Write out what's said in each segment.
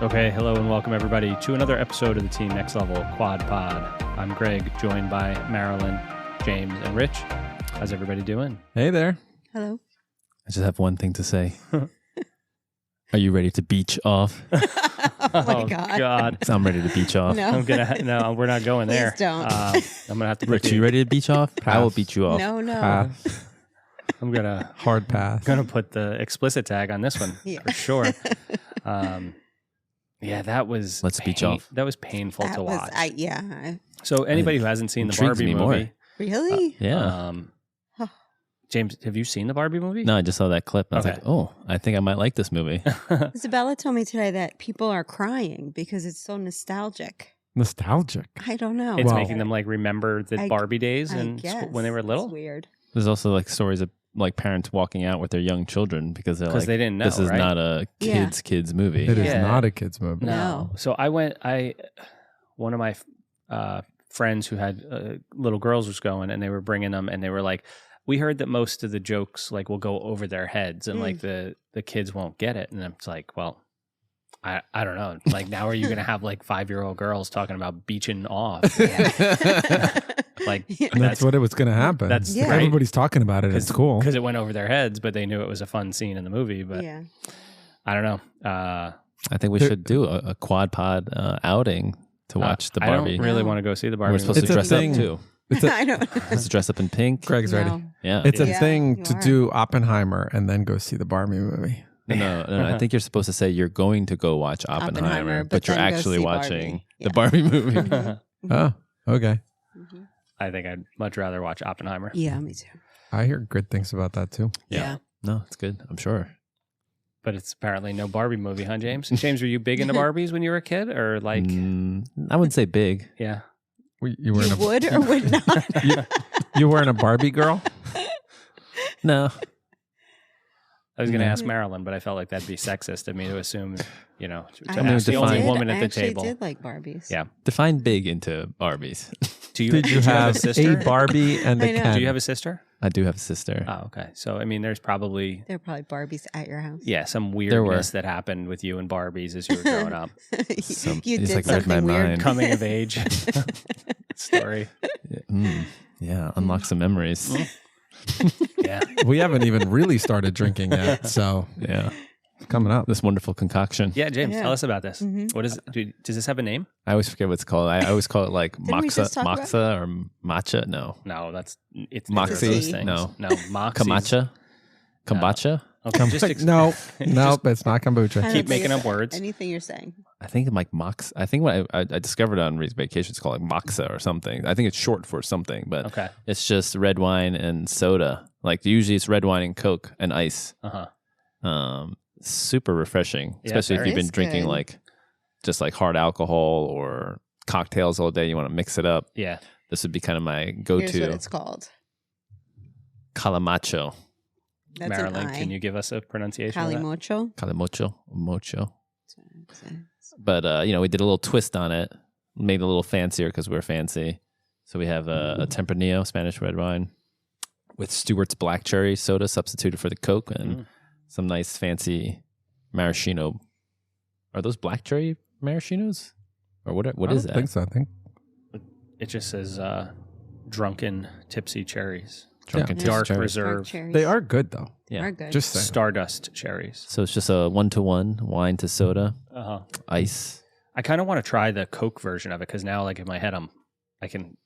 Okay, hello and welcome everybody to another episode of the Team Next Level Quad Pod. I'm Greg, joined by Marilyn, James, and Rich. How's everybody doing? Hey there. Hello. I just have one thing to say. Are you ready to beach off? Oh my God. I'm ready to beach off. No. No, we're not going there. Please don't. I'm gonna have to. Rich, you ready to beach off? I will beat you off. No. Pass. I'm gonna Hard pass. put the explicit tag on this one for sure. Yeah, that was. Let's beach off. That was painful to watch. Yeah. So anybody who hasn't seen the Intrigues Barbie me more. movie, Really? Yeah. James, have you seen the Barbie movie? No, I just saw that clip. And I was Okay. like, oh, I think I might like this movie. Isabella told me today that people are crying because it's so nostalgic. Nostalgic. I don't know. It's Well- making them like remember the Barbie days I and guess. when they were little. It's weird. There's also like stories of like parents walking out with their young children because they're like, They didn't know. this is right? not a Yeah. kids movie. It is Yeah. not a kid's movie. No. So one of my friends who had little girls was going, and they were bringing them, and they were like, we heard that most of the jokes like will go over their heads, and like the kids won't get it. And it's like, well, I don't know. Like, now are you going to have like 5-year-old girls talking about beaching off? Like And that's what it was going to happen. That's Yeah. right. Everybody's talking about it. It's cool. Because it went over their heads, but they knew it was a fun scene in the movie. But Yeah. I don't know. I think we should do a quad pod outing to watch the I Barbie. don't really want to go see the Barbie. We're supposed It's to a dress up thing. too. I don't know. Supposed to dress up in pink. Greg's ready. No. Yeah. It's a Yeah, thing you to are. do Oppenheimer and then go see the Barbie movie. No, I think you're supposed to say you're going to go watch Oppenheimer, but you're then go actually see watching Barbie. the Barbie movie. Mhm. Oh, okay. Mhm. I think I'd much rather watch Oppenheimer. Yeah, me too. I hear good things about that too. Yeah. No, it's good. I'm sure. But it's apparently no Barbie movie, huh, James? James, were you big into Barbies when you were a kid, or like, I wouldn't say big. yeah? You were in You a would or would not? you weren't a Barbie girl? No, I was going to Yeah. ask Marilyn, but I felt like that'd be sexist of me to assume, to mean, ask the only define- woman I at the actually table. did like Barbies. Yeah. define big into Barbies. Do you, Did you have a sister? a Barbie and I a know. Ken? Do you have a sister? I do have a sister. Oh, okay. So, I mean, there's probably, There are probably Barbies at your house. some There were. weirdness that happened with you and Barbies as you were growing up. You it's did like read my something weird. mind. Coming of age story. Yeah, unlock some memories. Yeah. We haven't even really started drinking yet, so Yeah, it's coming up. this wonderful concoction. Yeah, James, Yeah. tell us about this. Mhm. What is? Does this have a name? I always forget what it's called. I always call it like Didn't we just talk about moxa or matcha. No, No, it's Moxie? neither of those things. No. no, Moxie's- kamacha, kombucha. Okay, just ex- No, just it's not kombucha. I don't keep think making it's up words. Anything you're saying. I think like mox. I think what I discovered on Reed's vacation is called like moxa or something. I think it's short for something, but Okay. it's just red wine and soda. Like usually it's red wine and Coke and ice. Uh huh. Super refreshing, Yeah, especially if very. you've been Is drinking good. like just like hard alcohol or cocktails all day. You want to mix it up. Yeah. This would be kind of my Here's what go-to. it's called. Calamacho. That's Marilyn, an I. can you give us a pronunciation? of that? Calimocho. Calimocho. Mocho. But, we did a little twist on it, made it a little fancier because we're fancy. So we have a Tempranillo, Spanish red wine, with Stewart's black cherry soda substituted for the Coke and some nice fancy maraschino. Are those black cherry maraschinos? Or what I is don't that? think so. I think It just says drunken tipsy cherries. Drunken Yeah. Tipsy Dark cherry. reserve they are good though. Yeah. Are good. Just saying. stardust cherries. So it's just a 1-to-1 wine to soda, Uh-huh. ice. I kind of want to try the Coke version of it because now, like in my head, I can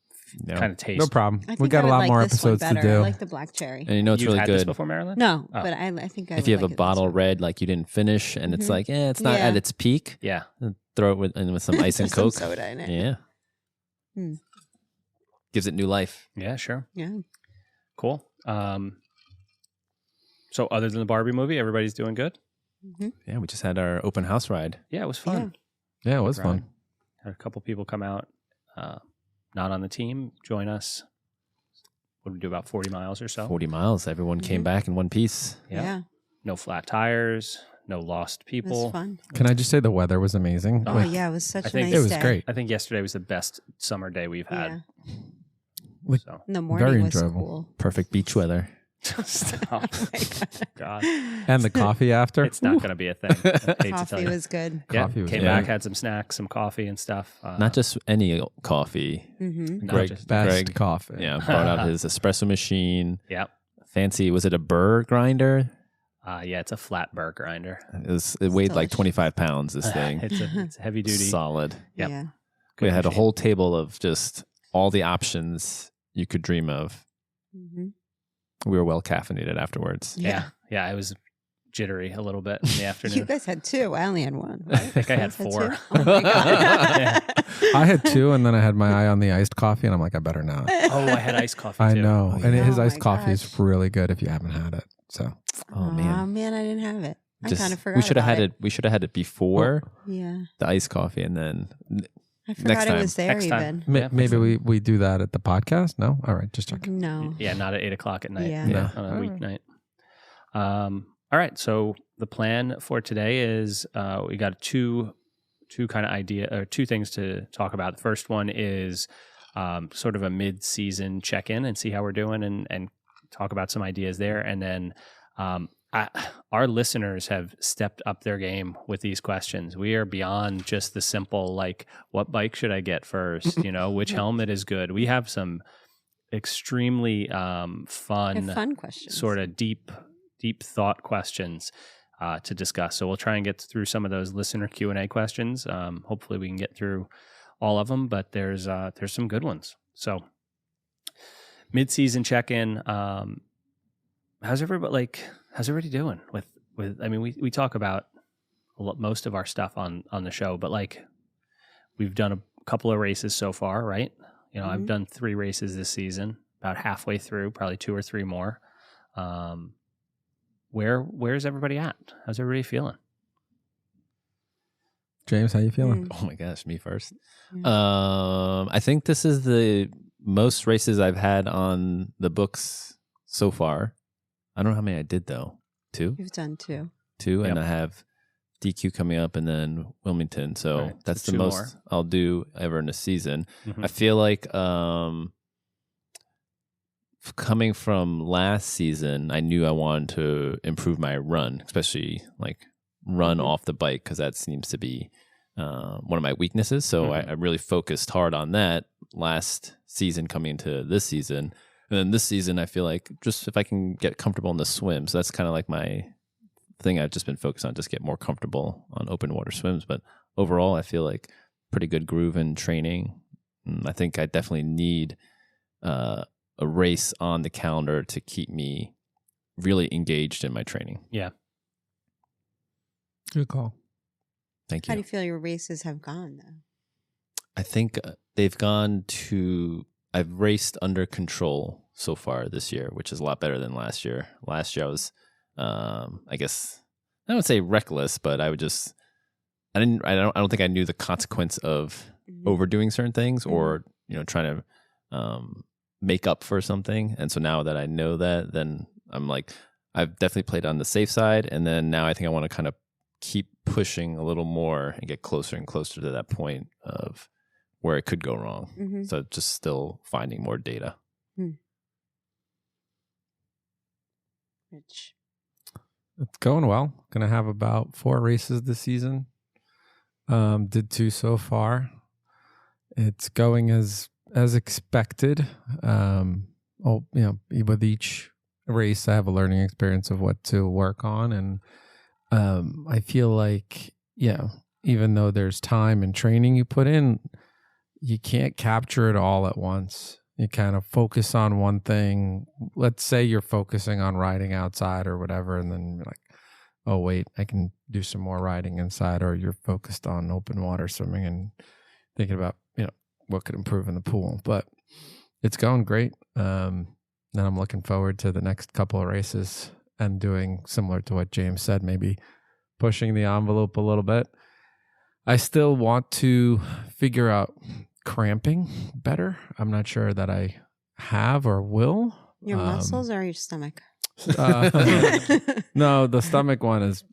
Yeah. kind of taste. No problem. I think We got I a would lot like more this one episodes to better. I do. like the black cherry. And you know it's You've really had this good. before, Marilyn? No, Oh. but I think I If would you have like a it bottle this one. red like you didn't finish and it's Mhm. like, it's not Yeah. at its peak, Yeah. throw it with some ice and There's some Coke. soda in it. Yeah. Hmm. Gives it new life. Yeah, sure. Yeah. Cool. So other than the Barbie movie, everybody's doing good? Mm-hmm. Yeah, we just had our open house ride. Yeah, it was fun. Yeah, it was Right. fun. Had a couple people come out, not on the team, join us. What did we do, about 40 miles or so? 40 miles. Everyone came Mhm. back in one piece. Yeah. No flat tires, no lost It people. was fun. Can I just say the weather was amazing? Oh, Oh, Like, yeah. It was such I a think nice it was day. great. I think yesterday was the best summer day we've had. Yeah. Like, So In the morning Very was enjoyable. cool. Perfect beach weather. Stop. Oh my God. And the coffee after. It's not going to be a thing. I hate to tell Coffee you. was good. Yeah, Coffee was came good. back, had some snacks, some coffee and stuff. Not just any coffee. Mm-hmm. not Greg, just- Best Greg, coffee. yeah, brought out his espresso machine. Yep. Fancy. Was it a burr grinder? Yeah, it's a flat burr grinder. It weighed like delicious. 25 pounds. This thing, It's a heavy duty. solid. Yep. Yeah. Good We had a machine. whole table of just all the options you could dream of. Mm-hmm. We were well caffeinated afterwards. Yeah. I was jittery a little bit in the You afternoon. guys had 2. I only had 1. I think I had You guys 4. 2? Oh my God. I had 2, and then I had my eye on the iced coffee, and I'm like, I better not. Oh, I had iced coffee I too. know. Oh, And yeah. his Oh iced my coffee is gosh. really good if you haven't had it. So, Oh Oh man, man, I didn't have it. I Just- kind of forgot. we should have about had it. We should have had it before Yeah. the iced coffee, and then I forgot it time. was there Next time. even. Yeah, maybe we do that at the podcast. No? All right. Just checking. No. Yeah, not at 8:00 at night. Yeah. Yeah. On a weeknight. All right. So the plan for today is we got two kind of two things to talk about. The first one is sort of a mid-season check-in and see how we're doing and talk about some ideas there. And then our listeners have stepped up their game with these questions. We are beyond just the simple, like, what bike should I get first? Which helmet is good? We have some extremely Fun questions. sort of deep thought questions to discuss. So we'll try and get through some of those listener Q&A questions. Hopefully we can get through all of them, but there's some good ones. So mid-season check-in. How's everybody doing with I mean, we talk about most of our stuff on the show, but like we've done a couple of races so far, right? I've done 3 races this season, about halfway through, probably 2 or 3 more. Where's everybody at? How's everybody feeling? James, how you feeling? oh my gosh, me first. Yeah. I think this is the most races I've had on the books so far. I don't know how many I did though. 2? You've done 2. 2, and Yep. I have DQ coming up and then Wilmington. So Right, so that's the 2 most more. I'll do ever in a season. Mhm. I feel like coming from last season, I knew I wanted to improve my run, especially like run off the bike, because that seems to be one of my weaknesses. So I really focused hard on that last season coming into this season. And then this season, I feel like just if I can get comfortable in the swim. So that's kind of like my thing I've just been focused on, just get more comfortable on open water swims. But overall, I feel like pretty good groove in training. And I think I definitely need a race on the calendar to keep me really engaged in my training. Yeah. Good call. Thank How do you. you feel your races have gone though? I think they've gone to, I've raced under control so far this year, which is a lot better than last year. Last year I was, I guess, I don't say reckless, but I don't think I knew the consequence of Mhm. overdoing certain things or, trying to make up for something. And so now that I know that, then I'm like, I've definitely played on the safe side. And then now I think I want to kind of keep pushing a little more and get closer and closer to that point of where it could go wrong. Mhm. So just still finding more data. Rich. It's going well. Going to have about 4 races this season. Did 2 so far. It's going as expected. With each race, I have a learning experience of what to work on, and I feel like, even though there's time and training you put in, you can't capture it all at once. You kind of focus on one thing. Let's say you're focusing on riding outside or whatever, and then you're like, oh, wait, I can do some more riding inside. Or you're focused on open water swimming and thinking about, what could improve in the pool. But it's going great. And I'm looking forward to the next couple of races and doing similar to what James said, maybe pushing the envelope a little bit. I still want to figure out cramping better. I'm not sure that I have or will. Your muscles or your stomach? No, the stomach one is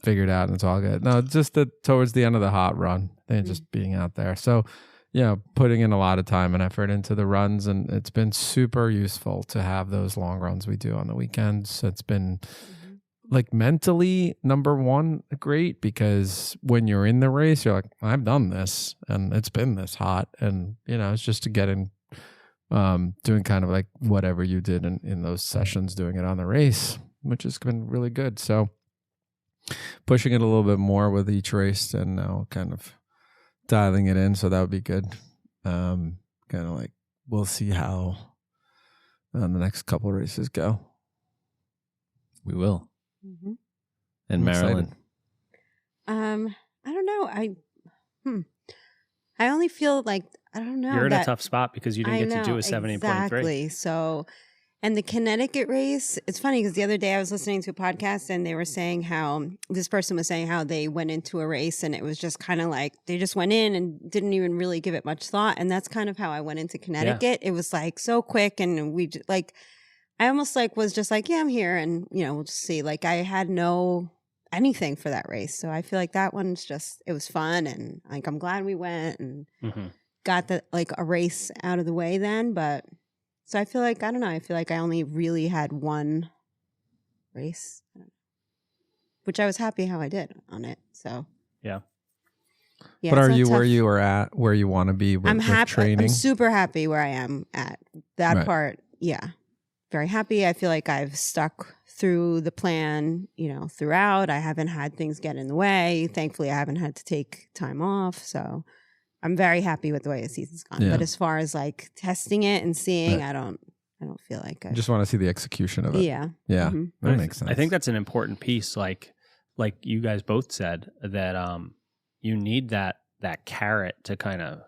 figured out and it's all good. No, just towards the end of the hot run and just being out there. So, putting in a lot of time and effort into the runs, and it's been super useful to have those long runs we do on the weekends. It's been like mentally, number one, great, because when you're in the race, you're like, I've done this and it's been this hot, and it's just to get in, doing kind of like whatever you did in those sessions, doing it on the race, which has been really good. So pushing it a little bit more with each race, and now kind of dialing it in. So that would be good. Kind of like, we'll see how the next couple of races go. We will. Mm-hmm. And I'm Marilyn. I don't know. I only feel like, I don't know. You're in a tough spot because you didn't get to do a 70.3. Exactly. So, and the Connecticut race, it's funny because the other day I was listening to a podcast and they were saying how this person was saying how they went into a race and it was just kind of like they just went in and didn't even really give it much thought. And that's kind of how I went into Connecticut. It was like so quick, and we like, I almost like was just like, yeah, I'm here, and we'll just see. Like I had no anything for that race, so I feel like that one's just, it was fun, and like I'm glad we went and got the like a race out of the way then. But so I feel like, I don't know, I feel like I only really had one race, which I was happy how I did on it. So yeah. But are so you tough. where you are at, where you want to be with, I'm happy. training? I'm super happy where I am at that Right. part. Yeah. Very happy. I feel like I've stuck through the plan, throughout. I haven't had things get in the way. Thankfully, I haven't had to take time off. So I'm very happy with the way the season's gone. Yeah. But as far as like testing it and seeing, Right. I don't feel like I Just want to see the execution of it. Yeah. Yeah. Mhm. That makes sense. I think that's an important piece. Like you guys both said, that you need that carrot to kind of,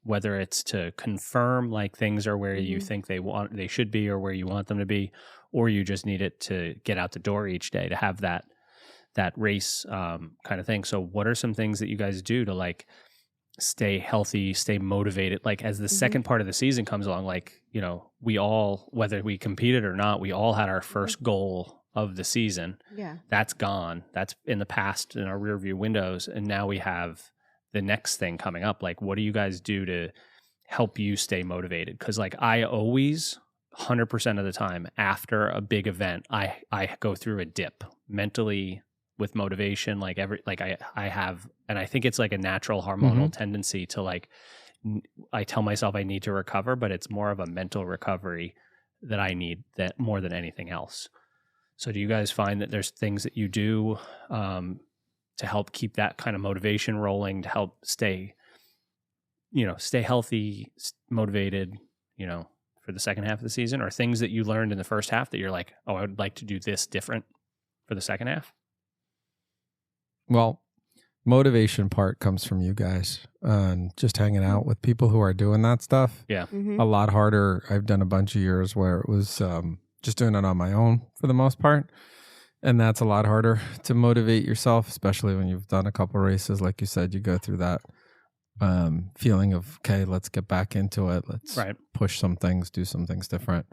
whether it's to confirm like things are where you think they should be or where you want them to be, or you just need it to get out the door each day to have that race kind of thing. So what are some things that you guys do to like stay healthy, stay motivated? Like as the second part of the season comes along, like, we all, whether we competed or not, we all had our first goal of the season. Yeah. That's gone. That's in the past in our rear view windows. And now we have the next thing coming up. Like, what do you guys do to help you stay motivated? Because like I always 100% of the time after a big event, I go through a dip mentally with motivation. Like I have, and I think it's like a natural hormonal tendency to like, I tell myself I need to recover, but it's more of a mental recovery that I need, that more than anything else. So do you guys find that there's things that you do to help keep that kind of motivation rolling, to help stay healthy, motivated, for the second half of the season, or things that you learned in the first half that you're like, oh, I would like to do this different for the second half? Well, motivation part comes from you guys, and just hanging out with people who are doing that stuff. Yeah. A lot harder. I've done a bunch of years where it was just doing it on my own for the most part. And that's a lot harder to motivate yourself, especially when you've done a couple races. Like you said, you go through that feeling of, okay, let's get back into it. Let's push some things, do some things different.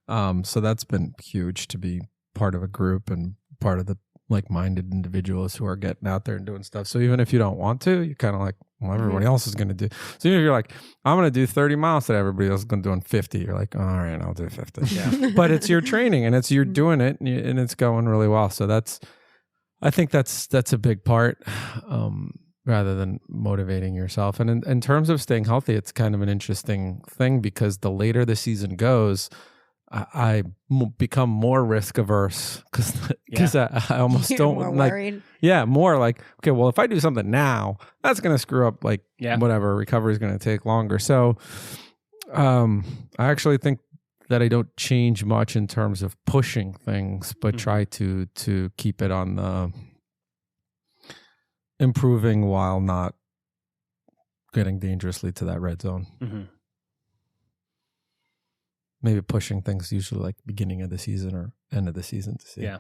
So that's been huge, to be part of a group and part of the like-minded individuals who are getting out there and doing stuff. So even if you don't want to, you're kind of like, well, everybody else is going to do. So even if you're like, I'm going to do 30 miles that everybody else is going to do in 50, you're like, all right, I'll do 50. Yeah. But it's your training and you're doing it and it's going really well. So I think that's a big part, rather than motivating yourself. And in terms of staying healthy, it's kind of an interesting thing, because the later the season goes, I become more risk averse because I almost You're don't more like. worried. Yeah, more like, okay, well, if I do something now, that's going to screw up whatever recovery is going to take longer. So, I actually think that I don't change much in terms of pushing things, but try to keep it on the improving while not getting dangerously to that red zone. Maybe pushing things usually like beginning of the season or end of the season to see. Yeah.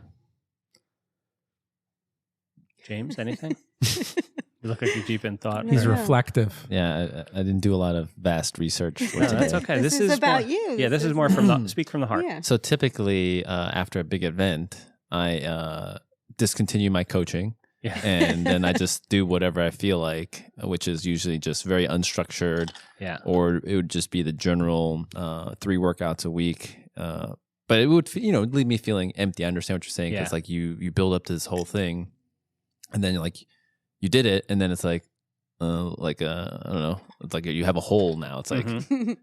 James, anything? You look like you're deep in thought. He's Yeah. reflective. Yeah, I didn't do a lot of vast research for No, today. that's okay. This is about more, you. Yeah, this is This more is- from the speak from the heart. Yeah. So typically, after a big event, I discontinue my coaching Yeah. And then I just do whatever I feel like, which is usually just very unstructured. Yeah. Or it would just be the general 3 workouts a week. But it would, leave me feeling empty. I understand what you're saying. Because like you build up to this whole thing, and then like you did it, and then it's like I don't know. It's like you have a hole now. It's like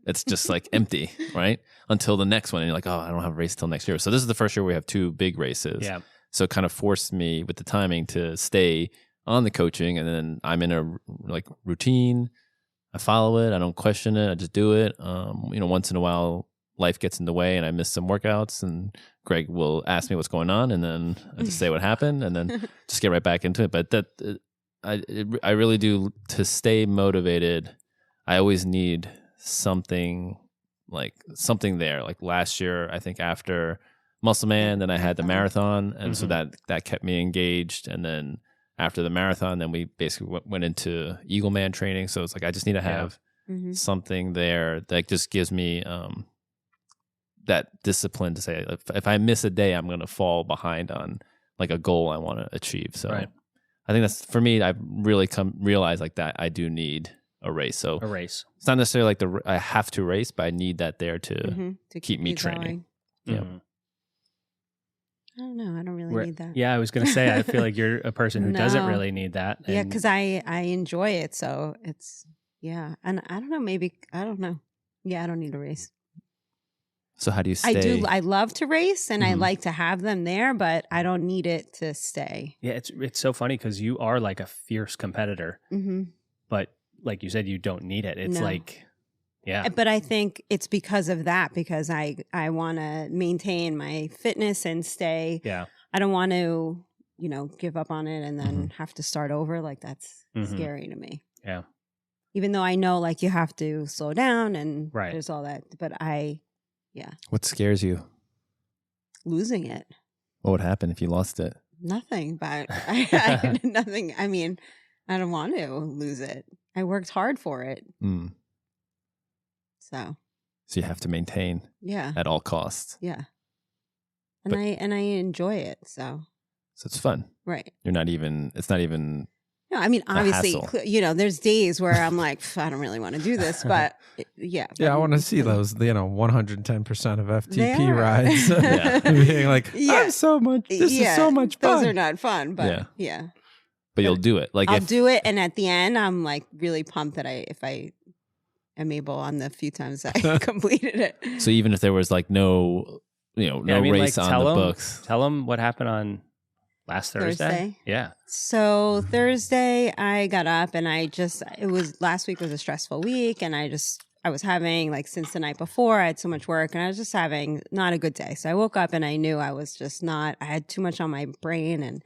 it's just like empty, right? Until the next one, and you're like, oh, I don't have a race till next year. So this is the first year we have 2 big races. Yeah. So it kind of forced me with the timing to stay on the coaching, and then I'm in a like routine. I follow it. I don't question it. I just do it. Once in a while, life gets in the way, and I miss some workouts, and Greg will ask me what's going on, and then I just say what happened, and then just get right back into it. But I really do, to stay motivated. I always need something there. Like last year, I think after Muscle Man, then I had the marathon, and so that kept me engaged. And then after the marathon, then we basically went into Eagle Man training. So it's like I just need to have something there that just gives me that discipline to say, if I miss a day, I'm going to fall behind on like a goal I want to achieve. So I think that's, for me, I've really realized like that I do need a race. So A race. it's not necessarily like I have to race, but I need that there to keep me you training. going. Yeah. I don't know. I don't really need that. Yeah, I was going to say, I feel like you're a person who doesn't No. really need that. Yeah, and- because I enjoy it. So it's, and I don't know, maybe, I don't know. Yeah, I don't need a race. So how do you stay? I love to race and I Mhm. like to have them there, but I don't need it to stay. Yeah, it's so funny because you are like a fierce competitor, Mm-hmm. but like you said, you don't need it. It's No. like, yeah. But I think it's because of that, because I want to maintain my fitness and stay. Yeah. I don't want to, give up on it and then have to start over. Like that's Mhm. scary to me. Yeah. Even though I know like you have to slow down and Right. there's all that, but What scares you? losing it. What would happen if you lost it? Nothing, but nothing. I mean, I don't want to lose it. I worked hard for it. Mm. So So you have to maintain yeah. at all costs. Yeah. And But- I enjoy it. So So it's fun. right. It's not even, No, I mean, obviously, hassle. there's days where I'm like, I don't really want to do this, but yeah. Yeah, I want to see those, 110% of They FTP are. rides. Yeah. Being like, Yeah. this is so much fun. Those are not fun, but yeah. but you'll do it. Like I'll if, do it. And at the end, I'm like really pumped that if I am able on the few times I completed it. so even if there was like no race on the books. Tell them what happened on last Thursday. Yeah. So Thursday I got up and last week was a stressful week and I was having since the night before I had so much work and I was just having not a good day. So I woke up and I knew I was just I had too much on my brain and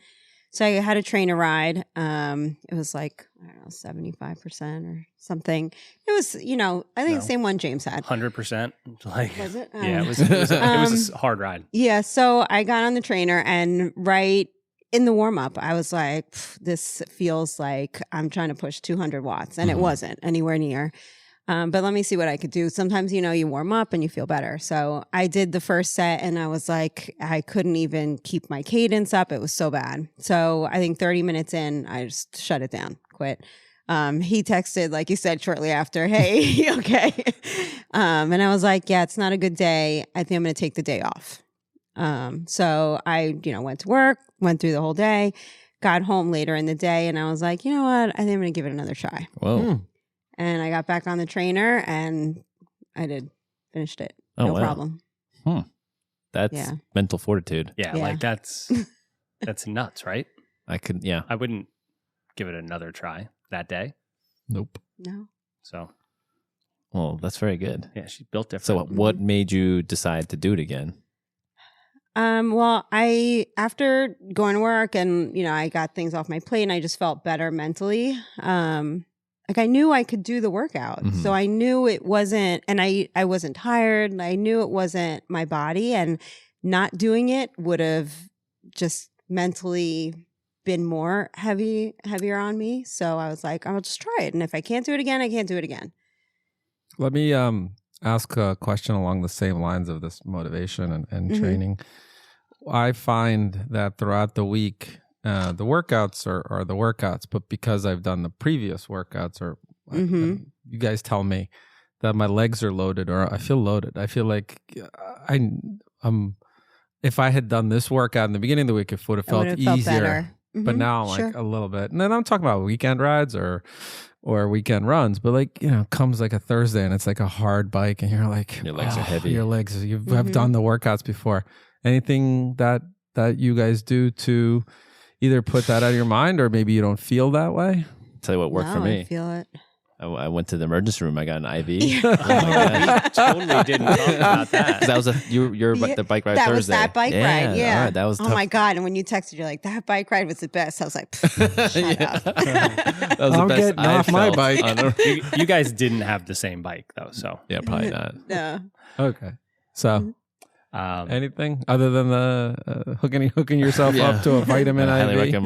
so I had a trainer ride. It was I don't know, 75% or something. It was, I think the same one James had. 100%. Was it? Yeah, it was a hard ride. Yeah, so I got on the trainer and right in the warm up, I was like, this feels like I'm trying to push 200 watts. And it wasn't anywhere near. But let me see what I could do. Sometimes, you warm up and you feel better. So I did the first set and I was like, I couldn't even keep my cadence up. It was so bad. So I think 30 minutes in, I just shut it down, quit. He texted, like you said, shortly after, hey, you okay? And I was like, yeah, it's not a good day. I think I'm going to take the day off. So I, went to work, went through the whole day, got home later in the day, and I was like, you know what? I think I'm going to give it another try. Whoa. And I got back on the trainer and I finished it. Oh, No wow. problem. That's mental fortitude. Yeah, Yeah. like that's nuts, right? I I wouldn't give it another try that day. Nope. No. So Well, that's very good. yeah, she built different. So what made you decide to do it again? Well, after going to work and, I got things off my plate and I just felt better mentally. I knew I could do the workout. Mhm. So I knew it wasn't, and I wasn't tired and I knew it wasn't my body and not doing it would have just mentally been more heavier on me. So I was like, I'll just try it. And if I can't do it again, I can't do it again. Let me ask a question along the same lines of this motivation and Mhm. training. I find that throughout the week, the workouts are the workouts, but because I've done the previous workouts, or you guys tell me that my legs are loaded, or I feel loaded. I feel like I'm. If I had done this workout in the beginning of the week, it would have felt easier. But now, like a little bit, and then I'm talking about weekend rides or weekend runs. But like comes like a Thursday, and it's like a hard bike, and you're like, your legs are heavy. Your legs, you have done the workouts before. Anything that you guys do to either put that out of your mind, or maybe you don't feel that way? Tell you what worked for me. I feel it. I went to the emergency room. I got an IV. Yeah. Oh my gosh. Totally didn't talk about that. That was the bike ride That Thursday. was that bike ride. Yeah. all right, that was tough. Oh my God. And when you texted, you're like, that bike ride was the best. I was like, shut up. That was I'm the best getting I off my felt bike. on a- You guys didn't have the same bike though, so yeah, probably not. No. Okay, so um, anything other than the hooking yourself Yeah. up to a vitamin I IV?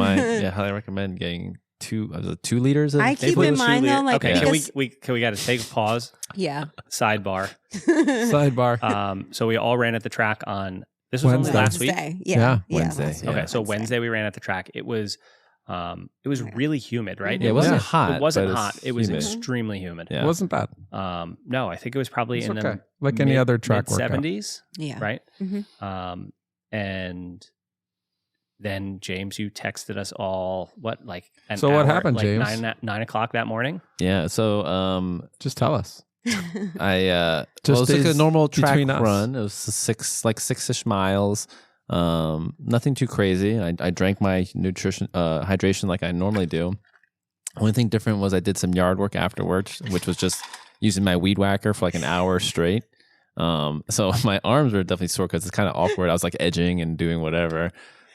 highly recommend getting 2 liters of I keep April in was mind really- though, like, okay, because, we got to take a pause. yeah. Sidebar. Sidebar. So we all ran at the track on this was only Wednesday. last week. Yeah. Wednesday. last Yeah. Okay, so Wednesday we ran at the track. It was really humid, right? Yeah, it wasn't Yeah. hot. It wasn't but hot. it's It was humid. extremely humid. Yeah. It wasn't bad. No, I think it was probably It's in okay. the Like any other track workout. 70s, Yeah. right? Mhm. And then James, you texted us all like an So what hour, happened, like James? 9 o'clock that morning. Yeah. So Just tell us. I Just it was like a is normal track between us. run. It was 6-ish miles. Nothing too crazy. I drank my hydration like I normally do. Only thing different was I did some yard work afterwards, which was just using my weed whacker for like an hour straight. So my arms were definitely sore because it's kind of awkward. I was like edging and doing whatever.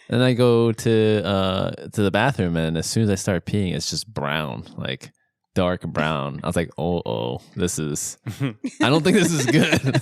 And I go to the bathroom, and as soon as I start peeing, it's just brown, like dark brown. I was like, oh, this is. I don't think this is good.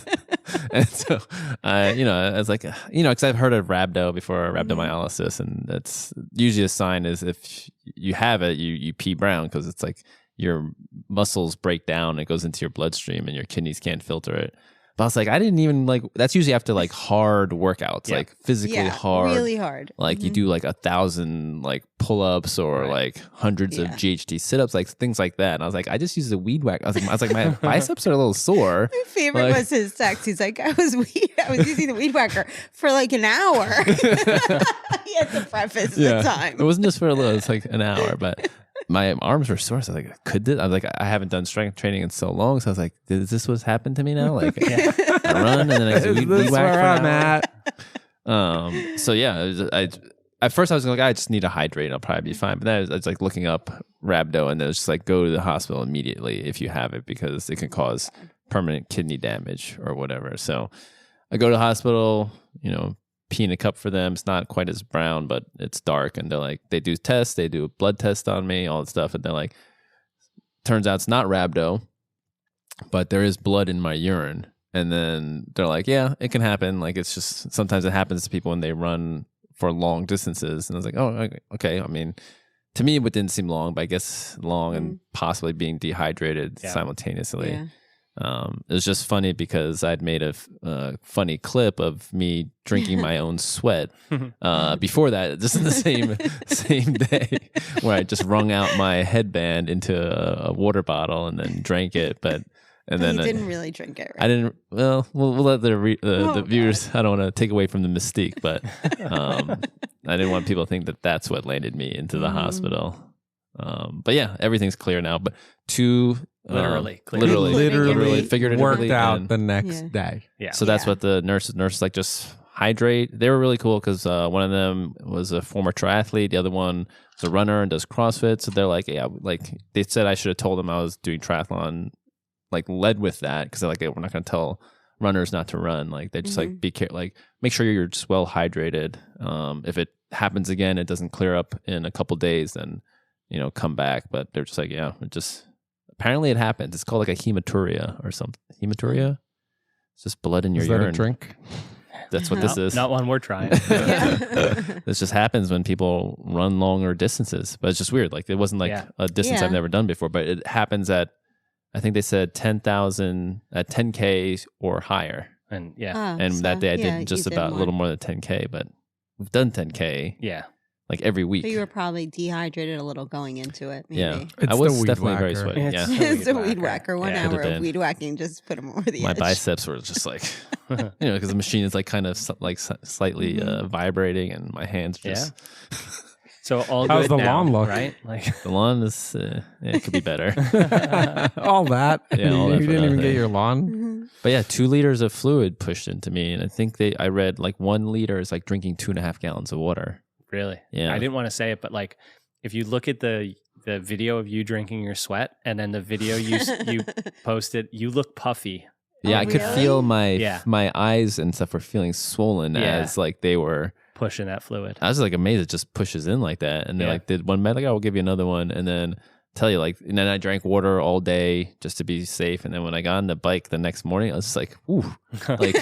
And so, I was like, because I've heard of rhabdo before, rhabdomyolysis, and that's usually a sign is if you have it, you pee brown because it's like your muscles break down, it goes into your bloodstream, and your kidneys can't filter it. But I was like, I didn't even like. That's usually after like hard workouts, like physically hard, really hard. Like you do like 1,000 like pull-ups or like hundreds of GHD sit-ups, like things like that. And I was like, I just used a weed whack. I was like, my biceps are a little sore. My favorite was his text. He's like, I was using the weed whacker for like an hour. He had to preface the time. It wasn't just for a little; it's like an hour, but. My arms were sore. So I was like, I was like, I haven't done strength training in so long. So I was like, is this what's happened to me now? Like, I run and then I do weed whack for an hour. So yeah, at first I was like, I just need to hydrate. I'll probably be fine. But then I was like looking up rhabdo, and then it's just like go to the hospital immediately if you have it because it can cause permanent kidney damage or whatever. So I go to the hospital, pee in a cup for them. It's not quite as brown, but it's dark. And they're like, they do tests, they do a blood test on me, all that stuff. And they're like, turns out it's not rhabdo, but there is blood in my urine. And then they're like, yeah, it can happen. Like, it's just, sometimes it happens to people when they run for long distances. And I was like, oh, okay. I mean, to me, it didn't seem long, but I guess long and possibly being dehydrated simultaneously. Yeah. It was just funny because I'd made a funny clip of me drinking my own sweat before that, just in the same day, where I just wrung out my headband into a water bottle and then drank it. But then you didn't really drink it, right? I didn't. Well, we'll let the viewers. I don't want to take away from the mystique, but I didn't want people to think that that's what landed me into the hospital. But yeah, everything's clear now. But literally figuratively worked out and the next day. Yeah. So that's what the nurses like, just hydrate. They were really cool because one of them was a former triathlete, the other one was a runner and does CrossFit. So they're like, yeah, like they said I should have told them I was doing triathlon, like led with that, because they're like, we're not going to tell runners not to run. Like they just like be careful, like make sure you're just well hydrated. If it happens again, it doesn't clear up in a couple days, then come back. But they're just like, yeah, it just. Apparently it happens. It's called like a hematuria or something. Hematuria? It's just blood in your Is that urine. a drink? That's what this is. Not one we're trying. This just happens when people run longer distances. But it's just weird. Like it wasn't like a distance I've never done before, but it happens at, I think they said 10,000 at 10K or higher. And and that day I did just about a little more than 10K, but we've done 10K. Yeah. like every week. So you were probably dehydrated a little going into it. Maybe. Yeah, It's I was the weed definitely very whacker. sweaty. Yeah, It's a weed whacker. whacker. 1 Yeah. hour Could've of been. weed whacking just put him over the my edge. biceps were just like, because the machine is like kind of slightly vibrating, and my hands just. So all How's good the now, lawn look? right? Like The lawn is, it could be better. All that. Yeah, all that You for didn't even nothing. get your lawn. Mhm. But yeah, 2 liters of fluid pushed into me, and I think I read like 1 liter is like drinking 2.5 gallons of water. really. Yeah. I didn't want to say it, but like if you look at the video of you drinking your sweat and then the video you posted, you look puffy. Yeah, Oh, I could really? feel Yeah. my eyes and stuff were feeling swollen Yeah. as like they were. Pushing that fluid. I was like amazed it just pushes in like that, and they Yeah. like did one med, like, I'll give you another one, and then tell you like, and then I drank water all day just to be safe, and then when I got on the bike the next morning, I was just like, ooh, like,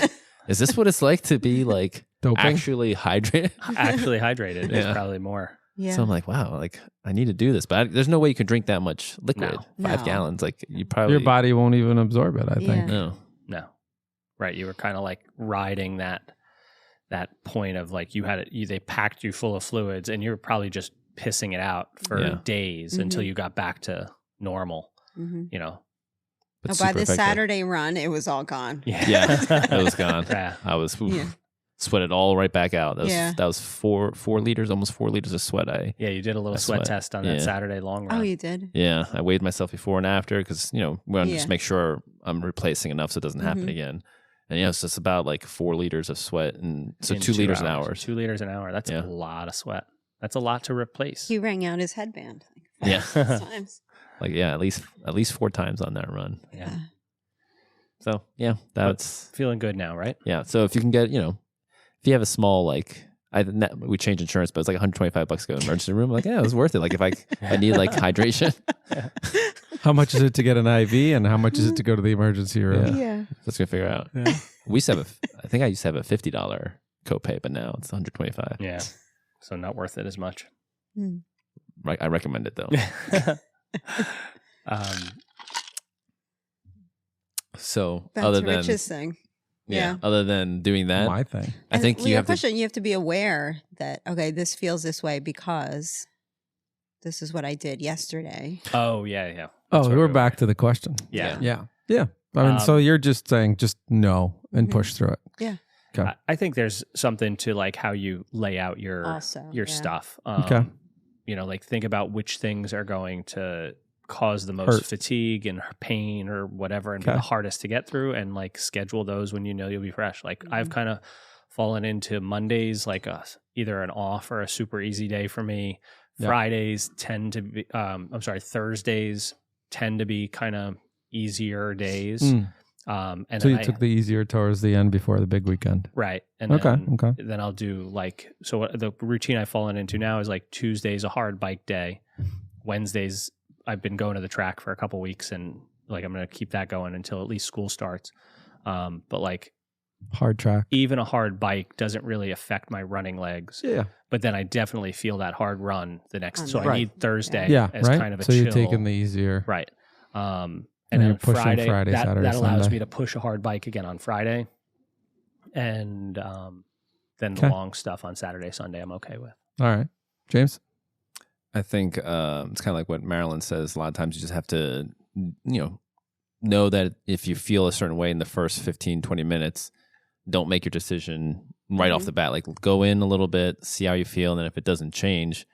is this what it's like to be like Doping. actually hydrated? Actually hydrated is Yeah. probably more. Yeah. So I'm like, wow, like I need to do this, but there's no way you can drink that much liquid. No. 5 No. gallons, like you probably Your body won't even absorb it, I Yeah. think. No. No. Right. You were kind of like riding that point of like they packed you full of fluids and you were probably just pissing it out for Yeah. days until you got back to normal, Mhm. you know. But Oh, super by the effective. Saturday run, it was all gone. Yeah, it was gone. Yeah. I was Yeah. sweated all right back out. That was Yeah. that was 4 liters, almost 4 liters of sweat. Yeah, you did a little I sweat sweat. test on that Yeah. Saturday long run. Oh, you did? I weighed myself before and after because we want to Yeah. just make sure I'm replacing enough so it doesn't happen Mhm. again. And it's just about like 4 liters of sweat, and so In 2 liters an hours. hour. 2 liters an hour. That's Yeah. a lot of sweat. That's a lot to replace. He rang out his headband. Yeah. 5 times. Like at least 4 times on that run. Yeah. So yeah, that's Feeling good now, right? yeah. So if you can get if you have a small like. We changed insurance, but it's like $125 to go to the emergency room. I'm like, yeah, it was worth it. Like if I need like hydration, How much is it to get an IV and how much is it to go to the emergency room? Yeah. let's go figure out. Yeah. We used to have I think I used to have a $50 copay, but now it's $125. Yeah. So not worth it as much. Right, I recommend it though. um, So That's other than Rich's thing. Yeah. other than doing that, My thing. I think we you have have a to. question. You have to be aware that, okay, this feels this way because this is what I did yesterday. oh, yeah, yeah. Oh, That's where we're we back to the question. Yeah. Yeah. Yeah. I mean, so you're just saying just no and push through it. Okay. I think there's something to like how you lay out your Also, your yeah. stuff. Okay. Like think about which things are going to cause the most Hurt. fatigue and pain or whatever and be Okay. the hardest to get through, and like schedule those when you know you'll be fresh. Like I've kind of fallen into Mondays like either an off or a super easy day for me. Yeah. Fridays tend to be Thursdays tend to be kind of easier days. Mm. And So then you took the easier towards the end before the big weekend. right. And Okay. then, Okay. then I'll do the routine I've fallen into now is like Tuesday's a hard bike day. Wednesdays, I've been going to the track for a couple weeks and like, I'm going to keep that going until at least school starts. But like Hard track. even a hard bike doesn't really affect my running legs, Yeah. but then I definitely feel that hard run the next. On So the- I need Thursday Yeah. as Right. kind of a So chill. you're taking the easier. Right. And And you're then pushing Friday, that Saturday, allows Sunday. me to push a hard bike again on Friday. And then the Okay. long stuff on Saturday, Sunday, I'm okay with. All right. James? I think it's kind of like what Marilyn says. A lot of times you just have to, know that if you feel a certain way in the first 15, 20 minutes, don't make your decision right off the bat. Like go in a little bit, see how you feel. And then if it doesn't change,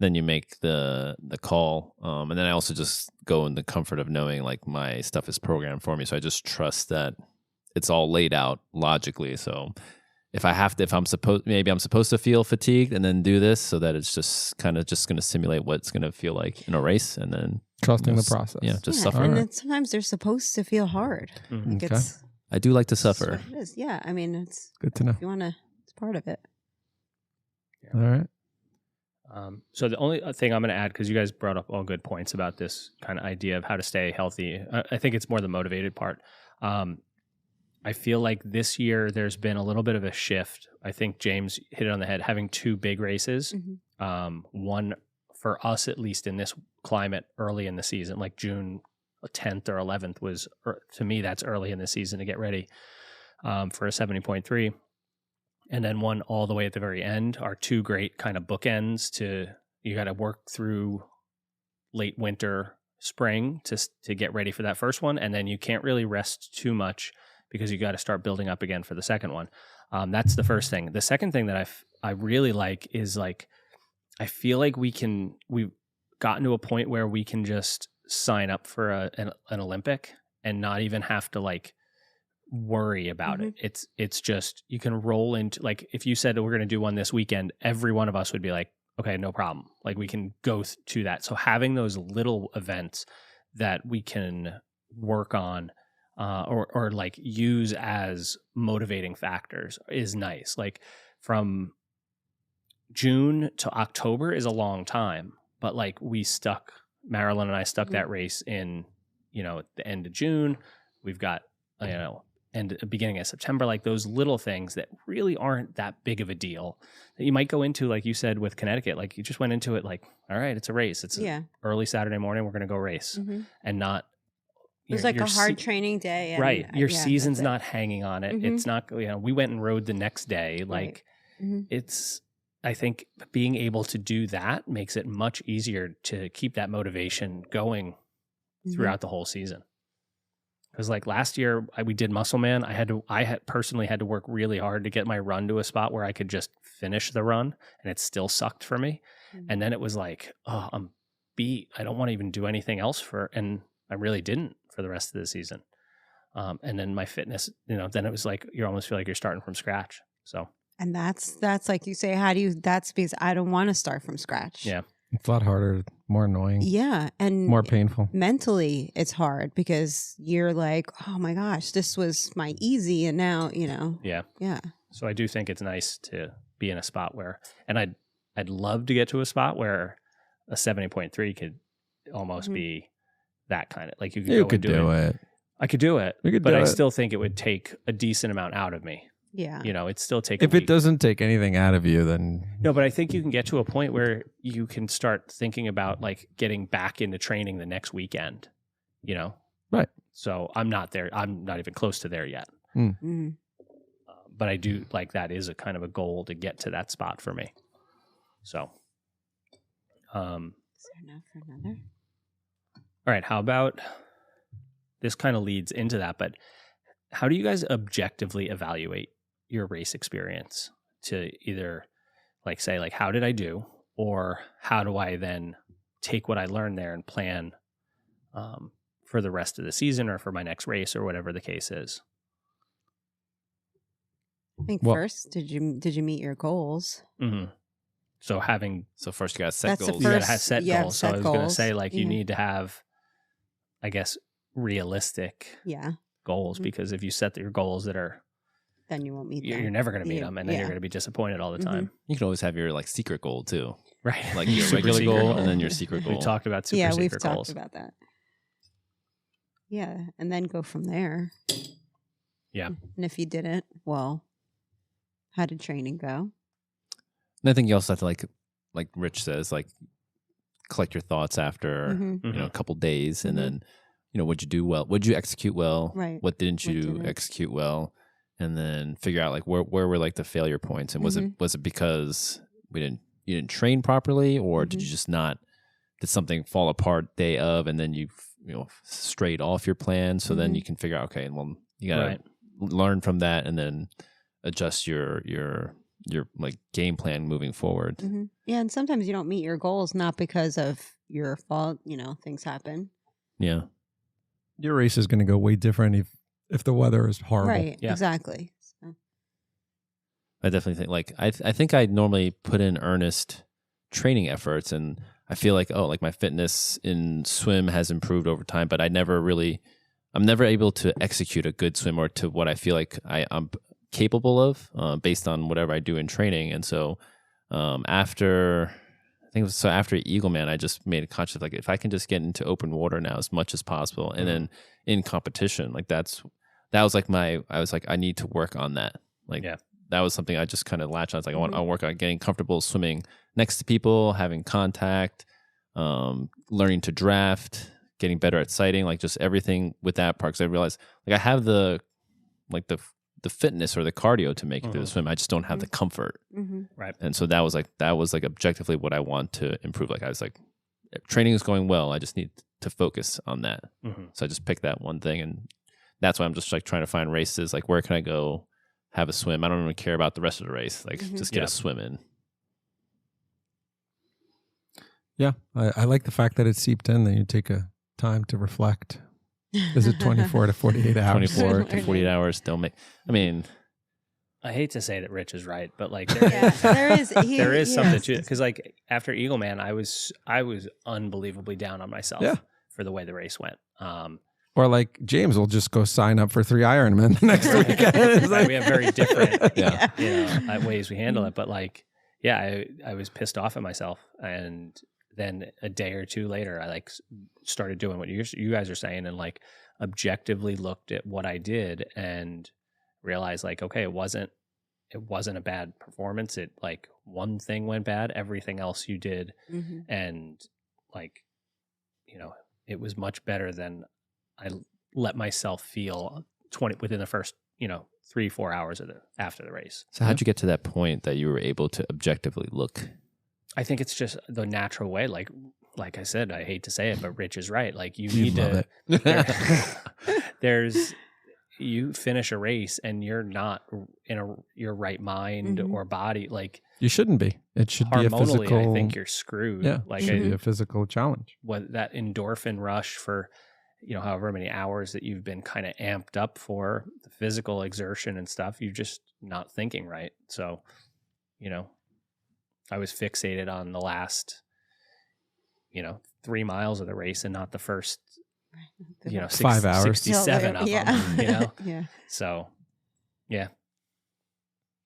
then you make the call. And then I also just go in the comfort of knowing like my stuff is programmed for me. So I just trust that it's all laid out logically. So if I'm supposed to feel fatigued and then do this so that it's just kind of just going to simulate what it's going to feel like in a race and then Trusting the process. yeah, just Yeah, suffer. and Alright. then sometimes they're supposed to feel hard. Mhm. Like Okay. it's I do like to it's suffer. what it is. Yeah, I mean, it's Good to know. if you want to. It's part of it. All right. So the only thing I'm going to add, because you guys brought up all good points about this kind of idea of how to stay healthy, I think it's more the motivated part. I feel like this year there's been a little bit of a shift. I think James hit it on the head, having 2 big races. One for us, at least in this climate, early in the season, like June 10th or 11th to me, that's early in the season to get ready for a 70.3. and then one all the way at the very end are two great kind of bookends you got to work through late winter, spring to get ready for that first one. And then you can't really rest too much because you got to start building up again for the second one. That's the first thing. The second thing that I really like is like, I feel like we've gotten to a point where we can just sign up for an Olympic and not even have to like worry about it. It's just, you can roll into, like, if you said we're going to do one this weekend, every one of us would be like, okay, no problem. Like, we can go to that. So having those little events that we can work on or like use as motivating factors is nice. Like, from June to October is a long time, but like Marilyn and I stuck that race in, at the end of June. We've got, and beginning of September, like those little things that really aren't that big of a deal that you might go into, like you said, with Connecticut. Like, you just went into it like, all right, it's a race. It's early Saturday morning. We're going to go race and not. It was like a hard training day. And, right. Your season's not hanging on it. It's not, we went and rode the next day. Like I think being able to do that makes it much easier to keep that motivation going throughout the whole season. Because like last year we did Muscle Man. I personally had to work really hard to get my run to a spot where I could just finish the run, and it still sucked for me. And then it was like, oh, I'm beat. I don't want to even do anything else and I really didn't for the rest of the season. And then my fitness, then it was like, you almost feel like you're starting from scratch. So. And that's like you say, that's because I don't want to start from scratch. Yeah. It's a lot harder, more annoying. Yeah. And more painful. Mentally, it's hard because you're like, oh my gosh, this was my easy. And now, Yeah. Yeah. So I do think it's nice to be in a spot where, and I'd love to get to a spot where a 70.3 could almost be that kind of, like, you could do it. I could do it, but I still think it would take a decent amount out of me. Yeah. It's still take if it doesn't take anything out of you, then no, but I think you can get to a point where you can start thinking about like getting back into training the next weekend, Right. So I'm not there. I'm not even close to there yet. But I do like, that is a kind of a goal to get to that spot for me. So, is there enough for another? All right. How about, this kind of leads into that, but how do you guys objectively evaluate your race experience to either like say like, how did I do? Or how do I then take what I learned there and plan for the rest of the season or for my next race or whatever the case is? I think first, did you meet your goals? So first you got to set goals. You got to have set goals. So I was going to say, like, you Mm-hmm. need to have, I guess, realistic goals, because if you set your goals that are, then you won't meet them. You're never going to meet them, and then you're going to be disappointed all the time. You can always have your like secret goal too, right? Like your Super regular secret goal and then your secret goal. We talked about super secret we've goals. talked about that. Yeah, and then go from there. Yeah. And if you didn't, well, how did training go? And I think you also have to like Rich says, like collect your thoughts after a couple days, and then what'd you do well? What'd you execute well? Right. What didn't you execute well? And then figure out like where were like the failure points, and was it because you didn't train properly, or did you just not, did something fall apart day of, and then you strayed off your plan? So then you can figure out, okay, well, you gotta learn from that and then adjust your like game plan moving forward. Yeah, and sometimes you don't meet your goals not because of your fault. Things happen. Yeah, your race is going to go way different if the weather is horrible. Right. Yeah. Exactly. So. I definitely think I think I normally put in earnest training efforts, and I feel like my fitness in swim has improved over time, but I'm never able to execute a good swim or to what I feel like I'm capable of based on whatever I do in training. And so after Eagle Man, I just made a conscious, like, if I can just get into open water now as much as possible, and then in competition, like that was like I need to work on that. Like that was something I just kind of latched on. It's like, I want to work on getting comfortable swimming next to people, having contact, learning to draft, getting better at sighting, like just everything with that part. Because I realized, like, I have the the fitness or the cardio to make it through the swim. I just don't have the comfort. Right. And so that was like objectively what I want to improve. Like I was like, training is going well. I just need to focus on that. So I just picked that one thing, and that's why I'm just like trying to find races. Like, where can I go have a swim? I don't really care about the rest of the race. Like, just get a swim in. Yeah, I like the fact that it's seeped in, that you take a time to reflect. Is it 24 to 48 hours? 24 to 48 hours don't make, I mean, I hate to say that Rich is right, but like there is there is something to it, because like after Eagle Man, I was unbelievably down on myself for the way the race went. Or like James will just go sign up for 3 Ironman the next weekend. Right, we have very different ways we handle it, but like I was pissed off at myself, and then a day or two later, I like started doing what you guys are saying, and like objectively looked at what I did and realized like, okay, it wasn't a bad performance. It like one thing went bad, everything else you did, and like, you know, it was much better than I let myself feel within the first, 3-4 hours after the race. So how'd you get to that point that you were able to objectively look? I think it's just the natural way. Like I said, I hate to say it, but Rich is right. Like you need to. You finish a race and you're not in your right mind or body. Like you shouldn't be. It should be a physical. I think you're screwed. Yeah, like it should be a physical challenge. What that endorphin rush for, however many hours that you've been kind of amped up for the physical exertion and stuff, you're just not thinking right. So, I was fixated on the last, 3 miles of the race and not the first, 5 hours, 67 of them, Yeah. So, yeah.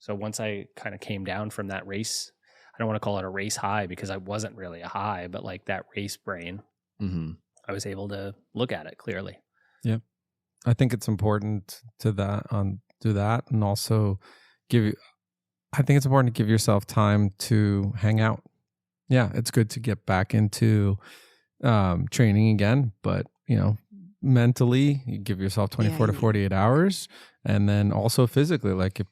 So once I kind of came down from that race, I don't want to call it a race high because I wasn't really a high, but like that race brain, I was able to look at it clearly. Yeah. I think it's important to do that. And also I think it's important to give yourself time to hang out. Yeah. It's good to get back into training again, but mentally you give yourself 24 to 48 hours, and then also physically, like if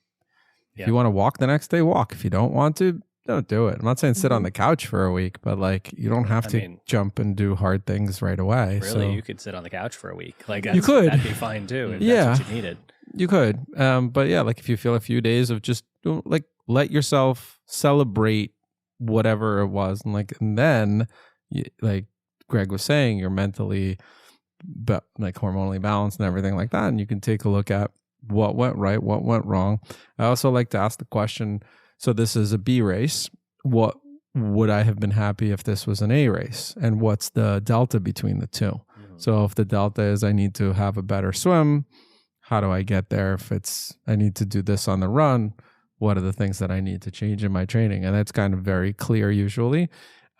you want to walk the next day, walk. If you don't want to, don't do it. I'm not saying sit on the couch for a week, but like you don't have to jump and do hard things right away. Really, you could sit on the couch for a week. Like you could. That'd be fine too. If that's what you needed. You could. But yeah, like if you feel a few days of just like let yourself celebrate whatever it was, and then like Greg was saying, you're mentally like hormonally balanced and everything like that, and you can take a look at what went right, what went wrong. I also like to ask the question, so this is a B race, what would I have been happy if this was an A race, and what's the delta between the two? So if the delta is I need to have a better swim, how do I get there? If it's I need to do this on the run, what are the things that I need to change in my training? And that's kind of very clear usually.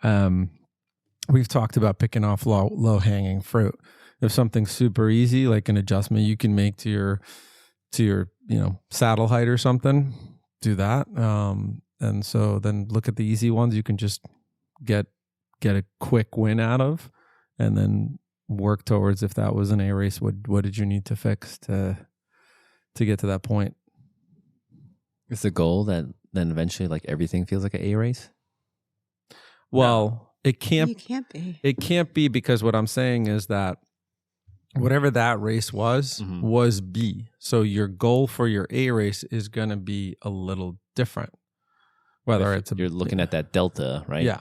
We've talked about picking off low hanging fruit. If something's super easy, like an adjustment you can make to your saddle height or something, do that. And so then look at the easy ones you can just get a quick win out of, and then work towards, if that was an A race, what did you need to fix to get to that point? Is the goal that then eventually like everything feels like an A race? Well, it can't be. It can't be, because what I'm saying is that whatever that race was B. So your goal for your A race is going to be a little different. Whether you're looking at that delta, right? Yeah.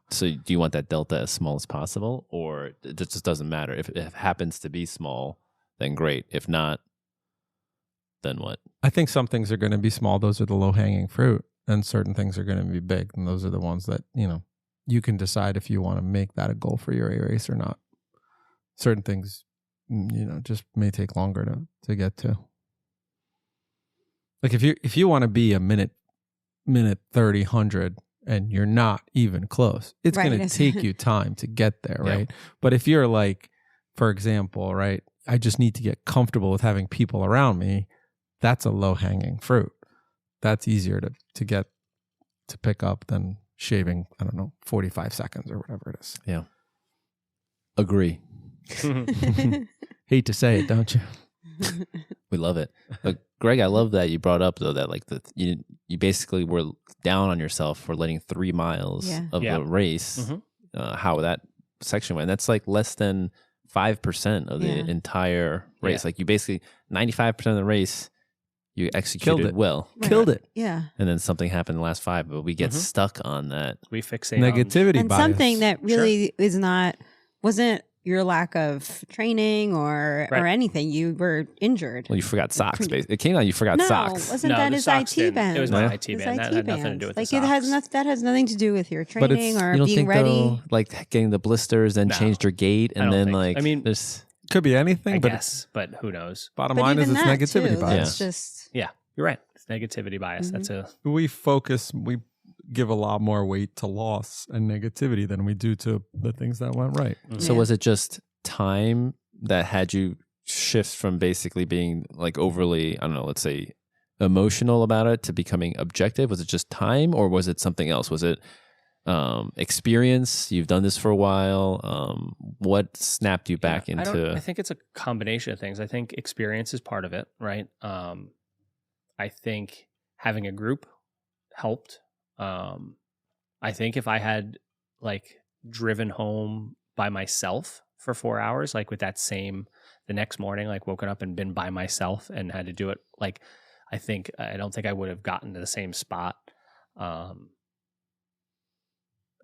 So do you want that delta as small as possible, or it just doesn't matter? If it happens to be small, then great. If not, then what? I think some things are going to be small. Those are the low hanging fruit, and certain things are going to be big, and those are the ones that you can decide if you want to make that a goal for your A race or not. Certain things, just may take longer to get to. Like if you want to be a minute 30, 100, and you're not even close, it's going to take you time to get there, right? But if you're like, for example, right, I just need to get comfortable with having people around me, that's a low hanging fruit. That's easier to get to pick up than shaving, 45 seconds or whatever it is. Yeah. Agree. Hate to say it, don't you? We love it. Greg, I love that you brought up though that like you basically were down on yourself for letting 3 miles of the race. How that section went. That's like less than 5% of the entire race. Like you basically 95% of the race you executed well. Killed it. Yeah. And then something happened in the last 5, but we get stuck on that. We fixate Negativity And bias. something that really wasn't your lack of training or anything. You were injured. Well, you forgot socks. It came out you forgot socks. Wasn't that his IT band? It was my IT His band. That IT had nothing to band. do with like the socks. that has nothing to do with your But training or You don't being think ready. though, like getting the blisters, then No. changed your gait, I and don't then think- like I mean, there's Could be anything, I but guess, but who knows? bottom But line is even it's that, negativity too, bias. That's just Yeah, you're right. It's negativity bias. That's Mm-hmm. a We give a lot more weight to loss and negativity than we do to the things that went right. So was it just time that had you shift from basically being like overly, I don't know, let's say emotional about it to becoming objective? Was it just time or was it something else? Was it experience? You've done this for a while. What snapped you back into? I think it's a combination of things. I think experience is part of it, right? I think having a group helped. I think if I had like driven home by myself for 4 hours, like with that the next morning, like woken up and been by myself and had to do it, like I don't think I would have gotten to the same spot. I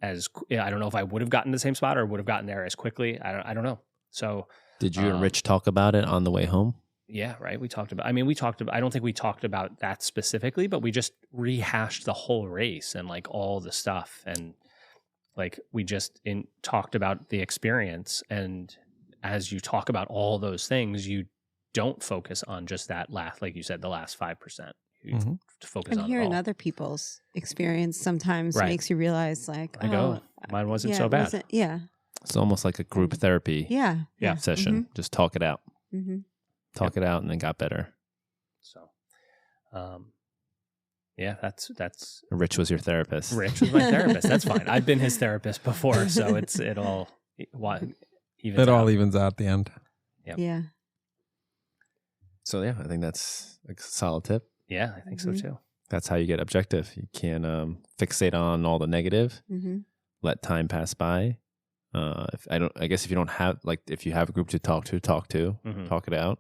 don't know if I would have gotten to the same spot or would have gotten there as quickly. I don't know. So did you and Rich talk about it on the way home? Yeah, right. I don't think we talked about that specifically, but we just rehashed the whole race and like all the stuff. And like we just talked about the experience. And as you talk about all those things, you don't focus on just that like you said, the last 5%. You focus and on hearing it all. other people's experience sometimes Right. makes you realize like, mine wasn't so bad. It's almost like a group therapy Yeah. session. Just talk it out. Mm-hmm. Talk it out and then got better. So, that's Rich was your therapist. Rich was my therapist. That's fine. I've been his therapist before, so it all evens out. Evens out at the end. Yep. Yeah. So yeah, I think that's a solid tip. Yeah, I think so too. That's how you get objective. You can't fixate on all the negative. Mm-hmm. Let time pass by. If you don't have if you have a group to talk to, talk it out.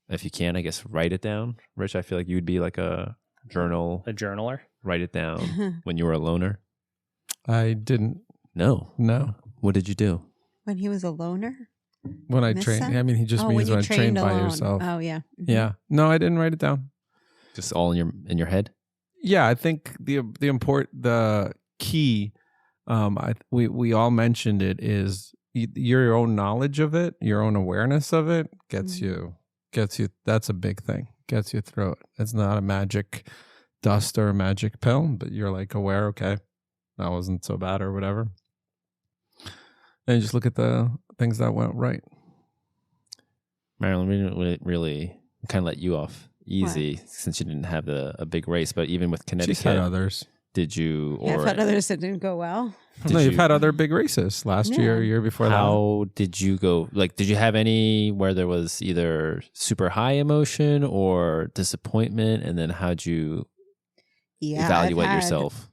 If you can, I guess write it down. Rich, I feel like you would be like a journaler. Write it down when you were a loner. I didn't. No. What did you do? When he was a loner? When I Miss trained, that? I mean, he just means when I trained by alone. yourself. Oh, yeah. Mhm. Yeah. No, I didn't write it down. Just all in your head? Yeah, I think the key, we all mentioned it, is your own knowledge of it, your own awareness of it gets you. That's a big thing. Gets you through it. It's not a magic dust or a magic pill, but you're like aware. Okay, that wasn't so bad or whatever. And you just look at the things that went right. Marilyn, we didn't really kind of let you off easy since you didn't have a big race, but even with Connecticut, She's had others. Did you? Yeah, I've had others that didn't go well. No, you've had other big races last year before that. How did you go? Like, did you have any where there was either super high emotion or disappointment? And then how'd you evaluate yourself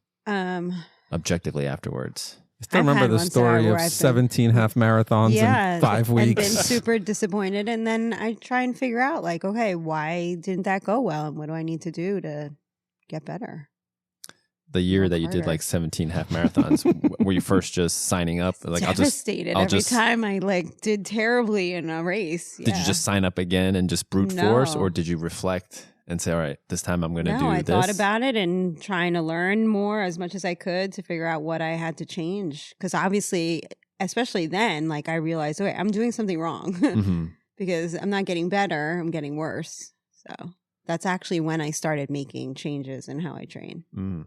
objectively afterwards? I still remember the story of 17 half marathons in 5 weeks. And been super disappointed. And then I try and figure out, like, okay, why didn't that go well? And what do I need to do to get better? The year that you did like 17 half marathons, were you first just signing up? Like, devastated every time I did terribly in a race. Did you just sign up again and just brute force, or did you reflect and say, all right, this time I'm going to do this? I thought about it and trying to learn more as much as I could to figure out what I had to change. Because obviously, especially then, like I realized, okay, I'm doing something wrong because I'm not getting better, I'm getting worse. So that's actually when I started making changes in how I train.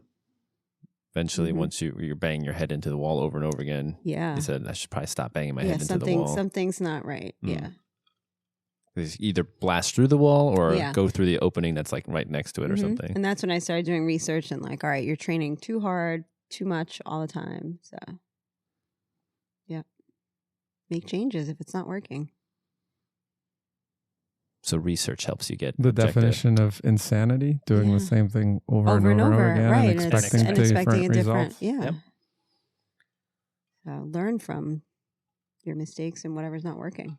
Eventually, once you're banging your head into the wall over and over again, you said, I should probably stop banging my head into the wall. Something's not right. Yeah. Either blast through the wall or go through the opening that's like right next to it or something. And that's when I started doing research and like, all right, you're training too hard, too much all the time. So, yeah. Make changes if it's not working. So research helps you get The objective. definition of insanity, doing the same thing over and and over again right? and expecting and different a results. different, yeah. Yep. So learn from your mistakes and whatever's not working.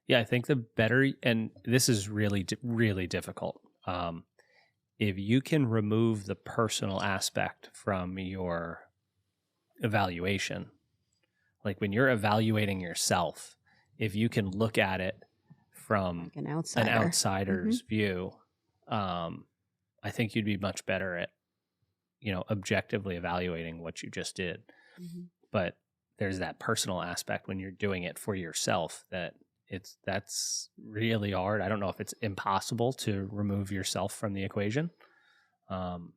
Yeah, I think the better, and this is really, really difficult. If you can remove the personal aspect from your evaluation, like when you're evaluating yourself, if you can look at it from Like an outsider's view, I think you'd be much better at, objectively evaluating what you just did. Mm-hmm. But there's that personal aspect when you're doing it for yourself that's really hard. I don't know if it's impossible to remove yourself from the equation. I'm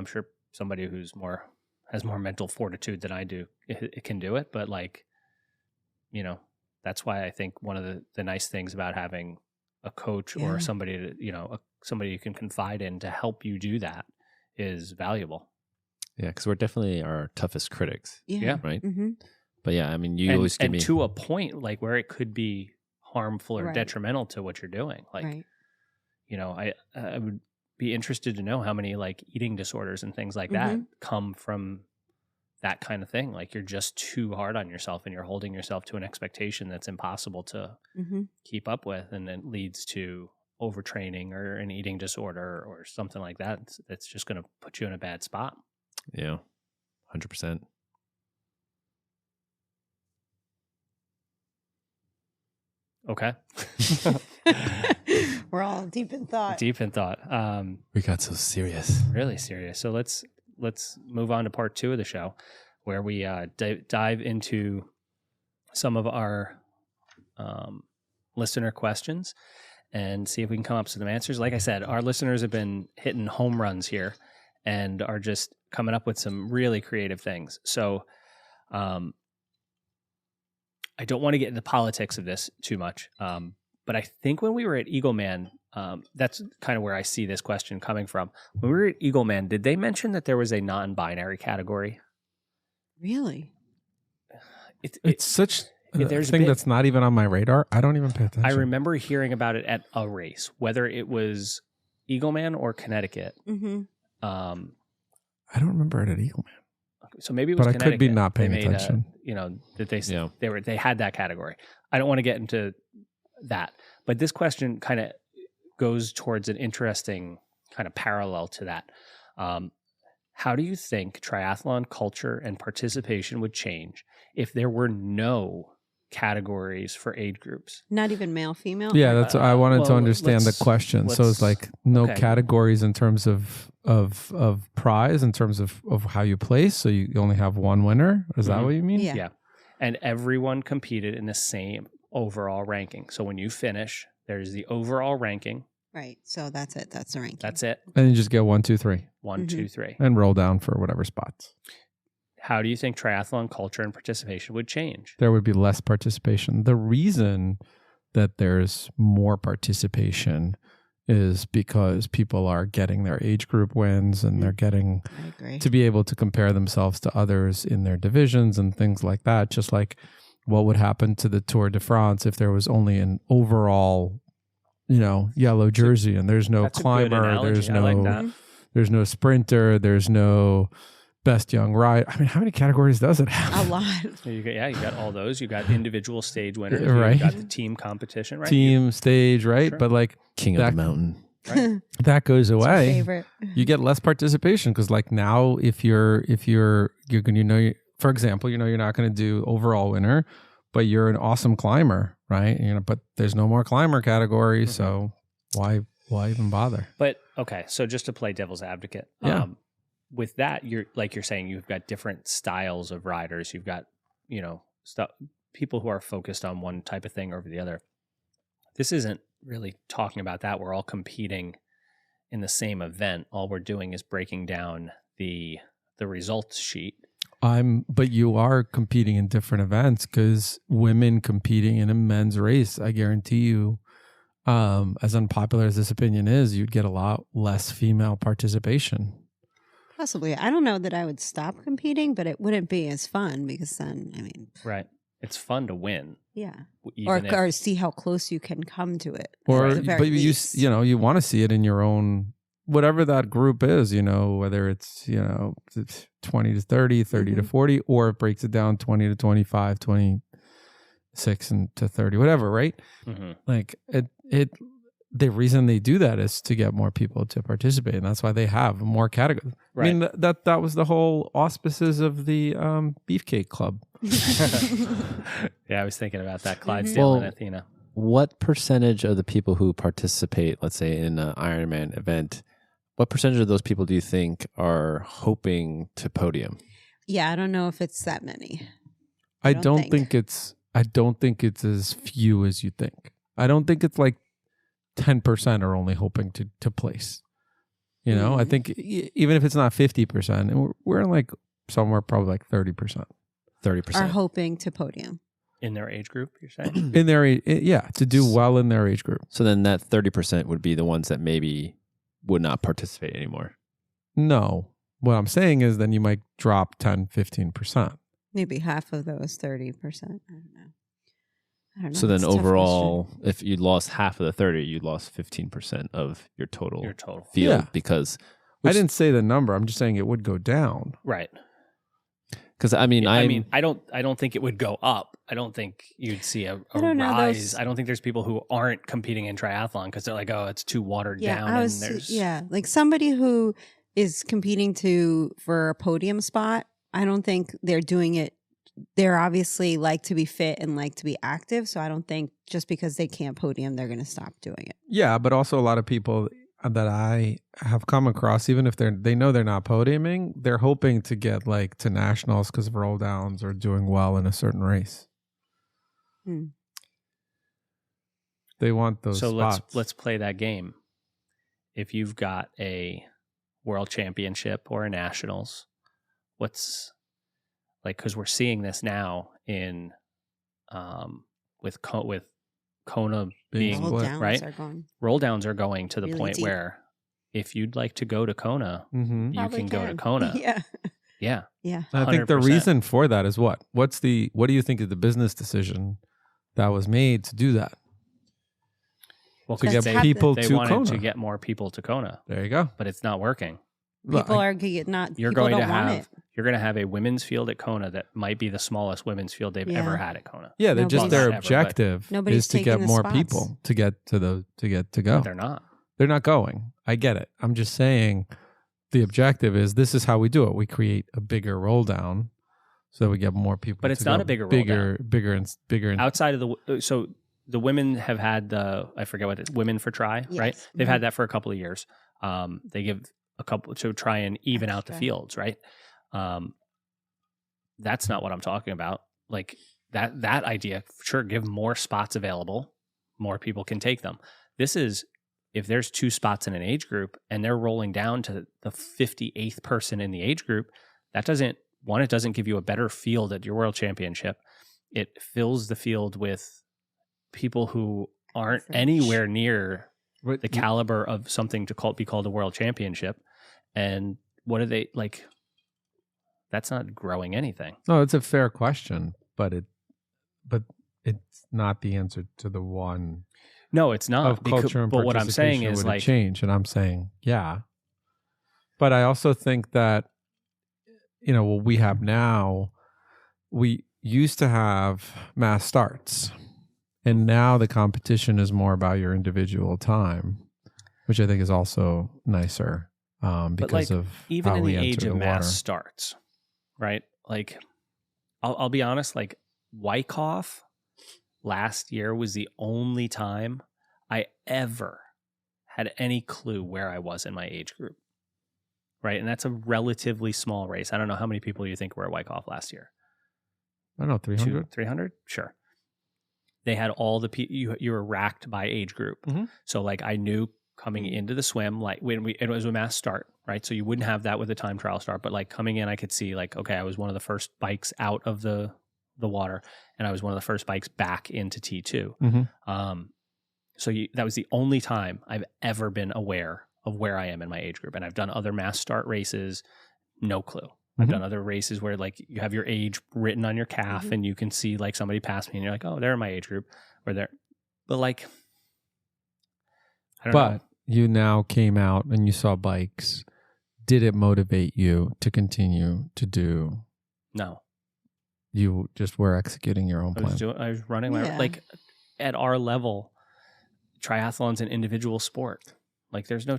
sure somebody who's has more mental fortitude than I do, it can do it. But that's why I think one of the nice things about having a coach or somebody to, somebody you can confide in to help you do that is valuable. Yeah, because we're definitely our toughest critics. Yeah. Right. Mm-hmm. But yeah, I mean, you always give me to a point like where it could be harmful or Right. detrimental to what you're doing. Like, Right. I would be interested to know how many like eating disorders and things like that come from that kind of thing. Like you're just too hard on yourself and you're holding yourself to an expectation that's impossible to keep up with. And it leads to overtraining or an eating disorder or something like that. That's just going to put you in a bad spot. Yeah, 100%. Okay. We're all deep in thought. Deep in thought. We got so serious. Really serious. So let's move on to part 2 of the show, where we dive into some of our listener questions and see if we can come up with some answers. Like I said, our listeners have been hitting home runs here and are just coming up with some really creative things. So I don't want to get into politics of this too much, but I think when we were at Eagleman, that's kind of where I see this question coming from. When we were at Eagleman, did they mention that there was a non-binary category? Really? It's such a there's thing been- that's not even on my radar. I don't even pay attention. I remember hearing about it at a race, whether it was Eagleman or Connecticut. Mm-hmm. I don't remember it at Eagleman. So maybe it was But I Connecticut. could be not They paying made attention. That they had that category. I don't want to get into that, but this question kind of goes towards an interesting kind of parallel to that. How do you think triathlon culture and participation would change if there were no categories for age groups? Not even male, female? Yeah, that's. I wanted to well, understand the let's- question. So it's let's- like no okay. categories in terms of prize, in terms of how you place. So you only have one winner. Is that Mhm. what you mean? Yeah. Yeah. And everyone competed in the same overall ranking. So when you finish, there's the overall ranking. Right. So that's it. That's the ranking. That's it. And you just get 1, 2, 3, 1, 2, 3. and roll down for whatever spots. How do you think triathlon culture and participation would change? There would be less participation. The reason that there's more participation is because people are getting their age group wins and they're getting I agree. to be able to compare themselves to others in their divisions and things like that. Just like what would happen to the Tour de France if there was only an overall, yellow jersey and there's no That's a good climber, analogy. there's I no like that. there's no sprinter, there's no best young rider. I mean, how many categories does it have? A lot. So you got all those. You got individual stage winners. Right. You got the team competition, right? Team, stage, right? Sure. But like King That- of the mountain. Right. that goes It's my away. favorite. You get less participation because like now if you're going for example, you're not going to do overall winner, but you're an awesome climber, right? But there's no more climber category, so why even bother? But okay, so just to play devil's advocate, Yeah. With that, you're saying you've got different styles of riders. You've got people who are focused on one type of thing over the other. This isn't really talking about that. We're all competing in the same event. All we're doing is breaking down the results sheet. But you are competing in different events because women competing in a men's race, I guarantee you, as unpopular as this opinion is, you'd get a lot less female participation. Possibly. I don't know that I would stop competing, but it wouldn't be as fun because then, Right. It's fun to win. Yeah. Even if, Or see how close you can come to it. Or at the very but least. you want to see it in your own, whatever that group is, whether it's 20 to 30, 30 to 40, or it breaks it down 20 to 25, 26 and to 30, whatever, right? Like it the reason they do that is to get more people to participate, and that's why they have more categories. Right. I mean, that was the whole auspices of the Beefcake Club. Yeah, I was thinking about that. Clydesdale and Athena. What percentage of the people who participate, let's say in an Ironman event, what percentage of those people do you think are hoping to podium? Yeah, I don't know if it's that many. I don't think it's as few as you think. I don't think it's like 10% are only hoping to place. I think even if it's not 50%, and we're like somewhere probably like 30%. 30% are hoping to podium. In their age group, you're saying? In their to do well in their age group. So then that 30% would be the ones that maybe would not participate anymore. No. What I'm saying is then you might drop 10, 15%. Maybe half of those 30%. I don't know. So then It's a tough overall, if you lost half of the 30, you lost 15% of your total field. Yeah. Because I didn't say the number. I'm just saying it would go down. Right. Because I don't think it would go up. I don't think you'd see a rise. I don't think there's people who aren't competing in triathlon because they're like, oh, it's too watered down. Like somebody who is competing for a podium spot. I don't think they're doing it. They're obviously like to be fit and like to be active. So I don't think just because they can't podium, they're going to stop doing it. Yeah, but also a lot of people that I have come across, even if they know they're not podiuming, they're hoping to get like to nationals because of roll downs or doing well in a certain race. They want those spots. So let's play that game. If you've got a world championship or a nationals, what's like, because we're seeing this now in with Kona being right. Roll downs are going to the really point deep. Where if you'd like to go to Kona, you can go to Kona. Yeah. I think the reason for that is what? What do you think is the business decision that was made to do that? Well, to get people to Kona. They wanted to get more people to Kona. There you go. But it's not working. People are not. You're going to have a women's field at Kona that might be the smallest women's field they've ever had at Kona. Yeah, their objective is to get more people to get to go. But they're not. They're not going. I get it. I'm just saying the objective is this is how we do it. We create a bigger roll down so we get more people. But it's not a bigger roll down. Bigger. Outside of the women have had I forget what it's Women for Tri, right? They've had that for a couple of years. They give a couple to try and even out the fields, right? That's not what I'm talking about. Like that idea, sure, give more spots available, more people can take them. This is if there's 2 spots in an age group and they're rolling down to the 58th person in the age group, it doesn't give you a better field at your world championship. It fills the field with people who aren't anywhere near the caliber of something to be called a world championship. And what are they like? That's not growing anything. No, it's a fair question, but it's not the answer to the one. No, it's not. Of culture and but what I'm saying is like change, and I'm saying but I also think that what we have now, we used to have mass starts, and now the competition is more about your individual time, which I think is also nicer. Because of even how in we the age of mass water. starts, right? Like, I'll be honest. Like Wyckoff last year was the only time I ever had any clue where I was in my age group, right? And that's a relatively small race. I don't know how many people you think were at Wyckoff last year. I don't know, 300. 300, sure. They had all the people. You were racked by age group, so like I knew. Coming into the swim, like it was a mass start, right? So you wouldn't have that with a time trial start, but like coming in, I could see like, okay, I was one of the first bikes out of the water, and I was one of the first bikes back into T2. So that was the only time I've ever been aware of where I am in my age group, and I've done other mass start races, no clue, I've done other races where like you have your age written on your calf and you can see like somebody pass me and you're like, oh, they're in my age group or they're, but like, I don't know. You now came out and you saw bikes. Did it motivate you to continue to do? No. You just were executing your own plan. I was running my, like at our level, triathlon's an individual sport. Like there's no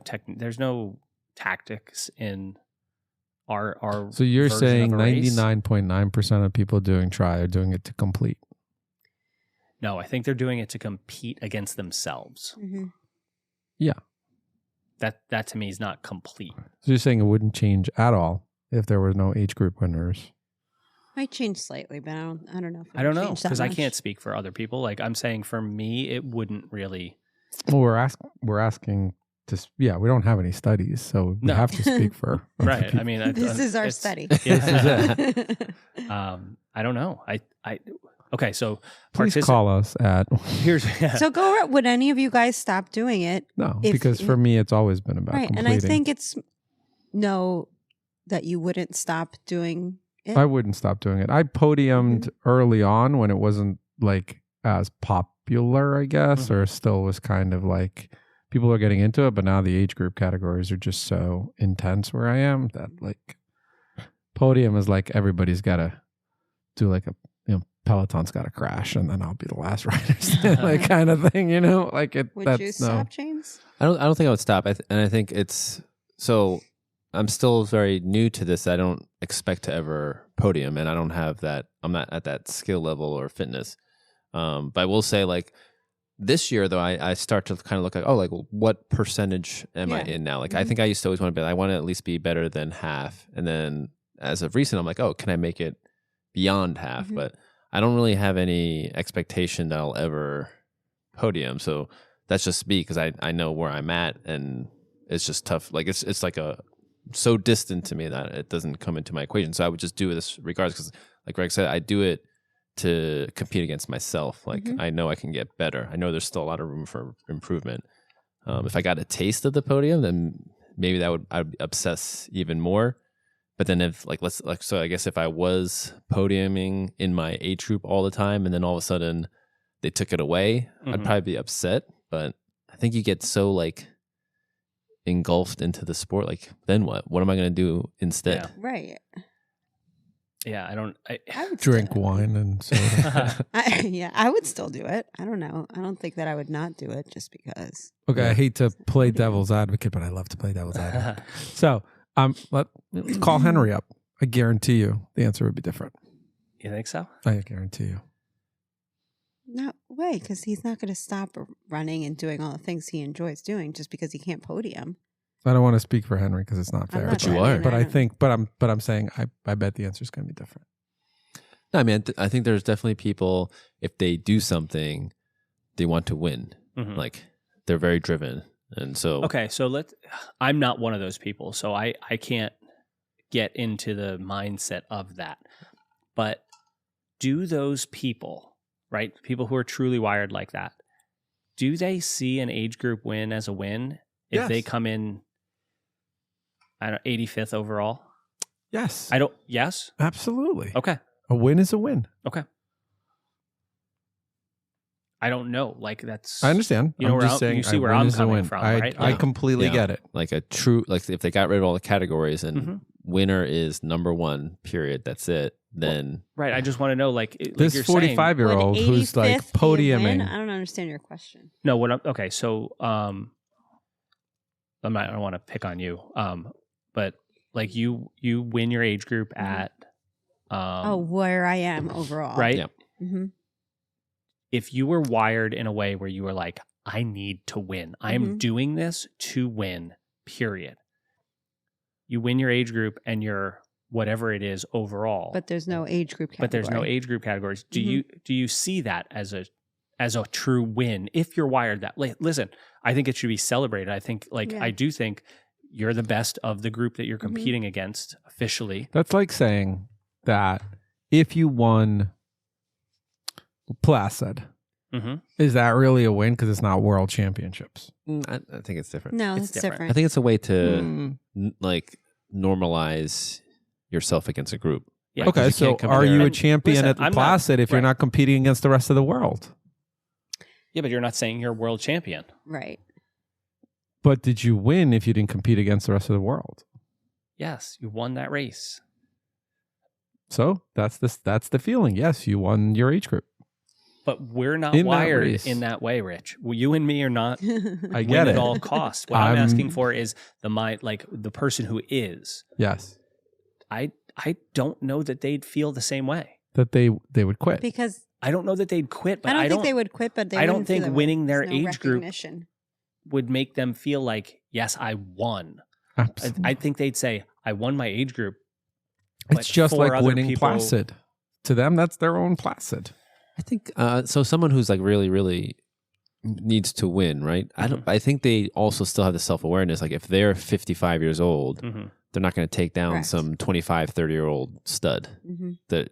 tactics in our So you're version saying of a race. 99.9% of people doing tri are doing it to complete? No, I think they're doing it to compete against themselves. Yeah. That to me is not complete. So you're saying it wouldn't change at all if there were no age group winners? Might change slightly, but I don't know. If I don't know because I can't speak for other people. Like I'm saying, for me, it wouldn't really. Well, we're asking to. Yeah, we don't have any studies, so we have to speak for right. people. I mean, this is our study. Yeah. I don't know. Okay, so please call us at. Here's So go. Would any of you guys stop doing it? No, because for me, it's always been about completing. And I think it's that you wouldn't stop doing it. I wouldn't stop doing it. I podiumed early on when it wasn't like as popular, I guess, or still was kind of like people are getting into it. But now the age group categories are just so intense where I am that like podium is like everybody's got to do like a, Peloton's got to crash and then I'll be the last rider, like kind of thing, like it. Would you stop, James? I don't think I would stop. And I think it's so. I'm still very new to this. I don't expect to ever podium, and I don't have that. I'm not at that skill level or fitness. But I will say, like this year, though, I start to kind of look like, what percentage am I in now? Like, I think I used to always want to be. I want to at least be better than half, and then as of recent, I'm like, can I make it beyond half? But I don't really have any expectation that I'll ever podium. So that's just me because I know where I'm at, and it's just tough. Like it's like so distant to me that it doesn't come into my equation. So I would just do this regardless because, like Greg said, I do it to compete against myself. Like I know I can get better. I know there's still a lot of room for improvement. If I got a taste of the podium, then maybe I'd obsess even more. But then if so I guess if I was podiuming in my age group all the time and then all of a sudden they took it away, I'd probably be upset. But I think you get so like engulfed into the sport, like then what am I going to do instead? Right. Yeah, I would drink wine and soda. I would still do it. I don't know. I don't think that I would not do it just because. Okay, I hate to play devil's advocate, but I love to play devil's advocate. So let's call Henry up. I guarantee you the answer would be different. You think so? I guarantee you. No way, because he's not going to stop running and doing all the things he enjoys doing just because he can't podium. I don't want to speak for Henry because it's not fair. But you are. But I think, but I'm saying I bet the answer is going to be different. No, I mean, I think there's definitely people, if they do something, they want to win. Like they're very driven. And so, okay, so I'm not one of those people, so I can't get into the mindset of that. But do those people, right, people who are truly wired like that, do they see an age group win as a win if they come in, I don't know, 85th overall? Yes. Yes? Absolutely. Okay. A win is a win. Okay. I don't know. Like that's. I understand. You know, I'm just saying. You see where I'm coming from, right? I completely get it. Like a true, like if they got rid of all the categories and winner is number one, period. That's it. Then right. I just want to know, like this 45-year-old who's like podiuming. I don't understand your question. No. Okay. So I don't want to pick on you. But like you win your age group at. Where I am overall. Right. Yeah. Mm-hmm. If you were wired in a way where you were like, I need to win. I am doing this to win, period. You win your age group and you're whatever it is overall. But there's no age group category. But there's no age group categories. Do you see that as a true win if you're wired that? Like, listen, I think it should be celebrated. I think I do think you're the best of the group that you're competing against officially. That's like saying that if you won Placid, is that really a win because it's not world championships? I think it's different. No, it's different. I think it's a way to like normalize yourself against a group. Yeah. Right? 'Cause Okay, you so can't are compare- you a And champion listen, at the I'm not- Placid if you're right. not competing against the rest of the world? Yeah, but you're not saying you're world champion. Right. But did you win if you didn't compete against the rest of the world? Yes, you won that race. So that's the feeling. Yes, you won your age group. But we're not In that wired race. in that way, Rich. Well, you and me are not I win get at it. all costs. What I'm I'm- asking for is the mind, like the person who is. Yes, I don't know that they'd feel the same way. that they would quit. Because I don't know that they'd quit, but I don't think they would quit, but they I don't wouldn't feel think that way. winning their There's no age group recognition. would make them feel like, yes, I won. I think they'd say, I won my age group. It's but just four like other winning people- Placid. To them, that's their own Placid. I think so. Someone who's like really, really needs to win, right? Mm-hmm. I think they also still have the self awareness. Like if they're 55 years old, Mhm. they're not going to take down Correct. some 25, 30-year-old stud. Mhm. The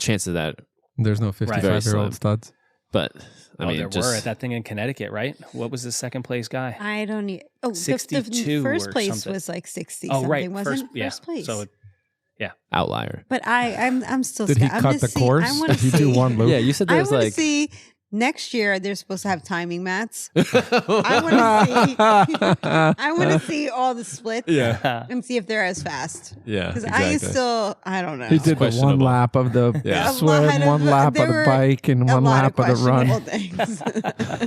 chance of that, There's no 55-year-old slim. studs. but I mean, there just were at that thing in Connecticut, right? What was the second place guy? I don't need. Oh, 62 the first or place something. was like 60 Oh, something, right. wasn't yeah. First place. So, outlier. But I'm still. Did he scared. I'm cut gonna the see- course? I want Did to he do see. one loop? Yeah, you said I there was want to like. see next year. They're supposed to have timing mats. I want to see. I want to see all the splits. yeah. And see if they're as fast. Yeah, Because exactly. I don't know. He did the one questionable. lap of the Yeah. swim, A lot one of- lap of there the were bike, and a one lot lap of the run. questionable things.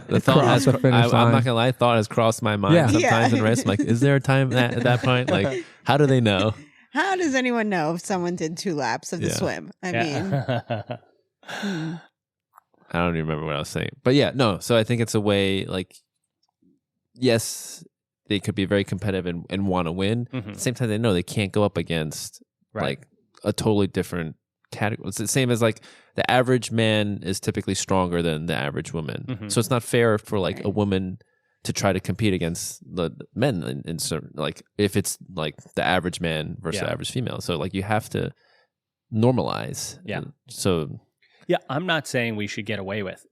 The thought Cross has, the finish I'm line. not gonna lie. Thought has crossed my mind Yeah. sometimes Yeah. in race. I'm like, is there a time at that point? Like, how do they know? How does anyone know if someone did 2 laps of the Yeah. swim? I mean, hmm. I don't even remember what I was saying. But yeah, no. So I think it's a way. Like, yes, they could be very competitive and want to win. At Mhm. the same time, they know they can't go up against Right. like a totally different category. It's the same as like the average man is typically stronger than the average woman. Mhm. So it's not fair for like a Right. woman to try to compete against the men in certain, like if it's like the average man versus Yeah. the average female. So like you have to normalize. Yeah. So Yeah, I'm not saying we should get away with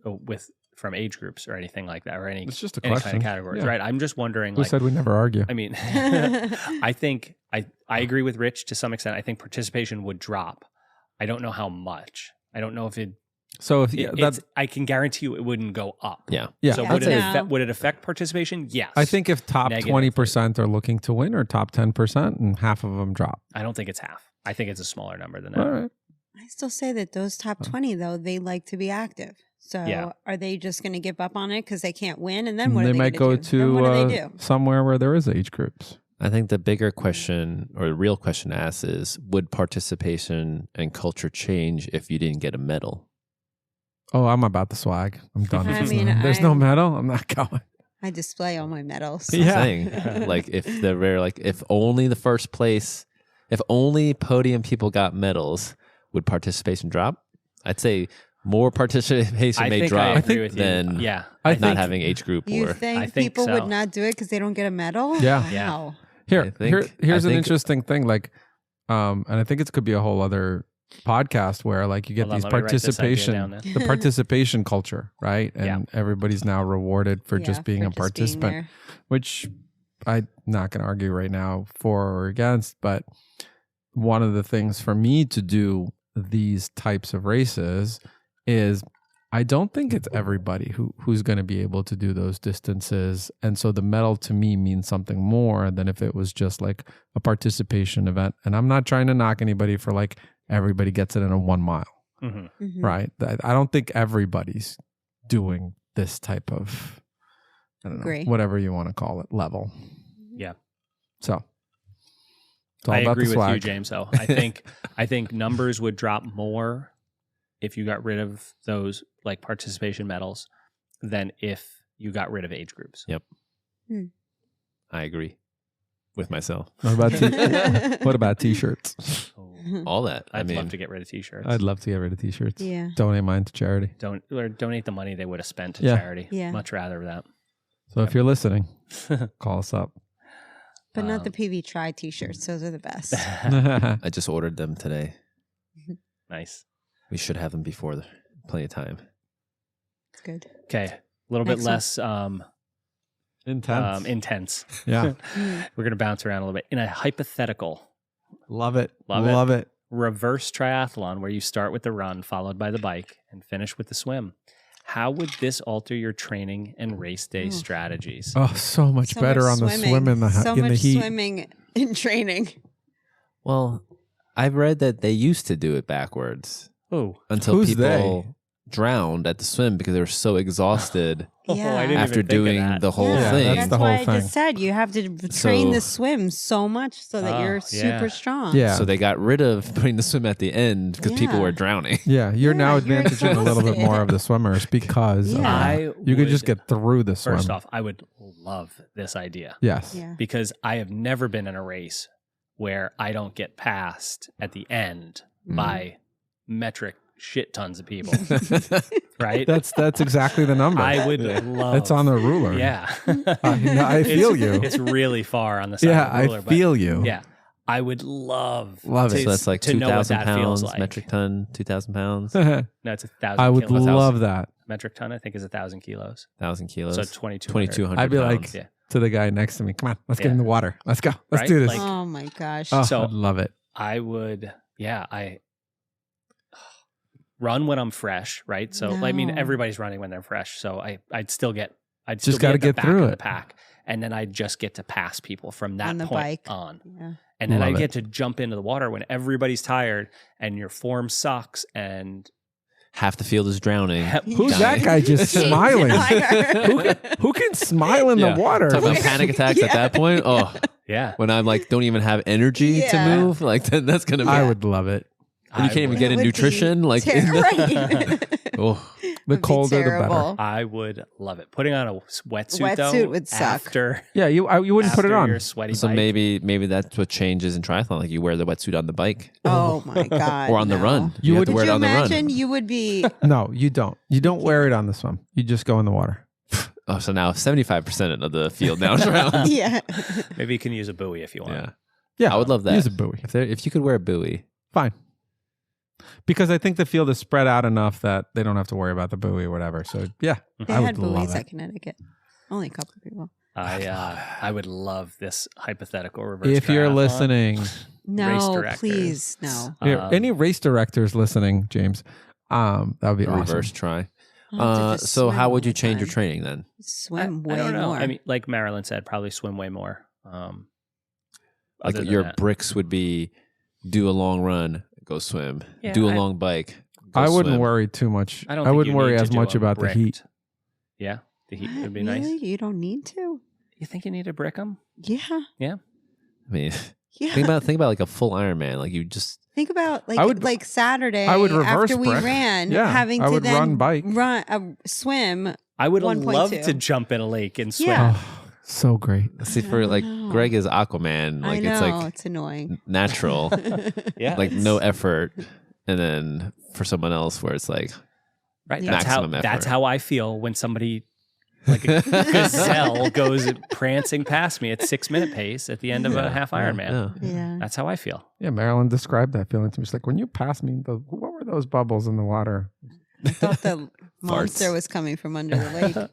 from age groups or anything like that, or any It's just a any question. kind of categories, Yeah. right? I'm just wondering, Who like, said we never argue? I mean, I think I agree with Rich to some extent. I think participation would drop. I don't know how much. I don't know if it. So if it's, I can guarantee you it wouldn't go up. yeah. yeah, So I'd would say- would it affect participation? Yes. I think if top Negative. 20% are looking to win, or top 10%, and half of them drop. I don't think it's half. I think it's a smaller number than that. All right. I still say that those top 20, though, they like to be active. So Yeah. are they just going to give up on it because they can't win? And then what they are they might go gonna do? Then to what do they do? somewhere where there is age groups. I think the bigger question or the real question to ask is would participation and culture change if you didn't get a medal? Oh, I'm about the swag. I'm done. I If mean, there's no I'm- medal, I'm not going. I display all my medals. I'm Yeah. saying, like if the rare, like if only the first place, if only podium people got medals, would participation drop? I'd say more participation I may think drop I agree with you. than Yeah, I not think- having age group You or think, I think people so. would not do it because they don't get a medal? Yeah. Yeah. Wow. Here's I an think- interesting thing. Like, and I think it could be a whole other podcast where like you get Hold on, these let me write this idea participation, down then. the participation culture, right? And Yeah. everybody's now rewarded for Yeah, just being for a just being participant, there. which I'm not going to argue right now for or against. But one of the things for me to do these types of races is I don't think it's everybody who's going to be able to do those distances. And so the medal to me means something more than if it was just like a participation event. And I'm not trying to knock anybody for like everybody gets it in a 1 mile, Mhm. Mhm. right? I don't think everybody's doing this type of, I don't know, Agree. whatever you want to call it, level. Yeah. So it's all I about agree the with swag. you, James. Though I think numbers would drop more if you got rid of those like participation medals than if you got rid of age groups. I agree with myself. What about what about t-shirts? All that. I'd I mean, love to get rid of t-shirts. I'd love to get rid of t-shirts. Yeah. Donate mine to charity. Donate the money they would have spent to Yeah. charity. Yeah. Much rather that. So if you're listening, call us up. But not the PV Try t-shirts. Those are the best. I just ordered them today. Nice. We should have them before plenty of time. It's good. Okay, a little bit Next one. less Intense. intense. Yeah. Mm. We're going to bounce around a little bit. In a hypothetical Love it. Love it. Reverse triathlon, where you start with the run, followed by the bike, and finish with the swim. How would this alter your training and race day strategies? Oh, so much better on the swim in the heat. Swimming in training. Well, I've read that they used to do it backwards. Oh, until Who's people they? drowned at the swim because they were so exhausted Yeah. I didn't after even think of doing that. the whole Yeah, thing. that's the why whole I thing. just said you have to train So- the swim so much so that Oh, you're yeah. super strong. Yeah. So they got rid of putting the swim at the end because people Yeah. were drowning. Yeah, you're now Yeah, you're advantaging a little bit exhausted. more of the swimmers because Yeah. you could just get through the swim. First off, I would love this idea Yes. Yeah. because I have never been in a race where I don't get passed at the end by metric shit tons of people. Right? That's exactly the number. I would love. It's on the ruler. Yeah. I feel you. It's really far on the side Yeah, of the ruler. I feel you. But yeah. I would love Love to, it. So that's like to know what 2,000 that feels pounds, like. metric ton, 2,000 pounds, No, it's 1,000 I would kilos. love that. Metric ton, I think, is 1,000 kilos. 1,000 kilos. So 2,200. 2,200 I'd be like pounds. Yeah. to the guy next to me, come on, let's get Yeah. in the water. Let's go. Let's Right? do this. Like- Oh my gosh. Oh, So- I'd love it. I would, yeah, I run when I'm fresh, right? So, I mean, No. everybody's running when they're fresh. So I'd still get, Just gotta be at get the back through of the it. pack. And then I'd just get to pass people from that On the point bike. on. Yeah. And then I Love get to jump into the water when everybody's tired and your form sucks. And Half the field is drowning. Who's that guy just smiling? Who can smile in Yeah. the water? Talk about panic attacks at that point. Oh, yeah, when I'm like, don't even have energy to Yeah. move. Like, then that's going to be. I would love it. And you can't even would- get in It would be nutrition. Like, right. oh, The Would be colder, the better. terrible. I would love it. Putting on a wetsuit, Wetsuit though, would suck. after Yeah, you wouldn't put it after on. your sweaty so bike. maybe that's what changes in triathlon. Like, you wear the wetsuit on the bike Oh my god. or on the no. run. You You have would- to wear Could it you on the imagine run. you would be No, you don't. You don't wear it on the swim. You just go in the water. Oh, so now 75% of the field now is around. yeah. Maybe you can use a buoy if you want. Yeah, Yeah, I would love that. Use a buoy. If you could wear a buoy, Fine. Because I think the field is spread out enough that they don't have to worry about the buoy or whatever. So yeah, They I had would love buoys it. at Connecticut. Only a couple of people. I would love this hypothetical reverse. If you're triathlon. listening, No, directors. please, no. here, any Um, race directors listening, James, that would be a awesome. reverse try. I'll have to just So swim how all would the you change your time. training then? Swim I way don't know. more. I mean, like Marilyn said, probably swim way more. Like Other than your that. bricks would be do a long run, go swim. Yeah, do a I- long bike. Go I wouldn't swim. worry too much. I don't. I think wouldn't you worry need to as do much a about the heat. bricked- Yeah, the heat What? would be Really? nice. You don't need to. You think you need to brick them? Yeah. I mean, Yeah. think about like a full Ironman. Like you just Think about I would- like Saturday I would reverse after we brick. ran, Yeah, having I to would then run bike. swim. I would 1.2. love to jump in a lake and swim. Yeah. Oh, so great. see for like know. Greg is Aquaman. Like I know it's like it's annoying. natural, Yeah, like it's- no effort. And then for someone else, where it's like right. Yeah. That's how. Maximum That's effort. how I feel when somebody like a gazelle goes prancing past me at 6-minute pace at the end of a half Ironman. yeah. Yeah. That's how I feel. Yeah, Marilyn described that feeling to me. She's like, when you passed me, what were those bubbles in the water? I thought the monster was coming from under the lake.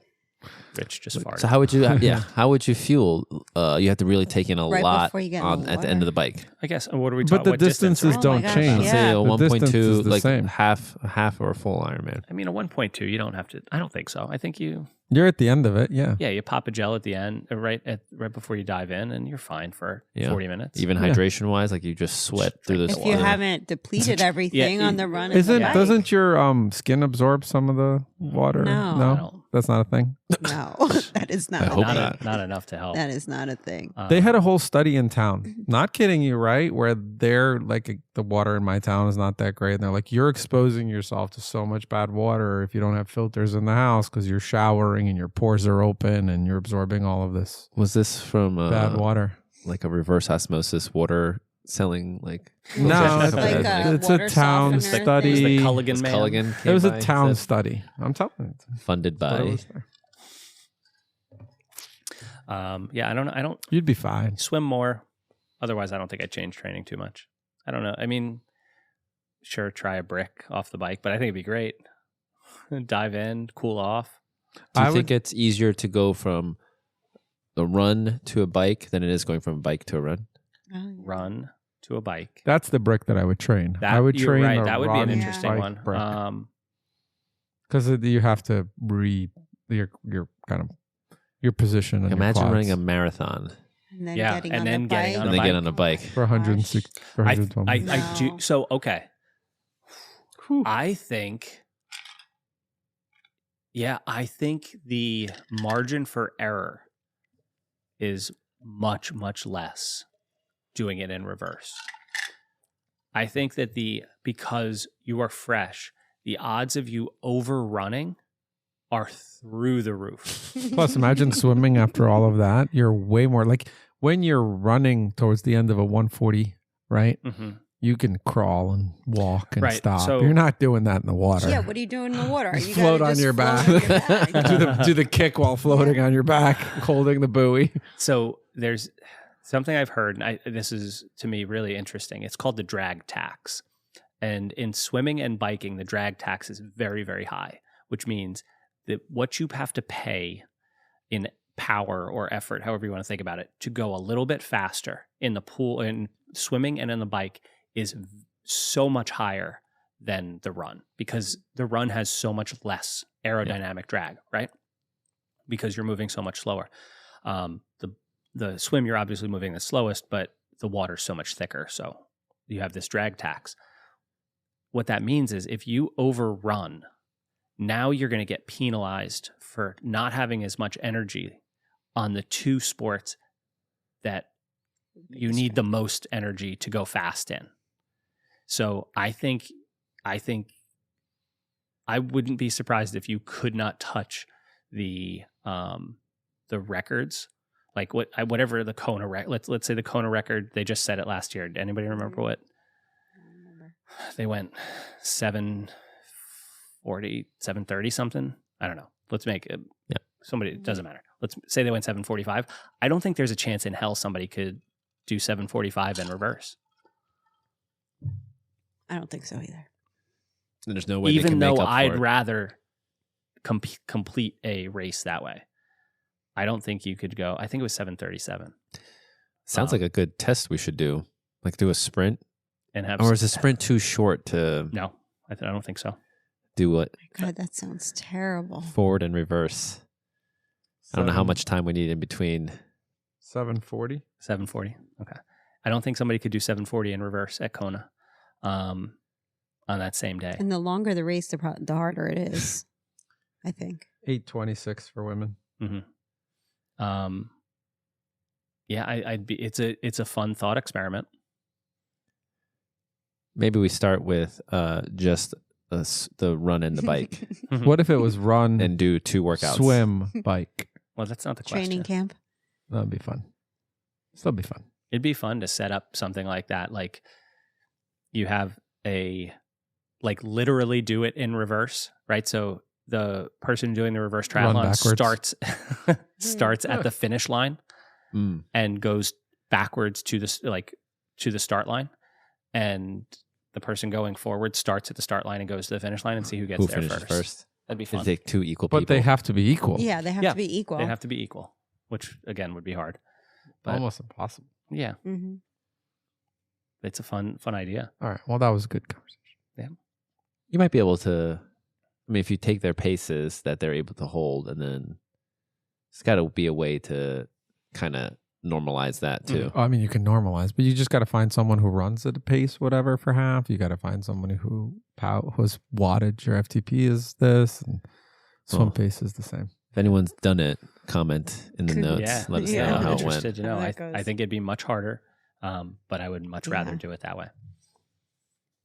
Rich just farted. So how would you? Yeah, how would you fuel? You have to really take in a Right lot before you get in the at the end of water. the bike. I guess. What are we But talking? the What distance distances are we Oh my don't gosh, change. yeah. Say a The 1.2, distance is the like same. half or a full Ironman. I mean, a 1.2. You don't have to. I don't think so. I think you. You're at the end of it, yeah. Yeah, you pop a gel at the end, right before you dive in, and you're fine for Yeah. 40 minutes. Even Yeah. hydration wise, like you just sweat through this. If you haven't depleted everything on the run, and the bike. Doesn't your skin absorb some of the water? No. I don't- That's not a thing. No, that is not. I a hope thing. not enough to help. That is not a thing. They had a whole study in town. Not kidding you, right? Where they're like, the water in my town is not that great. And they're like, you're exposing yourself to so much bad water if you don't have filters in the house because you're showering and your pores are open and you're absorbing all of this Was this from bad water. like a reverse osmosis water selling like? No, It's it's, like a it's water a town softener study. It was the It Culligan man. Culligan was came a by, town said, study. I'm telling you. funded That's what it by. was there. Yeah, I don't You'd be fine. swim more. Otherwise, I don't think I'd change training too much. I don't know. I mean, sure, try a brick off the bike, but I think it'd be great. Dive in, cool off. Do you I think would- it's easier to go from a run to a bike than it is going from a bike to a run? Oh, yeah. Run to a bike. That's the brick that I would train. That, I would you're train right. the That would be an run interesting bike one. brick. Because you have to your kind of your position. And Imagine your running a quads marathon And then Yeah, getting and on then the getting bike. on and a then bike. get on a bike. for 160 for I 120. do. No. So okay. I think. Yeah, I think the margin for error is much, much less doing it in reverse. I think that because you are fresh, the odds of you overrunning are through the roof. Plus, imagine swimming after all of that. You're way more like when you're running towards the end of a 140, right? Mm-hmm. You can crawl and walk and Right, stop. so- You're not doing that in the water. Yeah, what are you doing in the water? You Float gotta on just your float back. on your back. do the kick while floating on your back, holding the buoy. So there's something I've heard, and this is to me really interesting. It's called the drag tax. And in swimming and biking, the drag tax is very, very high, which means that what you have to pay in power or effort, however you want to think about it, to go a little bit faster in the pool, in swimming and in the bike is so much higher than the run, because the run has so much less aerodynamic drag, right? Because you're moving so much slower. The swim, you're obviously moving the slowest, but the water's so much thicker. So you have this drag tax. What that means is if you overrun, now you're going to get penalized for not having as much energy on the two sports that you need the most energy to go fast in. So I think I wouldn't be surprised if you could not touch the records, like whatever the Kona record. Let's say the Kona record, they just set it last year. Anybody remember what? They went 740, 730 something. I don't know. Let's make it. Yeah. Somebody, it doesn't matter. Let's say they went 745. I don't think there's a chance in hell somebody could do 745 in reverse. I don't think so either. And there's no way. Even they can though make up I'd for it. rather complete a race that way. I don't think you could go. I think it was 737 Sounds like a good test we should do. Like do a sprint, and have. or is a sprint too short to No, I don't think so. do what God, that sounds terrible. forward and reverse? I don't know how much time we need in between. 740. 740. Okay. I don't think somebody could do 740 in reverse at Kona on that same day. And the longer the race, the harder it is, I think. 826 for women. Mm-hmm. Yeah, I'd be. It's a fun thought experiment. Maybe we start with just the run and the bike What if it was run, and do 2 workouts. swim, bike? Well, that's not the Training question. camp. That'd be fun. Still be fun. It'd be fun to set up something like that. Like you have literally do it in reverse, right? So the person doing the reverse Run triathlon backwards. starts at the finish line Mm. and goes backwards to the start line, and the person going forward starts at the start line and goes to the finish line, and see who gets Who there finishes first? That'd be fun. It'd take 2 equal But people. they have to be equal. Yeah, they have Yeah, to be equal. They have to be equal, which again would be hard. But Almost impossible. yeah, Mm-hmm. it's a fun idea. All right. Well, that was a good conversation. You might be able to. I mean, if you take their paces that they're able to hold, and then it's got to be a way to kind of normalize that too. I mean, you can normalize, but you just got to find someone who runs at a pace, whatever, for half. You got to find someone whose wattage or FTP is this, and swim Oh. pace is the same. If anyone's done it, comment in the notes. Yeah, Let us Yeah. know I'm how it interested went. to know. How I that goes. think it'd be much harder, but I would much rather Yeah. do it that way.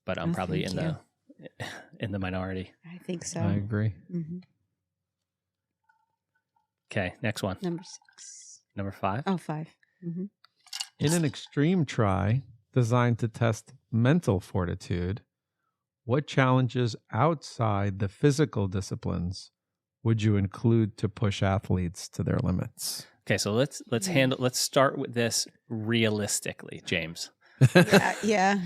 But I'm Oh, probably thank in the minority. I think so. I agree. Mm-hmm. Okay, next one, Number 6. number 5. Oh, 5. Mm-hmm. In an extreme try designed to test mental fortitude, what challenges outside the physical disciplines would you include to push athletes to their limits? Okay, so let's start with this realistically, James, Yeah.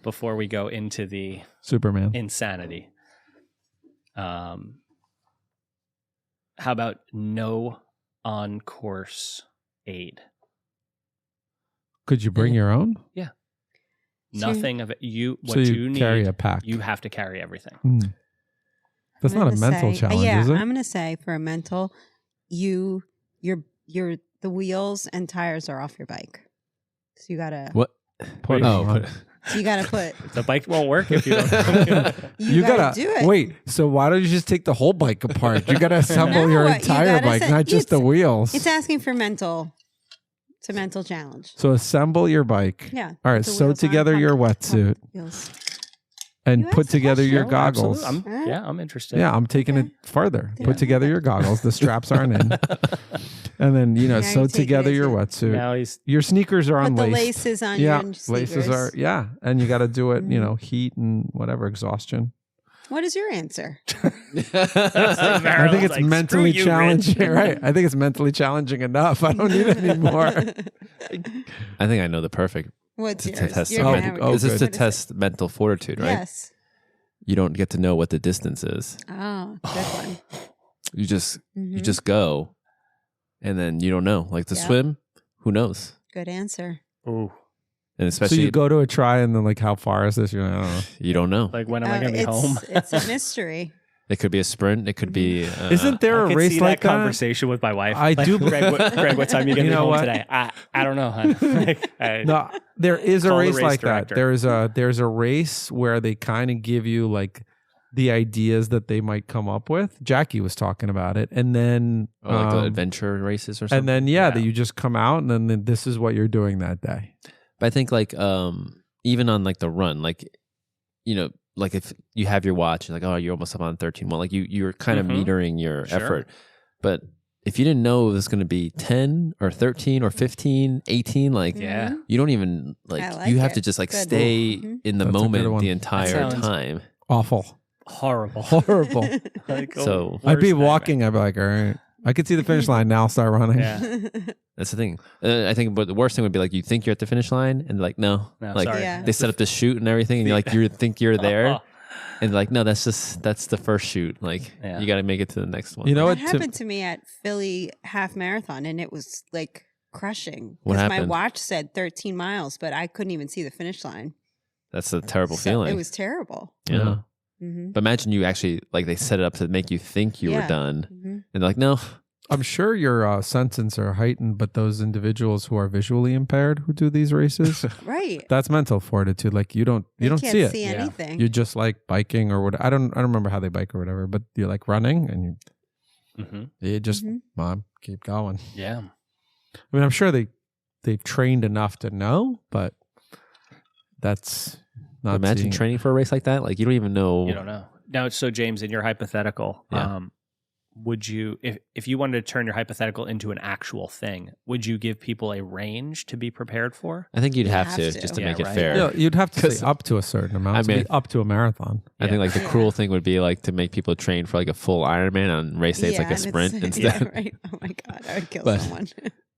before we go into the Superman. insanity. How about no on-course aid? Could you bring your own? Nothing of it. What So you need, carry a pack. you have to carry everything. That's I'm not a gonna mental say- challenge, yeah, is it? I'm gonna say for a mental, you're the wheels and tires are off your bike, so you gotta What? Put it on. so you gotta put The bike won't work if you don't. you gotta do it. wait. So why don't you just take the whole bike apart? You gotta assemble No, your you entire gotta bike, say- not just the wheels. It's asking for mental. It's a mental challenge. So assemble your bike. Yeah. All right. The Sew wheels together aren't your pump- wetsuit wheels. and You put asked the together your question. goggles. Absolutely. I'm interested. Yeah, I'm taking Okay. it further. Yeah. Put together your goggles. The straps aren't in. And then, Now sew you're taking together it your to- wetsuit. Now he's Your sneakers are Put the unlaced. laces on Yeah, your laces are, sneakers. and you got to do it, Mhm. heat and whatever, exhaustion. What is your answer? I think it's like, mentally "Screw you, challenging. Rich." Right. I think it's mentally challenging enough. I don't need any more. I think I know the perfect What's to yours? test. You're Oh, gonna have- oh, this is good. to what is it? test mental fortitude, right? Yes. You don't get to know what the distance is. Oh, good one. You just Mhm. go, and then you don't know. Like to Yeah. swim, who knows? Good answer. Ooh, And So especially you go to a try and then like, how far is this? You're like, I don't know. you don't know. like when am I going to be home? It's a mystery. It could be a sprint. It could be. Isn't there I a could race see like that that? conversation with my wife. I Like, do- Greg, what time you going to You be know home what? today? I don't know, hon. Like, No, there is a Call the race race like director. that. There's a race where they kind of give you like the ideas that they might come up with. Jackie was talking about it, and then like the adventure races or something. and then Yeah. that you just come out and then this is what you're doing that day. But I think like even on like the run, like like if you have your watch, you're like, oh, you're almost up on 13. Well, like you're kind of Mhm. metering your Sure. effort. But if you didn't know it was going to be 10 or 13 or 15, 18, like yeah. you don't even like, I like you have it. to just like Good. stay Mhm. in the That's a good moment one. the entire sounds- time. Awful, Horrible. horrible. Like, So- I'd be worst nightmare. walking. I'd be like, all right, I could see the finish line now. I'll start running. Yeah. That's the thing. I think, but the worst thing would be like you think you're at the finish line and like no, No, like sorry. Yeah. they set up the chute and everything, and you're like you think you're there, and like no, that's the first shoot. Like Yeah. you got to make it to the next one. You know That what? happened to me at Philly half marathon, and it was like crushing What because my happened? watch said 13 miles, but I couldn't even see the finish line. That's a terrible So feeling. It was terrible. yeah. Hmm But imagine you actually like they set it up to make you think you were Yeah. done, hmm and they're like no, I'm sure your senses are heightened, but those individuals who are visually impaired who do these races, Right. that's mental fortitude. Like you don't Can't see it. see Yeah. anything. You're just like biking or what? I don't remember how they bike or whatever, but you're like running and you just Mhm. mom keep going. Yeah. I mean, I'm sure they've trained enough to know, but that's not imagine seeing it. training for a race like that. Like you don't even know. You don't know. Now, so James, in your hypothetical, Yeah. would you, if you wanted to turn your hypothetical into an actual thing, would you give people a range to be prepared for? I think you'd You have have to to. just to Yeah, make it right. fair. Yeah, you'd have to 'Cause- say up to a certain amount. I to be mean- up to a marathon. I think like the Yeah. cruel thing would be like to make people train for like a full Ironman on race day. It's like a and sprint instead. Yeah, right. Oh my God, I would kill But- someone.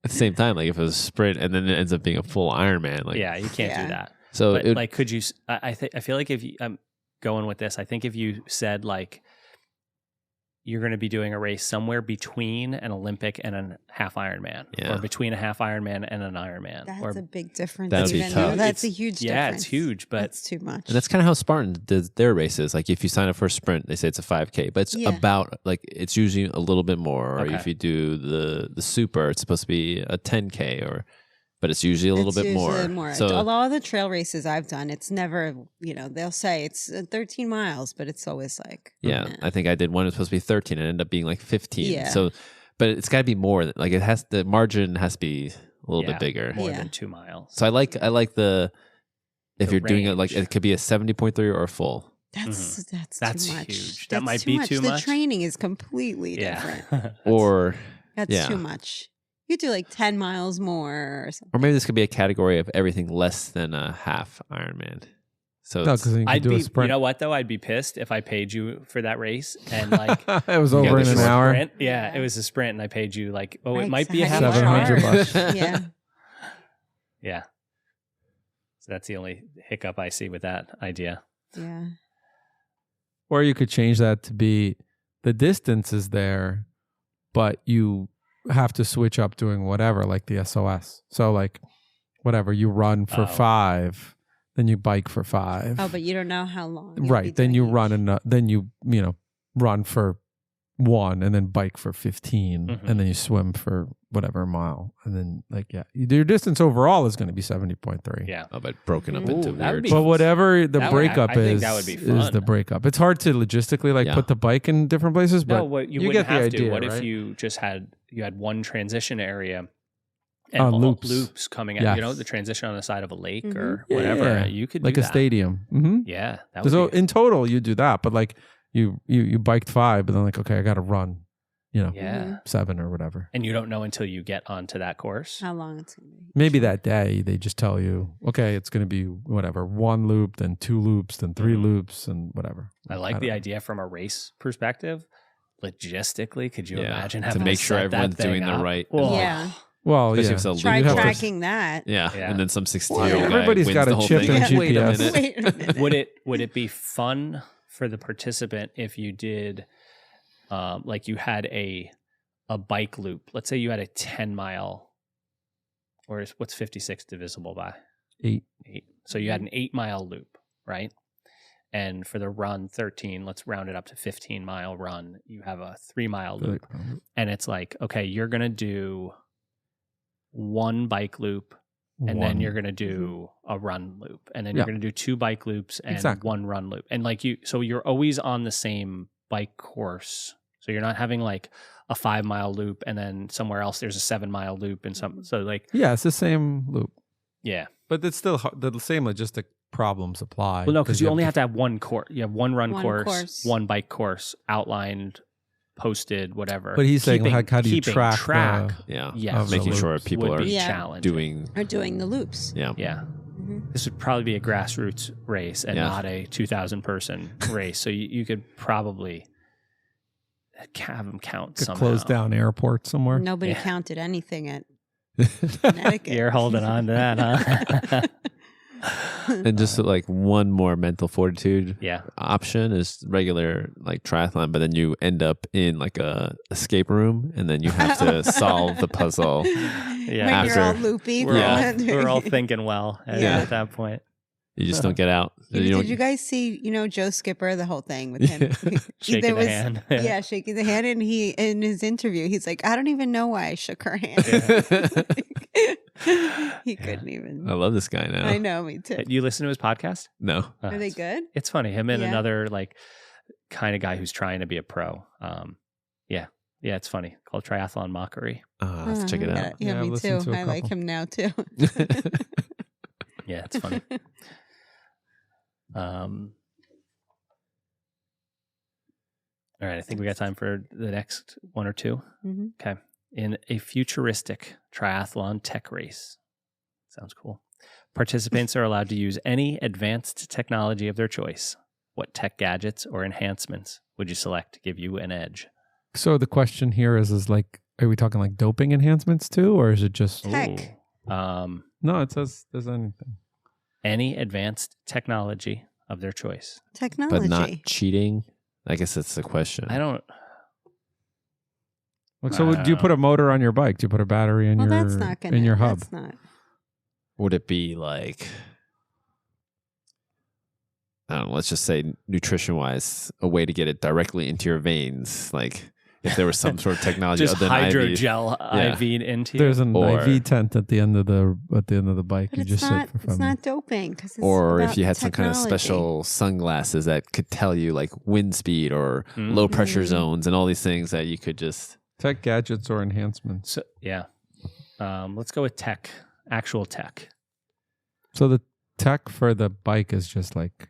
At the same time, like if it was a sprint and then it ends up being a full Ironman, like Yeah, you can't Yeah. do that. so But it, like, could you? I feel like if you, I'm going with this, I think if you said like you're going to be doing a race somewhere between an Olympic and a half Ironman, Yeah. or between a half Ironman and an Ironman, That's or a big difference. That'd be even tough. though That's a It's- huge yeah, difference. it's huge, but That's too much. and that's kind of how Spartan does their races. Like if you sign up for a sprint, they say it's a 5K, but it's Yeah. about like it's usually a little bit more. Or Okay. if you do the super, it's supposed to be a 10K but it's usually a little It's bit usually more. A So lot of the trail races I've done, it's never, they'll say it's 13 miles, but it's always like, yeah, nah. I think I did one. It was supposed to be 13 and it ended up being like 15. Yeah. So, but it's got to be more. Like the margin has to be a little yeah, bit bigger. more Yeah. than 2 miles. So I like the if The you're doing it like range. it could be a 70.3 or a full. That's That's too much. huge. That That's might too be much. too The much. training is completely different. Yeah, Or That's Yeah. too much. You do like 10 miles more or something. or maybe this could be a category of everything less than a half Ironman. So No, it's- because then you can I'd do be. a sprint. You know what though? I'd be pissed if I paid you for that race and like. it was Yeah, over in this an is a hour. Sprint. Yeah, Yeah. it was a sprint, and I paid you like, it Right, might so be a how half do you hour. $700 charge? Yeah. Yeah. So that's the only hiccup I see with that idea. Yeah. Or you could change that to be the distance is there, but you have to switch up doing whatever, like the SOS. So like whatever you run for Oh. 5, then you bike for 5. Oh, but you don't know how long. you'll be Right. Then doing you each. run then you run for 1 and then bike for 15 Mhm. and then you swim for whatever mile. And then your distance overall is going to be 70.3. Yeah. Oh, but broken up Ooh, into that would weird. be But whatever the That would- breakup I think is, that would be is fun. the breakup. It's hard to logistically Yeah. put the bike in different places, but No, what you you wouldn't get the have to. idea, What if right? you just had one transition area and Oh, all loops. loops coming out? You know, Yes. the transition on the side of a lake Mhm. or Yeah, whatever. yeah. You could like do a that. stadium. Mm-hmm. Yeah, that would So be, in total, you do that, but like you biked 5, but then okay, I got to run, yeah. Mm-hmm. 7 or whatever. And you don't know until you get onto that course. How long it's going to be. Maybe that day they just tell you, okay, it's going to be whatever, 1 loop, then 2 loops, then 3 Mhm. loops, and whatever. I like don't the know. idea from a race perspective. Logistically, could you Yeah, imagine to having make sure set that everyone's thing doing the up? right- Oh. Yeah. Well, Especially yeah. if it's a Try legal course. tracking that. Yeah. Yeah. And then some 16 Well, year old everybody's guy got wins a the whole chip thing. and Like, wait a GPS. minute. Wait a minute. Would it be fun for the participant if you did like you had a bike loop? Let's say you had a 10-mile, or what's 56 divisible by 8. 8? So you had an 8-mile loop, right? And for the run 13, let's round it up to 15-mile run, you have a 3-mile loop. And it's like, okay, you're going to do 1 bike loop, and then you're going to do a run loop, and then you're Yeah. going to do 2 bike loops and Exactly. 1 run loop. And so you're always on the same bike course. So you're not having like a 5-mile loop and then somewhere else there's a 7-mile loop and so like, Yeah, it's the same loop, yeah. but it's still the same logistic problems apply. Well, no, because you only have to have 1 course. You have 1 run One course, course. 1 bike course, outlined, posted, whatever. But he's saying, Keeping- like, how do you keeping track track? Yeah. Yes. of the Making sure loops people would are be Yeah. challenging. doing. Or doing the loops. Yeah. Yeah. Mhm. This would probably be a grassroots race and Yeah. not a 2,000 person race. So you could probably have them count Could somehow. close down airport somewhere. Nobody Yeah. counted anything at Connecticut. You're holding on to that, huh? And just like one more mental fortitude Yeah. option is regular like triathlon, but then you end up in like a escape room and then you have to solve the puzzle. Yeah. When you're all After- loopy. We're, Yeah. we're all thinking well at, Yeah. at that point. You just don't get out. Did You don't- you guys see, Joe Skipper, the whole thing with him? Shaking There the was- hand. Yeah, shaking the hand. And he, in his interview, he's like, I don't even know why I shook her hand. He couldn't even. I love this guy now. I know, me too. You listen to his podcast? No. Oh, Are they it's- good? It's funny. Him and Yeah. another like kind of guy who's trying to be a pro. Yeah, it's funny. Called Triathlon Mockery. I'll have to check it Yeah, out. yeah, Yeah, I've me listened too. to a I like couple. him now too. Yeah, it's funny. All right, I think we got time for the next 1 or 2. Mhm. Okay. In a futuristic triathlon tech race. Sounds cool. Participants are allowed to use any advanced technology of their choice. What tech gadgets or enhancements would you select to give you an edge? So the question here is like, are we talking like doping enhancements too, or is it just Tech. Ooh. no? It says there's anything. Any advanced technology of their choice. Technology. But not cheating. I guess that's the question. I don't. Like, so do you put a motor on your bike? Do you put a battery in well, your that's not gonna. in your hub? That's not. Would it be like, I don't know, let's just say nutrition wise, a way to get it directly into your veins? Like if there was some sort of technology Just other than IV. hydrogel Yeah. IV into you. There's an Or- IV tent at the end of the bike. But You it's just not. sit for 5 It's minutes. not doping because. Or if you had some kind of special sunglasses that could tell you like wind speed or low pressure Mhm. zones and all these things that you could just. Tech gadgets or enhancements. So, yeah. Let's go with tech. Actual tech. So the tech for the bike is just like,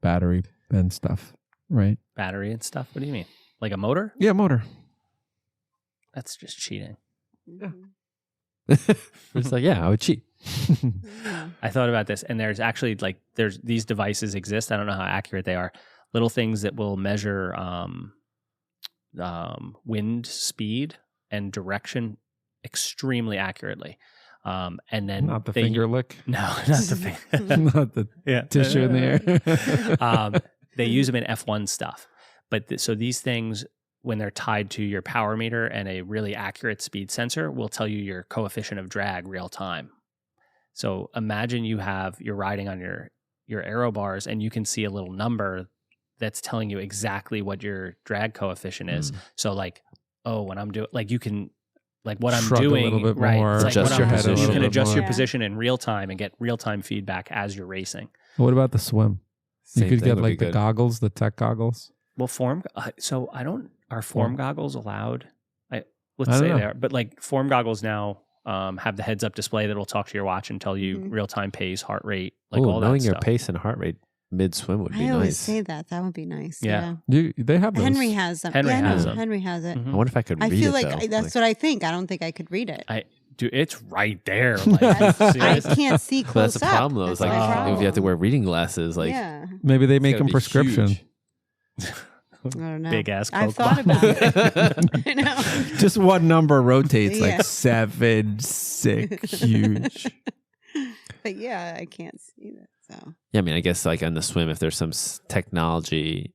battery and stuff, right? Battery and stuff. What do you mean? Like a motor? Yeah, motor. That's just cheating. It's like, yeah, I would cheat. I thought about this, and there's actually there's these devices exist. I don't know how accurate they are. Little things that will measure wind speed and direction extremely accurately. And then Not the finger lick. No, not the finger. Not the Yeah. tissue in the air. They use them in F1 stuff. But so these things, when they're tied to your power meter and a really accurate speed sensor, will tell you your coefficient of drag real time. So imagine you're riding on your aero bars and you can see a little number that's telling you exactly what your drag coefficient is. So like, when I'm doing, like you can, like what Shrug I'm a doing, little bit right? more, It's like adjust what your I'm- head a you little can bit adjust your more. position in real time and get real time feedback as you're racing. What about the swim? Same You could thing get would be like the good. goggles, the tech goggles. Well, so are form goggles allowed? Let's I don't say know. they are, but like form goggles now have the heads up display that will talk to your watch and tell you real time pace, heart rate, like all that knowing your stuff. pace and heart rate mid swim would be I always nice. say that. That would be nice. Yeah. Yeah. They have those. Henry has them. Henry yeah, has no, them. Henry has it. I wonder if I could I read feel it, like though. that's what I think. I don't think I could read it. Dude, it's right there. Like, I seriously. can't see But close that's the up. problem, though. Is That's like my if you have to problem. wear reading glasses, like yeah. Maybe they it's make gotta them be prescription. huge. I don't know. Big ass I've Coke thought about it. I know. Just one number rotates Yeah. like 7, 6, huge. But yeah, I can't see that. So Yeah, I mean, I guess like on the swim, if there's some technology,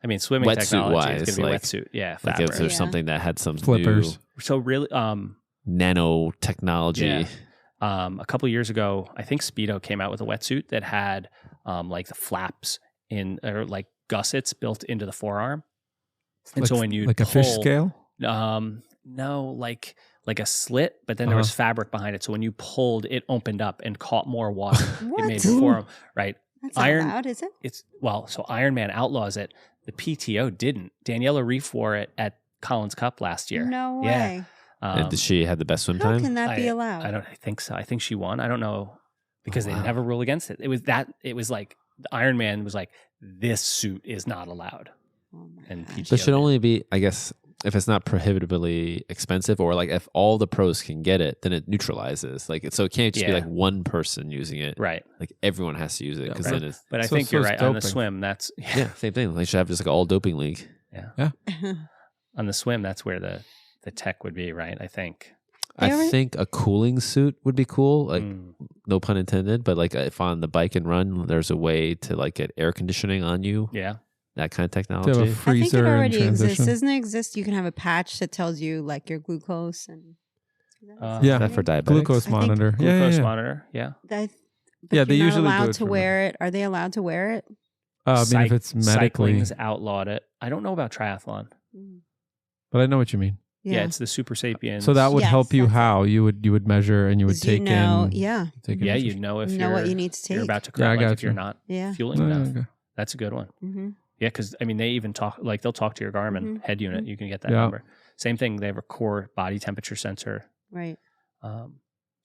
I mean, swimming Wetsuit technology wise, is going to be like- wetsuit. Yeah, like fabric. if there's Yeah. something that had some Flippers. So really, nanotechnology. Yeah. A couple years ago, I think Speedo came out with a wetsuit that had like the flaps or like gussets built into the forearm. And so when you like a fish scale? no, like a slit, but then there was fabric behind it. So when you pulled, it opened up and caught more water. What? It made your forearm right. that's not Iron- loud, is it? So Iron Man outlaws it. The PTO didn't. Daniela Reef wore it at Collins Cup last year. No way. Yeah. Did she have the best swim How time? can that be allowed? I think so. I think she won. I don't know because they wow. didn't have a rule against it. It was like the Iron Man was like, this suit is not allowed. Oh my And gosh. PTO So it should did. only be, I guess, if it's not prohibitively expensive, or like if all the pros can get it, then it neutralizes. Like so, it can't just be Yeah. like one person using it. Right. Like everyone has to use it because Right. then it's But I So- think so you're it's right. On the doping. swim, that's yeah, same thing. They should have just like an all doping league. on the swim, that's where the tech would be, right? I think. I They already- think a cooling suit would be cool. Like Mm. no pun intended, but like if on the bike and run, there's a way to like get air conditioning on you. Yeah. That kind of To have technology. a I think it freezer and already exists. transition. Doesn't it exist? You can have a patch that tells you like your glucose and Yeah. Is that for diabetics? Glucose I think monitor. Glucose yeah. monitor. Yeah. But Yeah, they you're not usually do allowed it to for wear it. Are they allowed to wear it? I mean, if it's medically. Cycling's outlawed it. I don't know about triathlon. But I know what you mean. Yeah, it's the Super Sapiens. So that would Yes, help you that's it. how you would measure and you would Because you take know, in. yeah, Take in yeah, pictures. you know if you know you're, what you need to take. you're about to Yeah, I crash, like got if you're you. not Yeah. fueling No, enough. okay. That's a good one. Mm-hmm. Yeah, because I mean they even talk like they'll talk to your Garmin head unit. You can get that Yeah. number. Same thing. They have a core body temperature sensor. Right.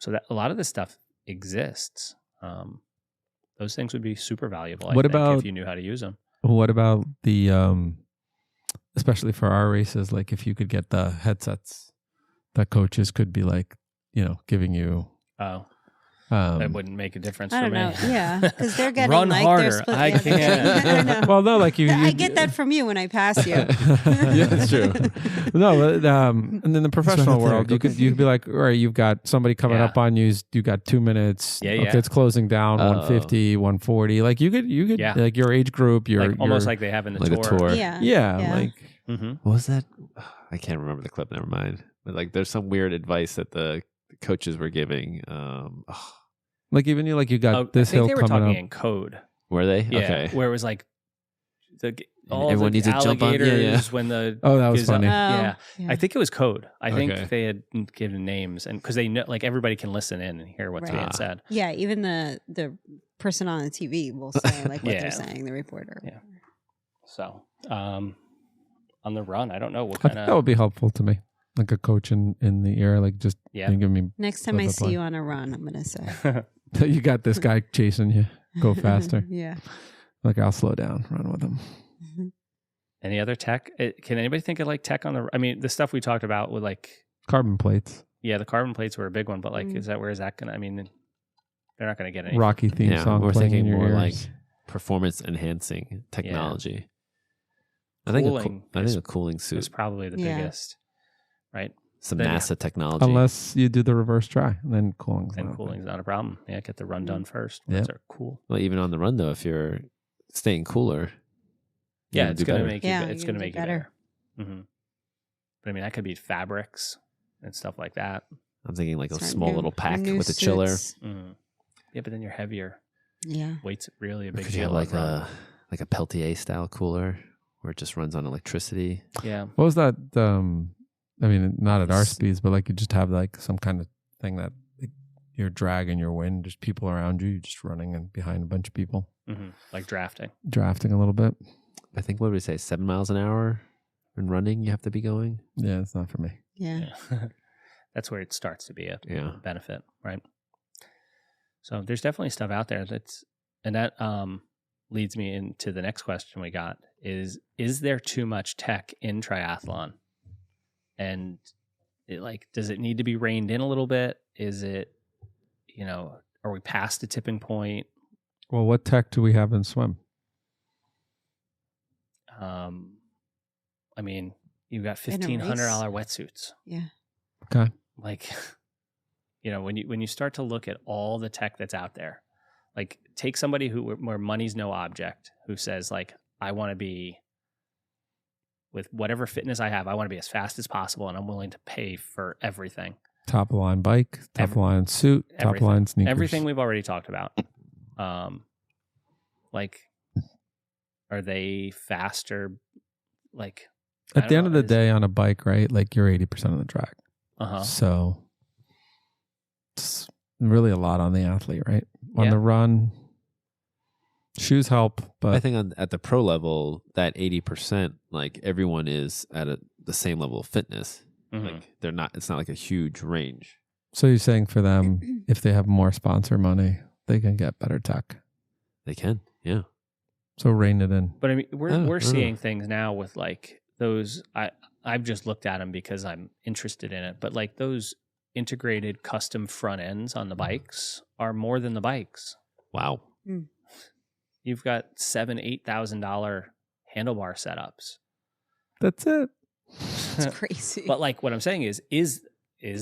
So that a lot of this stuff exists. Those things would be super valuable. I What think, about- if you knew how to use them? What about the, especially for our races, like if you could get the headsets that coaches could be like, giving you. Oh, that Um, wouldn't make a difference I for don't me. know. Yeah, because they're getting Run like harder. they're supposed. I yeah, they're can't. getting- I know. well, no, like you. I get that from you when I pass you. yeah, that's true. No, but, and in the professional up there. world, you could be like, all right, you've got somebody coming Yeah. up on you. You got 2 minutes. Yeah, okay, yeah. it's closing down. Oh. 150, 140. Like you could, Yeah. like your age group. Your Almost like they have in the Like a tour. tour. Yeah. yeah, like Mm-hmm. What was that? I can't remember the clip. Never mind. But like, there's some weird advice that the coaches were giving. even you got I this think hill they were coming talking up. in code. Were they? Yeah, Okay. where it was like all everyone the needs to jump on- yeah, alligators yeah. when the Oh, that was gazelle- funny. Yeah. yeah. I think it was code. I Okay. think they had given names, and because they know, like everybody can listen in and hear what's Right. being said. Yeah, even the person on the TV will say like what Yeah. they're saying, the reporter. Yeah. So, on the run, I don't know what I kind think that of. would be helpful to me, like a coach in the air, like just Yeah. give me. Next time I Blah, blah, see blah. you on a run, I'm gonna say, You got this guy chasing you. Go faster. yeah. Like I'll slow down, run with him. Any other tech? Can anybody think of like tech on the? I mean, the stuff we talked about with like, Carbon plates, yeah, the carbon plates were a big one, but like, Mm. where is that gonna? I mean, they're not gonna get any. Rocky theme Yeah, song. we're playing in thinking your more like ears. performance enhancing technology. I think Cooling I think is- a cooling It's suit, probably the Yeah. biggest, right? some then- NASA technology. Unless you do the reverse dry, and then cooling's And not cooling's not a problem. Yeah, get the run done first. Yeah. Those are cool. Well, even on the run though, if you're staying cooler, you're Yeah, gonna it's do gonna better. make Yeah, you. It's you're gonna gonna make do you better. Mm-hmm. But I mean, that could be fabrics and stuff like that. I'm thinking like a Start small new- little pack new with a chiller. suits. Mm. Yeah, but then you're heavier. Yeah. Weight's really a big Could you deal. have on like a Peltier style cooler where it just runs on electricity? yeah. What was that? I mean, not at our speeds, but like you just have like some kind of thing that like, you're dragging your wind. There's people around you. You're just running and behind a bunch of people, Like drafting. drafting a little bit. I think, what would we say, 7 miles an hour in running you have to be going? Yeah, it's not for me. Yeah. That's where it starts to be a Yeah. benefit, right? So there's definitely stuff out there that leads me into the next question we got is there too much tech in triathlon? And does it need to be reined in a little bit? Is it, are we past the tipping point? Well, what tech do we have in swim? I mean, you've got In a $1,500 race? wetsuits. Yeah. Okay. Like, when you start to look at all the tech that's out there, like take somebody where money's no object, who says like, I want to be with whatever fitness I have, I want to be as fast as possible, and I'm willing to pay for everything. Top line bike, top line suit, top everything. line sneakers. Everything we've already talked about. Are they faster? Like, At the end of the day on a bike, right? Like you're 80% of the track. So it's really a lot on the athlete, right? On the run, shoes help, but I think at the pro level, that 80%, like everyone is at the same level of fitness. Like they're not. It's not like a huge range. So you're saying for them, if they have more sponsor money, they can get better tech. They can, yeah. So rein it in. But I mean, we're seeing things now with like those. I've just looked at them because I'm interested in it. But like those integrated custom front ends on the bikes are more than the bikes. Wow. You've got $7,000-$8,000 handlebar setups. That's it. It's crazy. But like what I'm saying is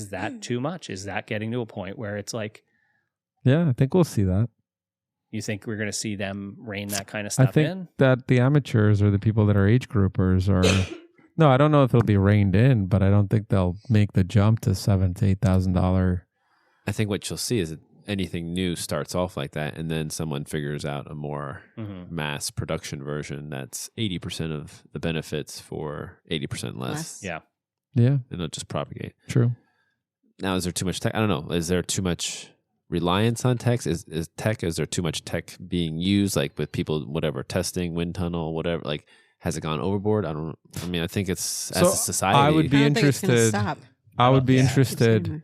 that too much? Is that getting to a point where it's like, Yeah, I think we'll see that. you think we're going to see them rein that kind of stuff I think in? that the amateurs or the people that are age groupers are no, I don't know if it'll be reined in, but I don't think they'll make the jump to $7,000 to $8,000. I think what you'll see is that anything new starts off like that, and then someone figures out a more mass production version that's 80% of the benefits for 80% less. Yeah. Yeah, And it'll just propagate. true. Now, is there too much tech? I don't know. Is there too much reliance on tech? Is there too much tech being used, like with people, whatever, testing, wind tunnel, whatever? Like, has it gone overboard? I think it's as a society. I would be I don't think it's gonna interested. stop. I would be Yeah. interested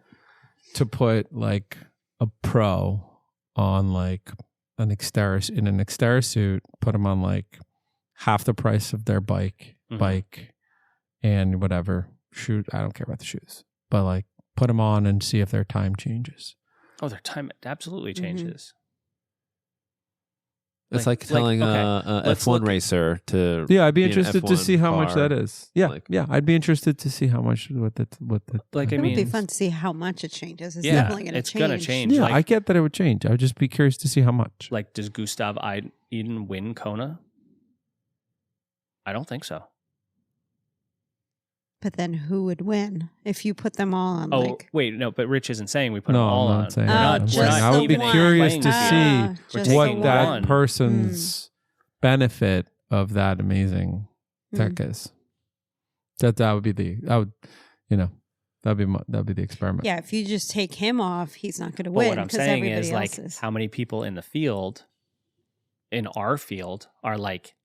to put like a pro on like in an Xterra suit, put them on like half the price of their bike, and whatever shoot. I don't care about the shoes, but like put them on and see if their time changes. Oh, their time absolutely changes. It's like telling a let's F1 look- racer to Yeah, I'd be an interested to F1 see how much car. that is. Yeah, Like- yeah, I'd be interested to see how much what the Like, I It would be mean, fun to see how much it changes. It's yeah, definitely going to it's change. going to change. Yeah, Like, I get that it would change. I would just be curious to see how much. like, does Gustav Iden win Kona? I don't think so. But then who would win if you put them all on? Oh, like, wait, no, but Rich isn't saying we put No, them all I'm on. not saying We're that. not- I'm we're saying not I would be even curious playing to field. see We're just what taking that one. person's benefit of that amazing tech is. That would be that'd be the experiment. yeah, if you just take him off, he's not going to But win. what I'm 'cause saying everybody is, like, else is how many people in the field, in our field, are like,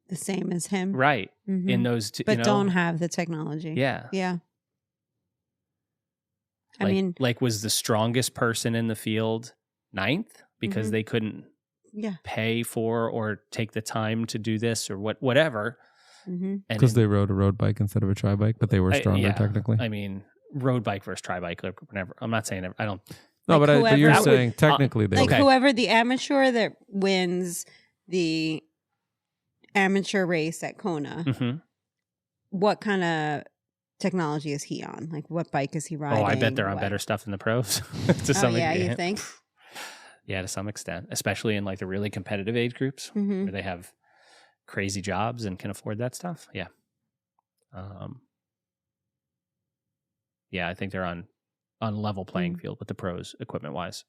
the same as him, right, Mhm. in those two, but don't have the technology. Yeah. yeah. I Like- mean, like, was the strongest person in the field 9th because Mhm. they couldn't yeah, pay for or take the time to do this or whatever. hmm And Because in- they rode a road bike instead of a tri bike, but they were stronger yeah, technically. I mean, road bike versus tri bike, whatever. I'm not saying I don't. no, like but whoever- you're That would- saying technically they like Okay. whoever the amateur that wins the amateur race at Kona, Mhm. what kind of technology is he on? Like, what bike is he riding? Oh, I bet they're on What? better stuff than the pros. To some yeah, extent. you think? Yeah, to some extent, especially in like the really competitive age groups hmm where they have crazy jobs and can afford that stuff. Yeah. Yeah, I think they're on level playing field with the pros equipment wise.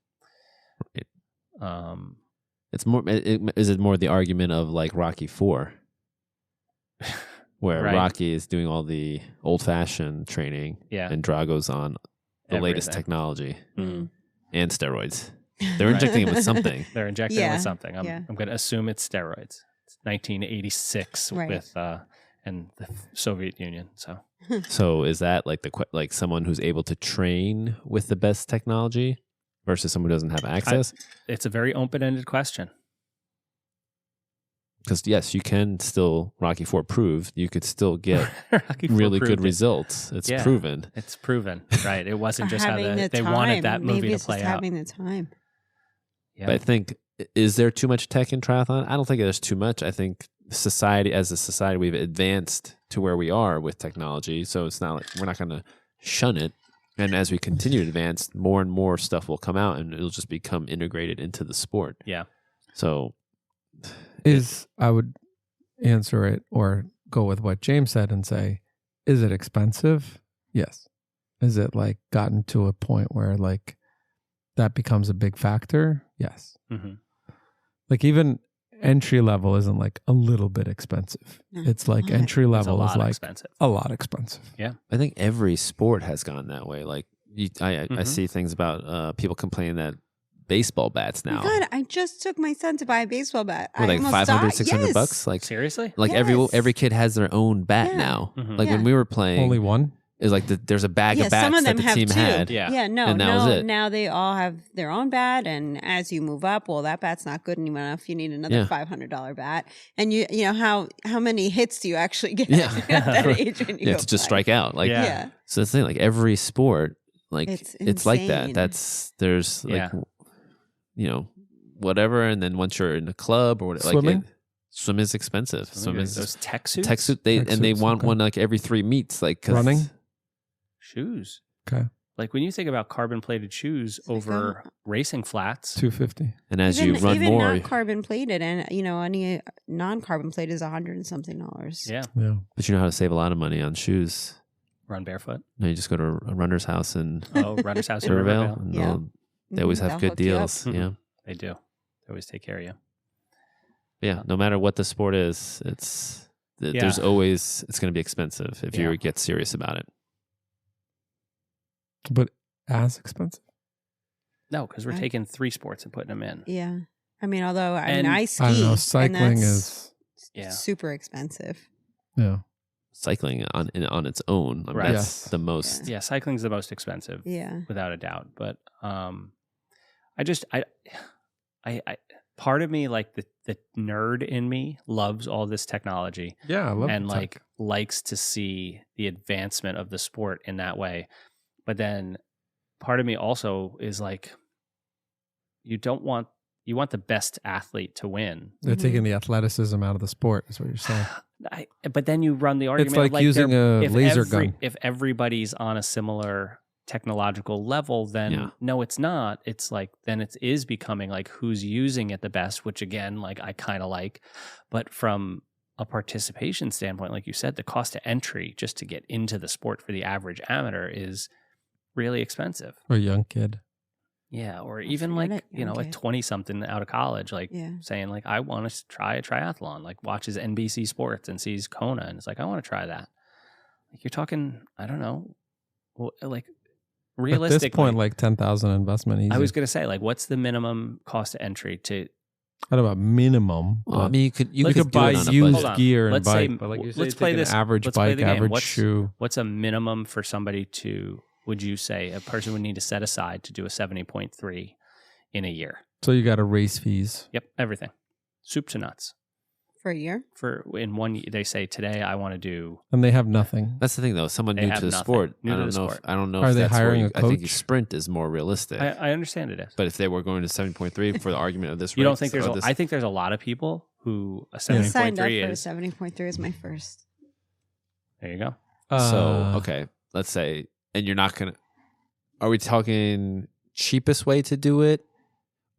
It's more. Is it more the argument of like Rocky 4, where Right. Rocky is doing all the old-fashioned training, Yeah. and Drago's on the latest Everything. technology Mm. and steroids. They're injecting him with something. They're injecting it Yeah, with something. I'm going to assume it's steroids. It's 1986 Right. with and the Soviet Union. So is that like like someone who's able to train with the best technology versus someone who doesn't have access? It's a very open-ended question. Because yes, you can still Rocky 4 proved you could still get Rocky IV really good proved it. results. It's Yeah. proven. It's proven, right? It wasn't Or just how having the they time. wanted that movie Maybe to it's play just out. having the time. Yeah. But I think, is there too much tech in triathlon? I don't think there's too much. I think society, as a society, we've advanced to where we are with technology. So it's not like we're not going to shun it. And as we continue to advance, more and more stuff will come out and it'll just become integrated into the sport. Yeah. So I would answer it or go with what James said and say, is it expensive? Yes. Is it like gotten to a point where like that becomes a big factor? Yes. Mm-hmm. Like even entry level isn't like a little bit expensive. No. It's like Right. entry It's a level is lot like expensive. a lot expensive. I think every sport has gone that way. Like I Mhm. see things about people complaining that baseball bats now God, I just took my son to buy a baseball bat. were I like almost 500, died. 600 Yes. bucks. Like Seriously? Yes. every kid has their own bat Yeah. now. Mhm. Like when Yeah. we were playing, Only one? is like there's a bag Yeah, of bats some of that them the have team two. had. Yeah. Yeah, no, And that was it. now they all have their own bat, and as you move up, well, that bat's not good enough. You need another Yeah. $500 bat, and you know how many hits do you actually get Yeah. at that age when you You go have to just play? strike out. Like Yeah. Yeah, so that's the thing. Like every sport, like It's it's like that. insane. There's like Yeah. whatever, and then once you're in a club or whatever, Swimming? swim is expensive. Swim is Those tech suits? tech suit. Tech And they suits, want okay. one like every 3 meets. Like 'cause Running? Shoes. Okay. Like when you think about carbon plated shoes like over racing flats, $250. And as even, you run even more, not carbon plated, and any non-carbon plated is $100 and something. yeah, Yeah. but you know how to save a lot of money on shoes. run barefoot. No, you just go to a runner's house in Oh, Runner's House in Rivervale, Rivervale. and Yeah. they always Mhm, have they'll good hook you up. deals. Mhm. Yeah. They do. They always take care of you. But yeah, no matter what the sport is, there's always, it's going to be expensive if Yeah. you get serious about it. But as expensive? No, because we're Right. taking 3 sports and putting them in. Yeah, I mean, although And- I ski, I don't know. and Cycling that's is, Yeah. super expensive. yeah. Cycling on its own, I mean, Right. that's Yes. the most. Yeah, cycling's the most expensive. Yeah, Without a doubt. But I part of me, like the nerd in me, loves all this technology Yeah, I love and tech. like likes to see the advancement of the sport in that way. But then part of me also is like, you want the best athlete to win. They're Mhm. taking the athleticism out of the sport, is what you're saying. But then you run the argument It's of, like using a if laser gun. If everybody's on a similar technological level, then Yeah. no, it's not. It's like then it is becoming like who's using it the best, which again, like I kind of like. But from a participation standpoint, like you said, the cost of entry just to get into the sport for the average amateur is really expensive. Or a young kid. Yeah, or Oh, even forget like, it. like Okay. 20 something out of college, like yeah. saying like I want to try a triathlon, like watches NBC Sports and sees Kona and it's like I want to try that. Like you're talking, I don't know, well, like realistically, At this point, like 10,000 investment easy. I was going to say like what's the minimum cost of entry to I don't know about minimum. Well, I but mean, you could you let's could do buy it on a used budget. Hold on. gear and Let's bike. say- But like you say, let's take play an this- average let's play bike, the game. average What's- shoe. what's a minimum for somebody to, would you say a person would need to set aside to do a 70.3 in a year? So you got to race fees. Yep, everything. Soup to nuts. For a year? For in one, they say today I want to do. And they have nothing. That's the thing, though. Someone They new have to the nothing. sport. New I to don't the know. sport. I don't know. Are if they that's hiring where a I think coach? sprint is more realistic. I understand it is. But if they were going to 7.3 for the argument of this, You don't race, think there's? or A, this, I think there's a lot of people who a I signed up 70.3 for a is. 70.3 as my first. There you go. so okay. Let's say, and you're not gonna. Are we talking cheapest way to do it,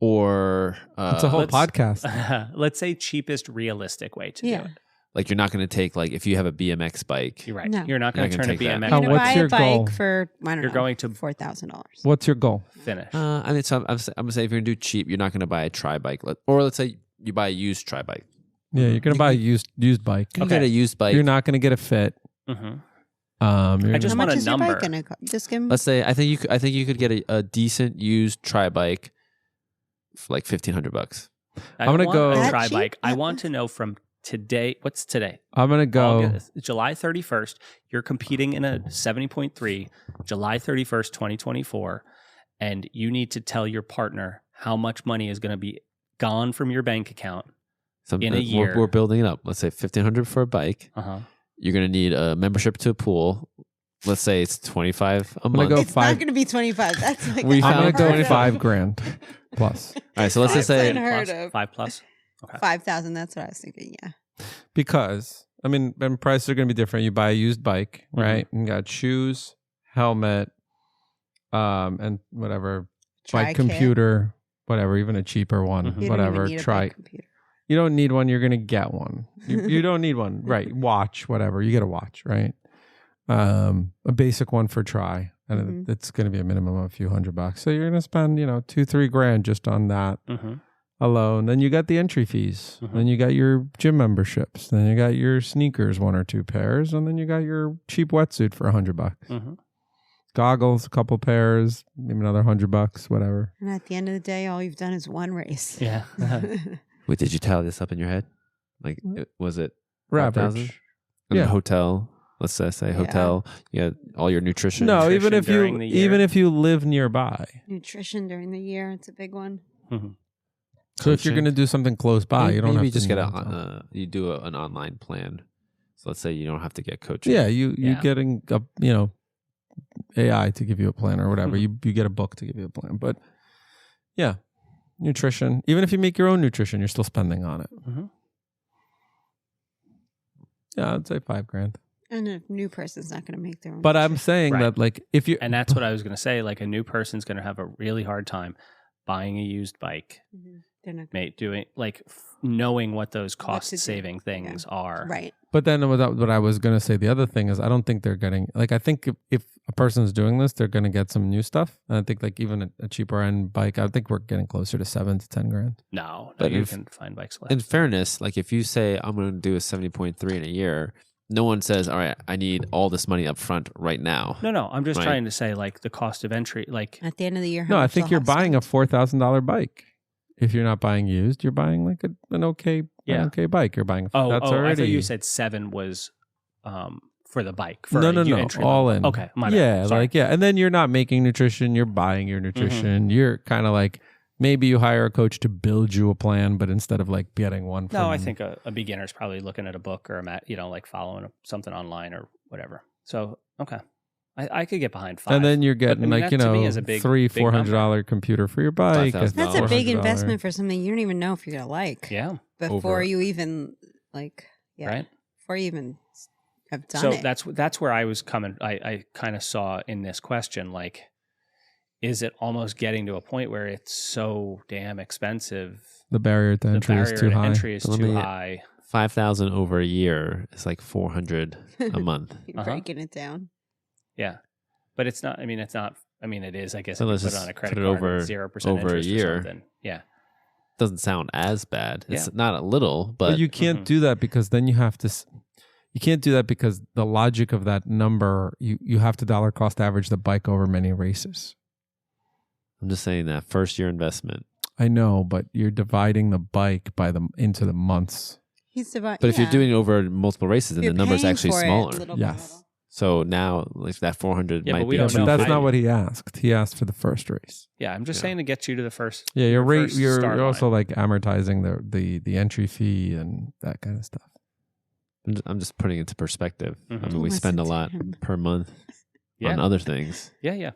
or It's a whole let's- podcast. Let's say cheapest realistic way to Yeah. do it. Like you're not going to take like if you have a BMX bike. You're right. No. You're not going to You're not turn a gonna take that. BMX How- You're what's gonna buy your a bike goal? for I don't You're know, going to $4,000. What's your goal? finish. I mean, so I'm gonna say if you're gonna do cheap, you're not gonna buy a tri bike, or let's say you buy a used tri bike. Yeah, you're gonna buy a used bike. You get a used bike. You're not gonna get a fit. Mhm. You're I gonna- just How want much a is your number. bike gonna cost? Just give 'em- Let's say I think you could get a decent used tri bike for like $1,500. I I'm gonna want go- a That tri cheap? bike. I Yeah. want to know from today. What's today? I'm gonna go. August, July 31st. You're competing in a 70.3. July 31st, 2024, and you need to tell your partner how much money is going to be gone from your bank account. In a year. We're building it up. Let's say $1,500 for a bike. Uh-huh. You're gonna need a membership to a pool. Let's say it's $25 a gonna month. go It's five- not going to be 25. That's like We I'm gonna found go unheard of. $5,000 plus All right, so let's just say Unheard Plus, of. 5 plus. Okay. 5,000. That's what I was thinking. Yeah. because I mean, and prices are gonna be different. You buy a used bike, right? You got shoes, helmet, and whatever Tri bike kit. computer, whatever, even a cheaper one, Mhm. You don't whatever. even need a Try. bike computer. You don't need one. You're gonna get one. You don't need one, right? Watch, whatever. You get a watch, right? A basic one for try, and it's gonna be a minimum of a few $100. So you're gonna spend, $2-3 just on that Mm-hmm. alone. Then you got the entry fees. Mhm. Then you got your gym memberships. Then you got your sneakers, 1 or 2 pairs, and then you got your cheap wetsuit for $100. Mm-hmm. Goggles, a couple pairs, maybe another $100, whatever. And at the end of the day, all you've done is one race. Yeah. wait, did you tally this up in your head? Like was it Average. 5,000? And Yeah. hotel. Let's say Yeah. hotel. You got all your nutrition. No, even Nutrition if during you the year. even if you live nearby. Nutrition during the year. It's a big one. Mm-hmm. So if you're Coaching. going to do something close by, you don't have you to just get need a hotel. you do an online plan. So let's say you don't have to get coaching. Yeah, you Yeah. getting a AI to give you a plan or whatever. You get a book to give you a plan. But yeah, nutrition. Even if you make your own nutrition, you're still spending on it. Mm-hmm. Yeah, I'd say $5,000. And a new person's not going to make their own. But I'm nutrition. saying Right. that like if you And that's what I was going to say. Like a new person's going to have a really hard time buying a used bike, They're not doing like knowing what those What to cost do. saving things are. right. But then what I was going to say, the other thing is I don't think they're getting, like, I think if a person's doing this, they're going to get some new stuff. And I think like even a cheaper end bike, I think we're getting closer to $7,000 to $10,000. No, But you if- can find bikes less. In fairness, like if you say I'm going to do a 70.3 in a year, no one says, all right, I need all this money up front right now. No, I'm just Right. trying to say like the cost of entry, like At the end of the year, how No, I much think they'll you're have buying a spent. $4,000 bike. If you're not buying used, you're buying like an okay bike. You're buying. That's I already. thought you said 7 was for the bike. For no, a no, no, entry all level. in. Okay, my bad. Yeah, Sorry. like and then you're not making nutrition. You're buying your nutrition. You're kind of like maybe you hire a coach to build you a plan, but instead of like getting one. No, I from- think a beginner's probably looking at a book or like following something online or whatever. So okay, I could get behind 5. And then you're But, getting I mean, like that to me is a big $300-$400 computer for your bike. $5,000. That's a big $400. investment for something you don't even know if you're going to like. yeah, Before Over- you even like, yeah. right. Before you even have done So it. that's where I was coming. I kind of saw in this question like, is it almost getting to a point where it's so damn expensive? The barrier to The entry barrier is too to high. entry is Let too me- high. 5,000 over a year is like 400 a month. You're Uh-huh. breaking it down. Yeah, but it's not. I mean, it's not. I mean, it is. I guess So if you let's put it just on a credit put it card over- 0% over a interest or year. something. Yeah, Doesn't sound as bad. It's Yeah. not a little, But but you can't Mhm. do that because then you have to. You can't do that because the logic of that number, you have to dollar cost average the bike over many races. I'm just saying that first year investment. I know, but you're dividing the bike into the months. He's dividing. But if you're doing over multiple races, then the number's actually smaller. Yes. So now like that 400 Yeah, might but we be. don't But know. that's I- not what he asked. He asked for the first race. yeah. I'm just Yeah. saying to get you to the first. Yeah, your you're first you're start also line. like amortizing the entry fee and that kind of stuff. I'm just putting it into perspective. I Mhm. mean, we spend a Listen to lot him. per month yeah, on other things. yeah.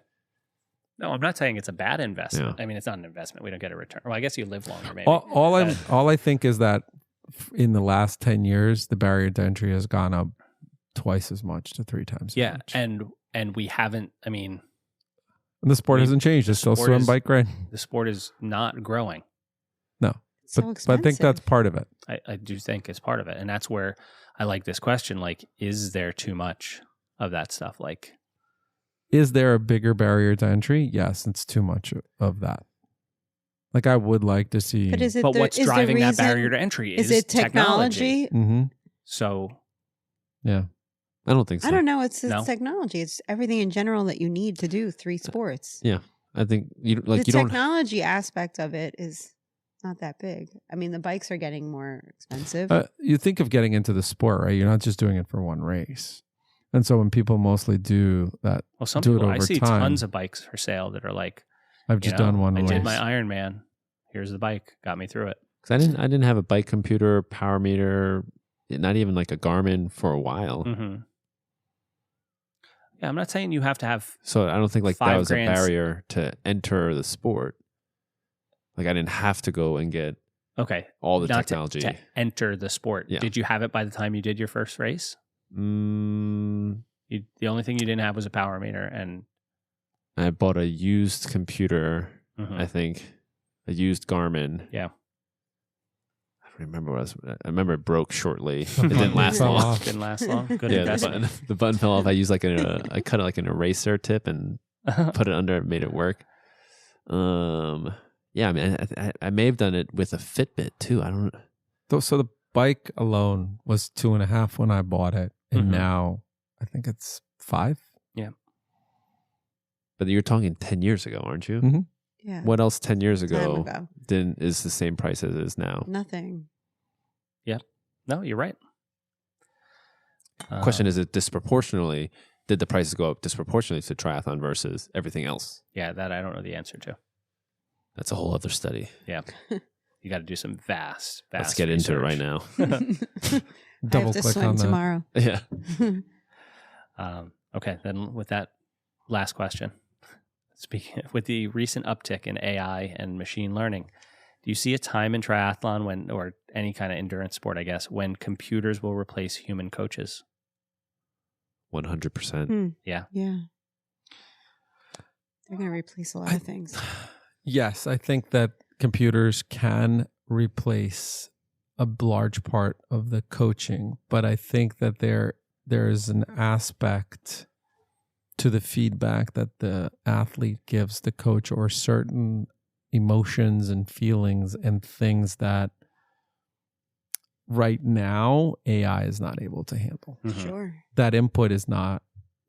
No, I'm not saying it's a bad investment. Yeah. I mean, it's not an investment. We don't get a return. Well, I guess you live longer, maybe. All I think is that in the last 10 years, the barrier to entry has gone up twice as much to 3 times. as Yeah, much. and we haven't. I mean, And the sport I mean, hasn't changed. the It's still sport swim, is- bike, ride. the sport is not growing. No, So but I think that's expensive. part of it. I do think is part of it, and that's where I like this question. Like, is there too much of that stuff? Like, Is there a bigger barrier to entry? Yes, it's too much of that. Like, I would like to see. But is it? but what's is the driving that reason- barrier to entry Is it technology? Mm-hmm. So Yeah. I don't think so. I don't know. It's No. technology. It's everything in general that you need to do 3 sports. Yeah, I think you like The you don't. technology aspect of it is not that big. I mean, the bikes are getting more expensive. You think of getting into the sport, right? You're not just doing it for one race. And so when people mostly do that, well, some do it people, I over see time. tons of bikes for sale that are like, I've just done one I race. did my Ironman. Here's the bike. Got me through it. 'Cause I didn't have a bike computer, power meter, not even like a Garmin for a while. Mm-hmm. Yeah, I'm not saying you have to have. So I don't think like that $5 was a grand. barrier to enter the sport. Like I didn't have to go and get Okay, all the not technology. to enter the sport. Yeah. Did you have it by the time you did your first race? Mm, The only thing you didn't have was a power meter, and I bought a used computer. Mhm. I think a used Garmin. Yeah. I don't remember what I remember it broke shortly. It button didn't last fell long. off. didn't last long. Good Yeah, investment. the button fell off. I used like I cut it like an eraser tip and put it under it, made it work. Yeah, I mean, I may have done it with a Fitbit too. I don't. So the bike alone was 2.5 when I bought it. And Mhm. now I think it's 5. But you're talking 10 years ago, aren't you? Mhm. yeah. What else 10 years Time ago ago. is the same price as it is now? Nothing. No, you're right. Question is it disproportionately? Did the prices go up disproportionately to triathlon versus everything else? Yeah, that I don't know the answer to. That's a whole other study. Yeah, you got to do some vast. Let's get into it right now. I Double have to click swim on that. tomorrow. Yeah. Okay, then with that last question, speaking with the recent uptick in AI and machine learning, do you see a time in triathlon or any kind of endurance sport, I guess, when computers will replace human coaches? 100%. Yeah. Yeah. They're going to replace a lot of things. Yes, I think that computers can replace a large part of the coaching, but I think that there is an aspect to the feedback that the athlete gives the coach, or certain emotions and feelings and things that right now AI is not able to handle. Mhm. Sure. That input is not,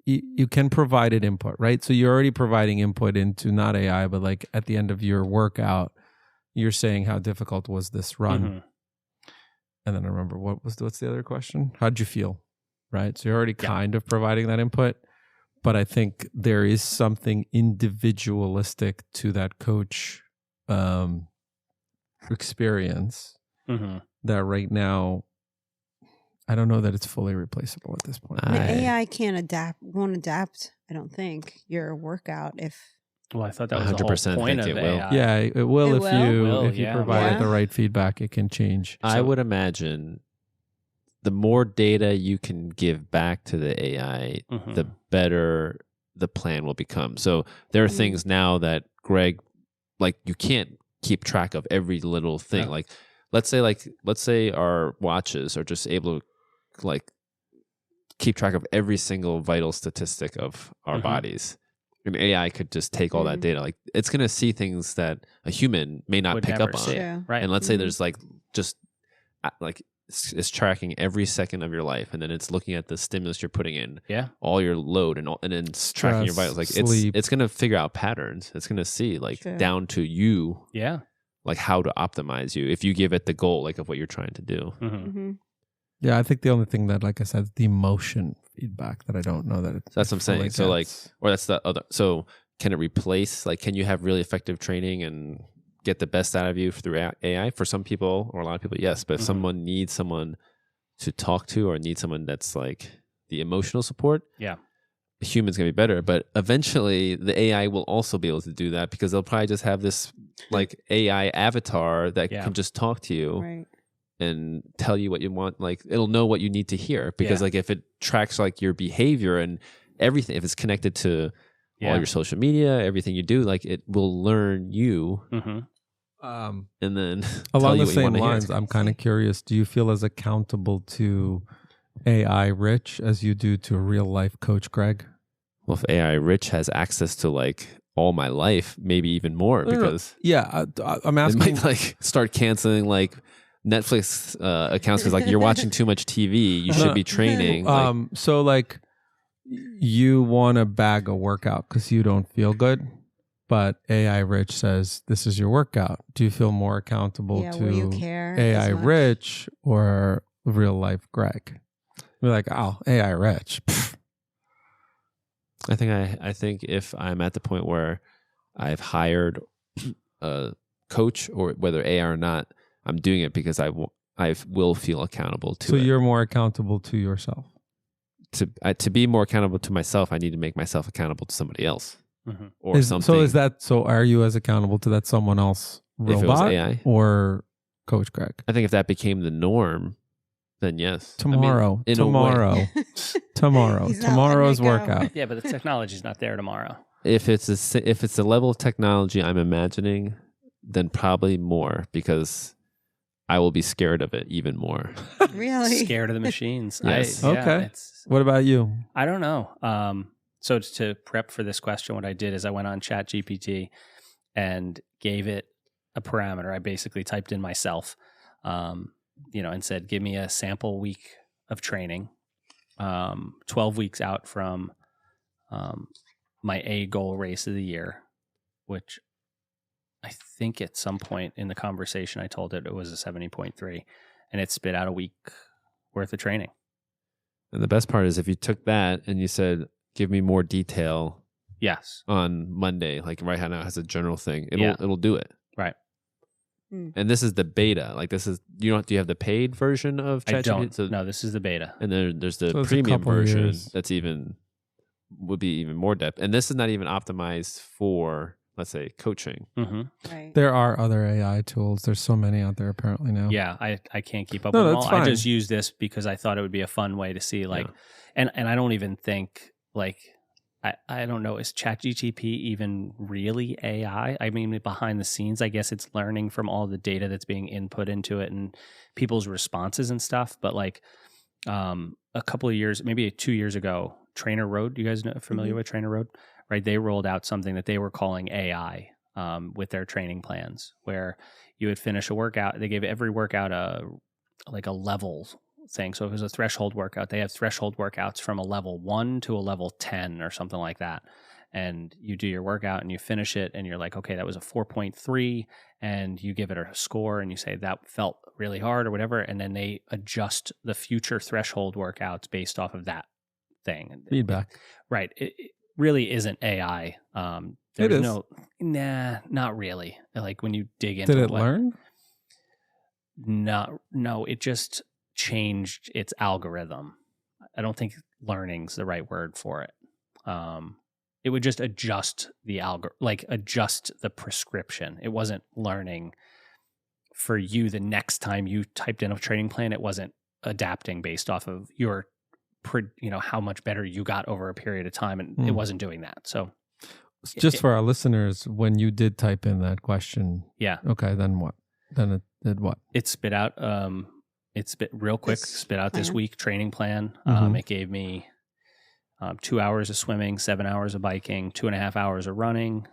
you can provide it input, right? So you're already providing input into not AI, but like at the end of your workout, you're saying how difficult was this run? Mhm. And then I remember what's the other question? How'd you feel? Right. So you're already Yeah. kind of providing that input, but I think there is something individualistic to that coach experience Mhm. that right now, I don't know that it's fully replaceable at this point. The I- AI won't adapt, I don't think, your workout if Well, I thought that was the 100% whole point think of it will. AI. Yeah, it will It if will? you Will, if you yeah. provide Yeah. the right feedback, it can change. I So- would imagine the more data you can give back to the AI, Mhm. the better the plan will become. So there are Mhm. things now that Greg, like you can't keep track of every little thing. Yeah. Let's say our watches are just able to like keep track of every single vital statistic of our Mhm. bodies. And AI could just take all that Mhm. data. Like it's going to see things that a human may not Would pick never up on. see it. True. Right. And let's say Mhm. there's like just like it's tracking every second of your life, and then it's looking at the stimulus you're putting in, Yeah. all your load, and then it's tracking your Stress, vitals. Like sleep. it's gonna figure out patterns. It's gonna see like True. down to you, Yeah. like how to optimize you if you give it the goal like of what you're trying to do. Mhm. hmm Yeah, I think the only thing that, like I said, the emotion feedback that I don't know that it's That's what I'm saying. fully So, like, gets. Or that's the other. So can it replace? Like, can you have really effective training and get the best out of you through AI? For some people, or a lot of people, yes. But if Mhm. someone needs someone to talk to, or need someone that's like the emotional support, Yeah. a human's gonna be better. But eventually, the AI will also be able to do that because they'll probably just have this like AI avatar that Yeah. can just talk to you Right. and tell you what you want. Like it'll know what you need to hear because Yeah. like if it tracks like your behavior and everything, if it's connected to Yeah. all your social media, everything you do, like it will learn you Mm-hmm. and then tell Along you the what you same wanna hear. lines, I'm kind of curious. Do you feel as accountable to AI Rich as you do to real life Coach Greg? Well, if AI Rich has access to like all my life, maybe even more, No, no, no. because Yeah, I'm it asking. might like start canceling like Netflix accounts because like you're watching too much TV. You should be training. So like you want to bag a workout because you don't feel good, but AI Rich says this is your workout. Do you feel more accountable Yeah, will you to care AI as much? Rich or real life Greg? We're like, oh, AI Rich. Pfft. I think if I'm at the point where I've hired a coach, or whether AI or not, I'm doing it because I will feel accountable to So it. you're more accountable to yourself. To be more accountable to myself, I need to make myself accountable to somebody else or something. So are you as accountable to that someone else If it was robot AI? or Coach Greg? I think if that became the norm, then yes. Tomorrow. He's not letting Tomorrow's it go. workout. Yeah, but the technology's not there tomorrow. If it's the level of technology I'm imagining, then probably more, because I will be scared of it even more. Really? Scared of the machines. Yes. Okay. What about you? I don't know. So to prep for this question, what I did is I went on ChatGPT and gave it a parameter. I basically typed in myself, and said, give me a sample week of training, 12 weeks out from my A goal race of the year, which I think at some point in the conversation I told it was a 70.3, and it spit out a week worth of training. And the best part is if you took that and you said, give me more detail Yes. on Monday, like right now as a general thing, Yeah. it'll do it. Right. And this is the beta. Like this is, do you have the paid version of ChatGPT? I don't. No, this is the beta. And then there's the So it's a premium couple of version years. that's would be even more depth. And this is not even optimized for, let's say, coaching. Mm-hmm. Right. There are other AI tools. There's so many out there apparently now. Yeah, I can't keep up No, with them that's all. fine. I just use this because I thought it would be a fun way to see and I don't even think I don't know, is ChatGPT even really AI? I mean, behind the scenes, I guess it's learning from all the data that's being input into it and people's responses and stuff. But a couple of years, maybe 2 years ago, Trainer Road, you guys familiar with Trainer Road? Right? They rolled out something that they were calling AI with their training plans, where you would finish a workout. They gave every workout a level thing. So if it was a threshold workout, they have threshold workouts from a level 1 to a level 10 or something like that. And you do your workout and you finish it and you're like, okay, that was a 4.3, and you give it a score and you say that felt really hard or whatever. And then they adjust the future threshold workouts based off of that thing. Feedback. Right. It really isn't AI. It is. Not really. Like when you dig into Did it learn? No, it just changed its algorithm. I don't think learning's the right word for it. It would just adjust the adjust the prescription. It wasn't learning for you the next time you typed in a training plan. It wasn't adapting based off of your, how much better you got over a period of time, and it wasn't doing that. So, just for our listeners, when you did type in that question, yeah, okay, then what? Then it did what? It spit out. It spit real quick. Spit out this week training plan. It gave me 2 hours of swimming, 7 hours of biking, 2.5 hours of running,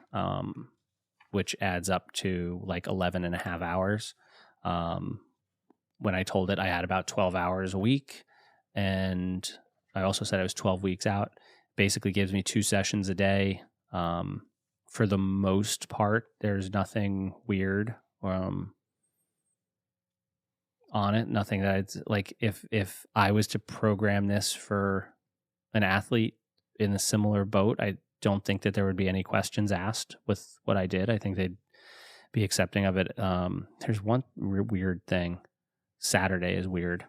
which adds up to like 11 and a half hours. When I told it I had about 12 hours a week, and I also said I was 12 weeks out, basically gives me 2 sessions a day. For the most part, there's nothing weird on it. Nothing that it's like, if I was to program this for an athlete in a similar boat, I don't think that there would be any questions asked with what I did. I think they'd be accepting of it. There's one weird thing. Saturday is weird.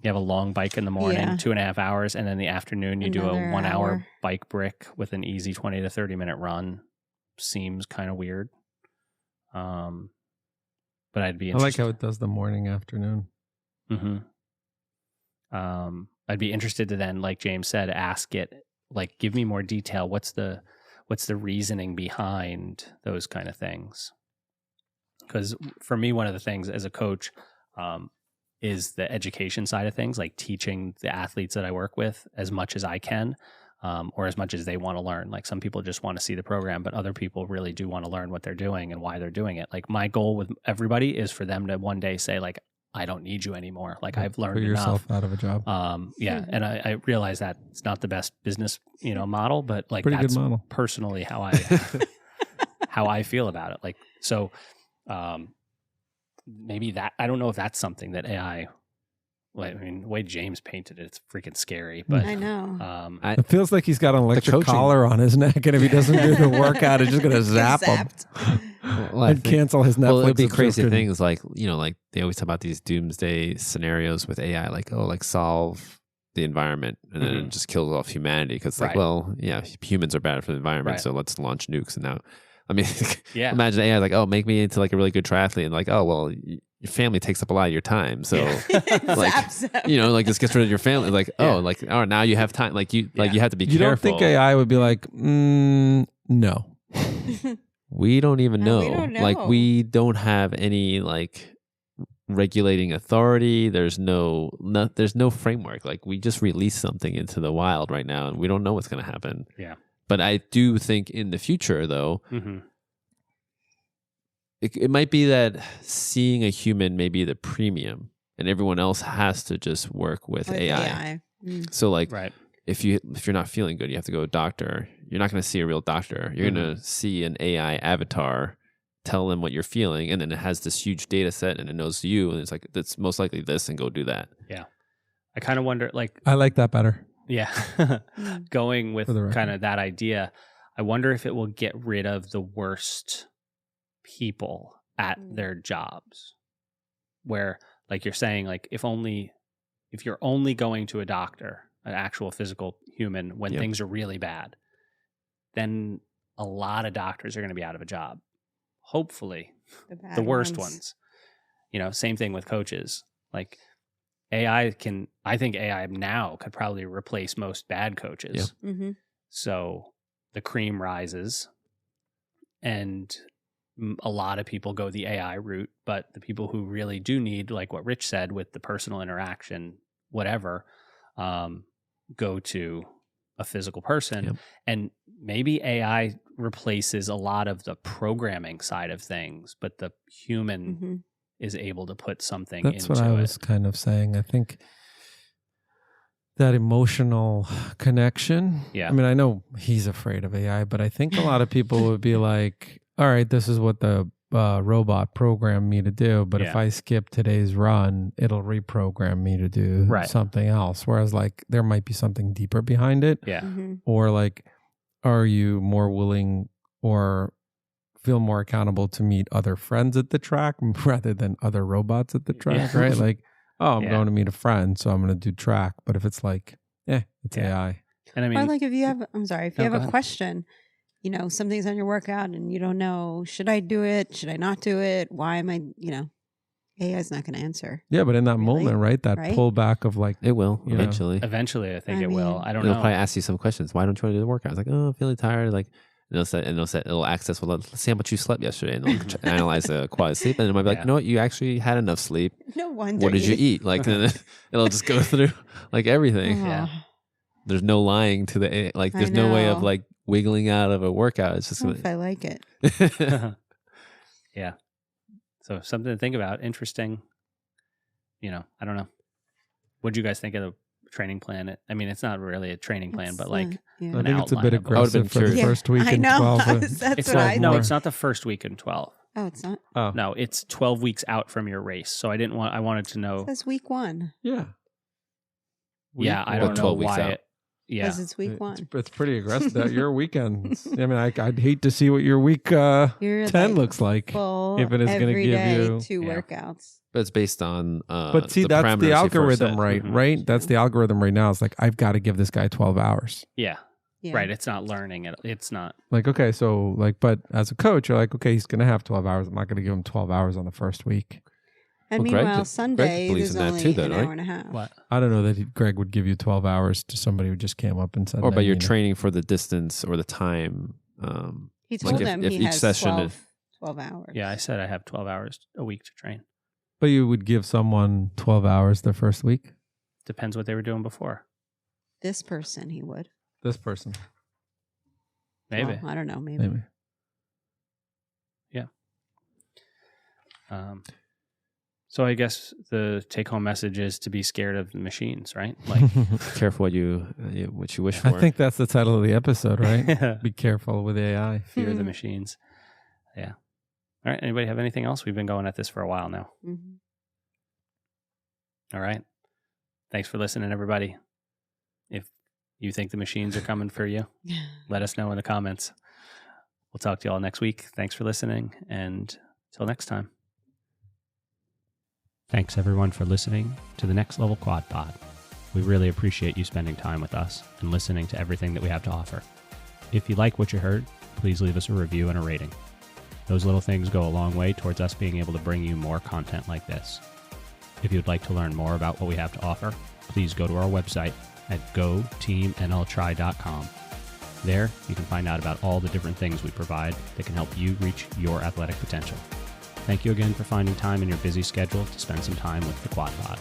You have a long bike in the morning, 2.5 hours, and then the afternoon you do a 1 hour bike brick with an easy 20 to 30 minute run. Seems kind of weird. But I'd be interested. I like how it does the morning, afternoon. Mm-hmm. I'd be interested to then, like James said, ask it, like, give me more detail. What's the reasoning behind those kind of things? Because for me, one of the things as a coach, is the education side of things, like teaching the athletes that I work with as much as I can, or as much as they want to learn. Like some people just want to see the program, but other people really do want to learn what they're doing and why they're doing it. Like my goal with everybody is for them to one day say like, I don't need you anymore. Like I've learned Put yourself enough. out of a job. And I realize that it's not the best business, model, but like Pretty that's good model. personally how I how I feel about it. Like so, maybe that I don't know if that's something that AI. Like, I mean, the way James painted it, it's freaking scary. But I know. It feels like he's got an electric coaching- collar on his neck, and if he doesn't do the workout, it's just going to zap him Well, I and think- cancel his Netflix. Well, it'd be crazy subscription. things like, like they always talk about these doomsday scenarios with AI, like, like solve the environment and then it just kills off humanity. Because like, Right. well, yeah, humans are bad for the environment. Right. So let's launch nukes. And now, I mean, Yeah. imagine AI like, make me into like a really good triathlete. And like, well, your family takes up a lot of your time. So like, Zaps them. like this gets rid of your family. Like, now you have time. Like you have to be You careful. don't think AI would be like, no. We don't even No, know. we don't Like know. we don't have any like regulating authority. There's no framework. Like we just release something into the wild right now and we don't know what's going to happen. Yeah. But I do think in the future though, Mm-hmm. it might be that seeing a human may be the premium and everyone else has to just work with AI. So like Right. if you're not feeling good, you have to go to a doctor. You're not going to see a real doctor. You're going to see an AI avatar, tell them what you're feeling, and then it has this huge data set and it knows you, and it's like that's most likely this, and go do that. Yeah. I kind of wonder, like, I like that better. yeah, going with For the record. kind of that idea. I wonder if it will get rid of the worst people at their jobs, where, like you're saying, like if you're only going to a doctor, an actual physical human, when Yep. things are really bad, then a lot of doctors are going to be out of a job. Hopefully, the worst ones. Same thing with coaches. Like I think AI now could probably replace most bad coaches. Yep. Mm-hmm. So the cream rises and a lot of people go the AI route, but the people who really do need, like what Rich said, with the personal interaction, whatever, go to a physical person. Yep. And maybe AI replaces a lot of the programming side of things, but the human is able to put something That's into what I it. was kind of saying. I think that emotional connection. Yeah. I mean, I know he's afraid of AI, but I think a lot of people would be like, all right, this is what the robot programmed me to do. But if Yeah. I skip today's run, it'll reprogram me to do Right. something else. Whereas like there might be something deeper behind it. Yeah. Or like, are you more willing or feel more accountable to meet other friends at the track rather than other robots at the track, Yeah. right? Like, oh, I'm Yeah. going to meet a friend, so I'm going to do track. But if it's like, it's Yeah. AI. And I Or mean, like if you have, I'm sorry, if you No, have go a ahead. question, something's on your workout and you don't know, should I do it? Should I not do it? Why am I, AI's not going to answer. Yeah, but in that Really? moment, right? That Right? pullback of like, It will You know. eventually. eventually, I think I it will. mean- I don't It'll know. probably ask you some questions. Why don't you want to do the workout? I was like, I'm feeling tired. Like, it'll access. Well, let's see how much you slept yesterday, and it'll analyze the quality of sleep, and it might be like, Yeah. you know what, you actually had enough sleep. No wonder. What did you eat? Like, then it'll just go through like everything. Yeah. There's no lying to the like. I There's no way of know. like wiggling out of a workout. It's just If I like it. Yeah. So something to think about. Interesting. I don't know. What do you guys think of the training plan? I mean, it's not really a training plan, but like yeah. I an think it's a outline bit of what- I would've been aggressive for the curious. first week I in know. 12. That's it's what not, I no, think. it's not the first week in 12. Oh, it's not. Oh, No, it's 12 weeks out from your race. So I wanted to know. It says week 1. yeah. Yeah, I What, don't know 12 weeks why out? it. Yeah. Because it's week 1. It's pretty aggressive. That your weekends. I mean, I'd hate to see what your week You're 10 like looks like. full if it is gonna every give day, you- 2 Yeah. workouts. But it's based on. But see, the that's parameters the you first algorithm, set. right? Mhm. Right? That's the algorithm right now. It's like, I've got to give this guy 12 hours. Yeah. Yeah. Right. It's not learning it. It's not. Like, okay, so like, but as a coach, you're like, okay, he's going to have 12 hours. I'm not going to give him 12 hours on the first week. And Well, Greg meanwhile, Greg Sunday, believes there's in that only too, though, an right? hour and a half. What? I don't know that Greg would give you 12 hours to somebody who just came up and said, Or by "Hey, your you know." training for the distance or the time. He Like told if- them if he each has session 12, is- 12 hours. Yeah. I said I have 12 hours a week to train. But you would give someone 12 hours the first week? Depends what they were doing before. This person, he would. This person. Maybe. Well, I don't know. Maybe. Yeah. So I guess the take-home message is to be scared of the machines, right? Like, Careful what you wish for. I think that's the title of the episode, right? Be careful with AI. fear the machines. Yeah. All right. Anybody have anything else? We've been going at this for a while now. Mm-hmm. All right. Thanks for listening, everybody. If you think the machines are coming for you, let us know in the comments. We'll talk to you all next week. Thanks for listening, and till next time. Thanks, everyone, for listening to the Next Level Quad Pod. We really appreciate you spending time with us and listening to everything that we have to offer. If you like what you heard, please leave us a review and a rating. Those little things go a long way towards us being able to bring you more content like this. If you'd like to learn more about what we have to offer, please go to our website at goteamnltry.com. There, you can find out about all the different things we provide that can help you reach your athletic potential. Thank you again for finding time in your busy schedule to spend some time with the Quad Pod.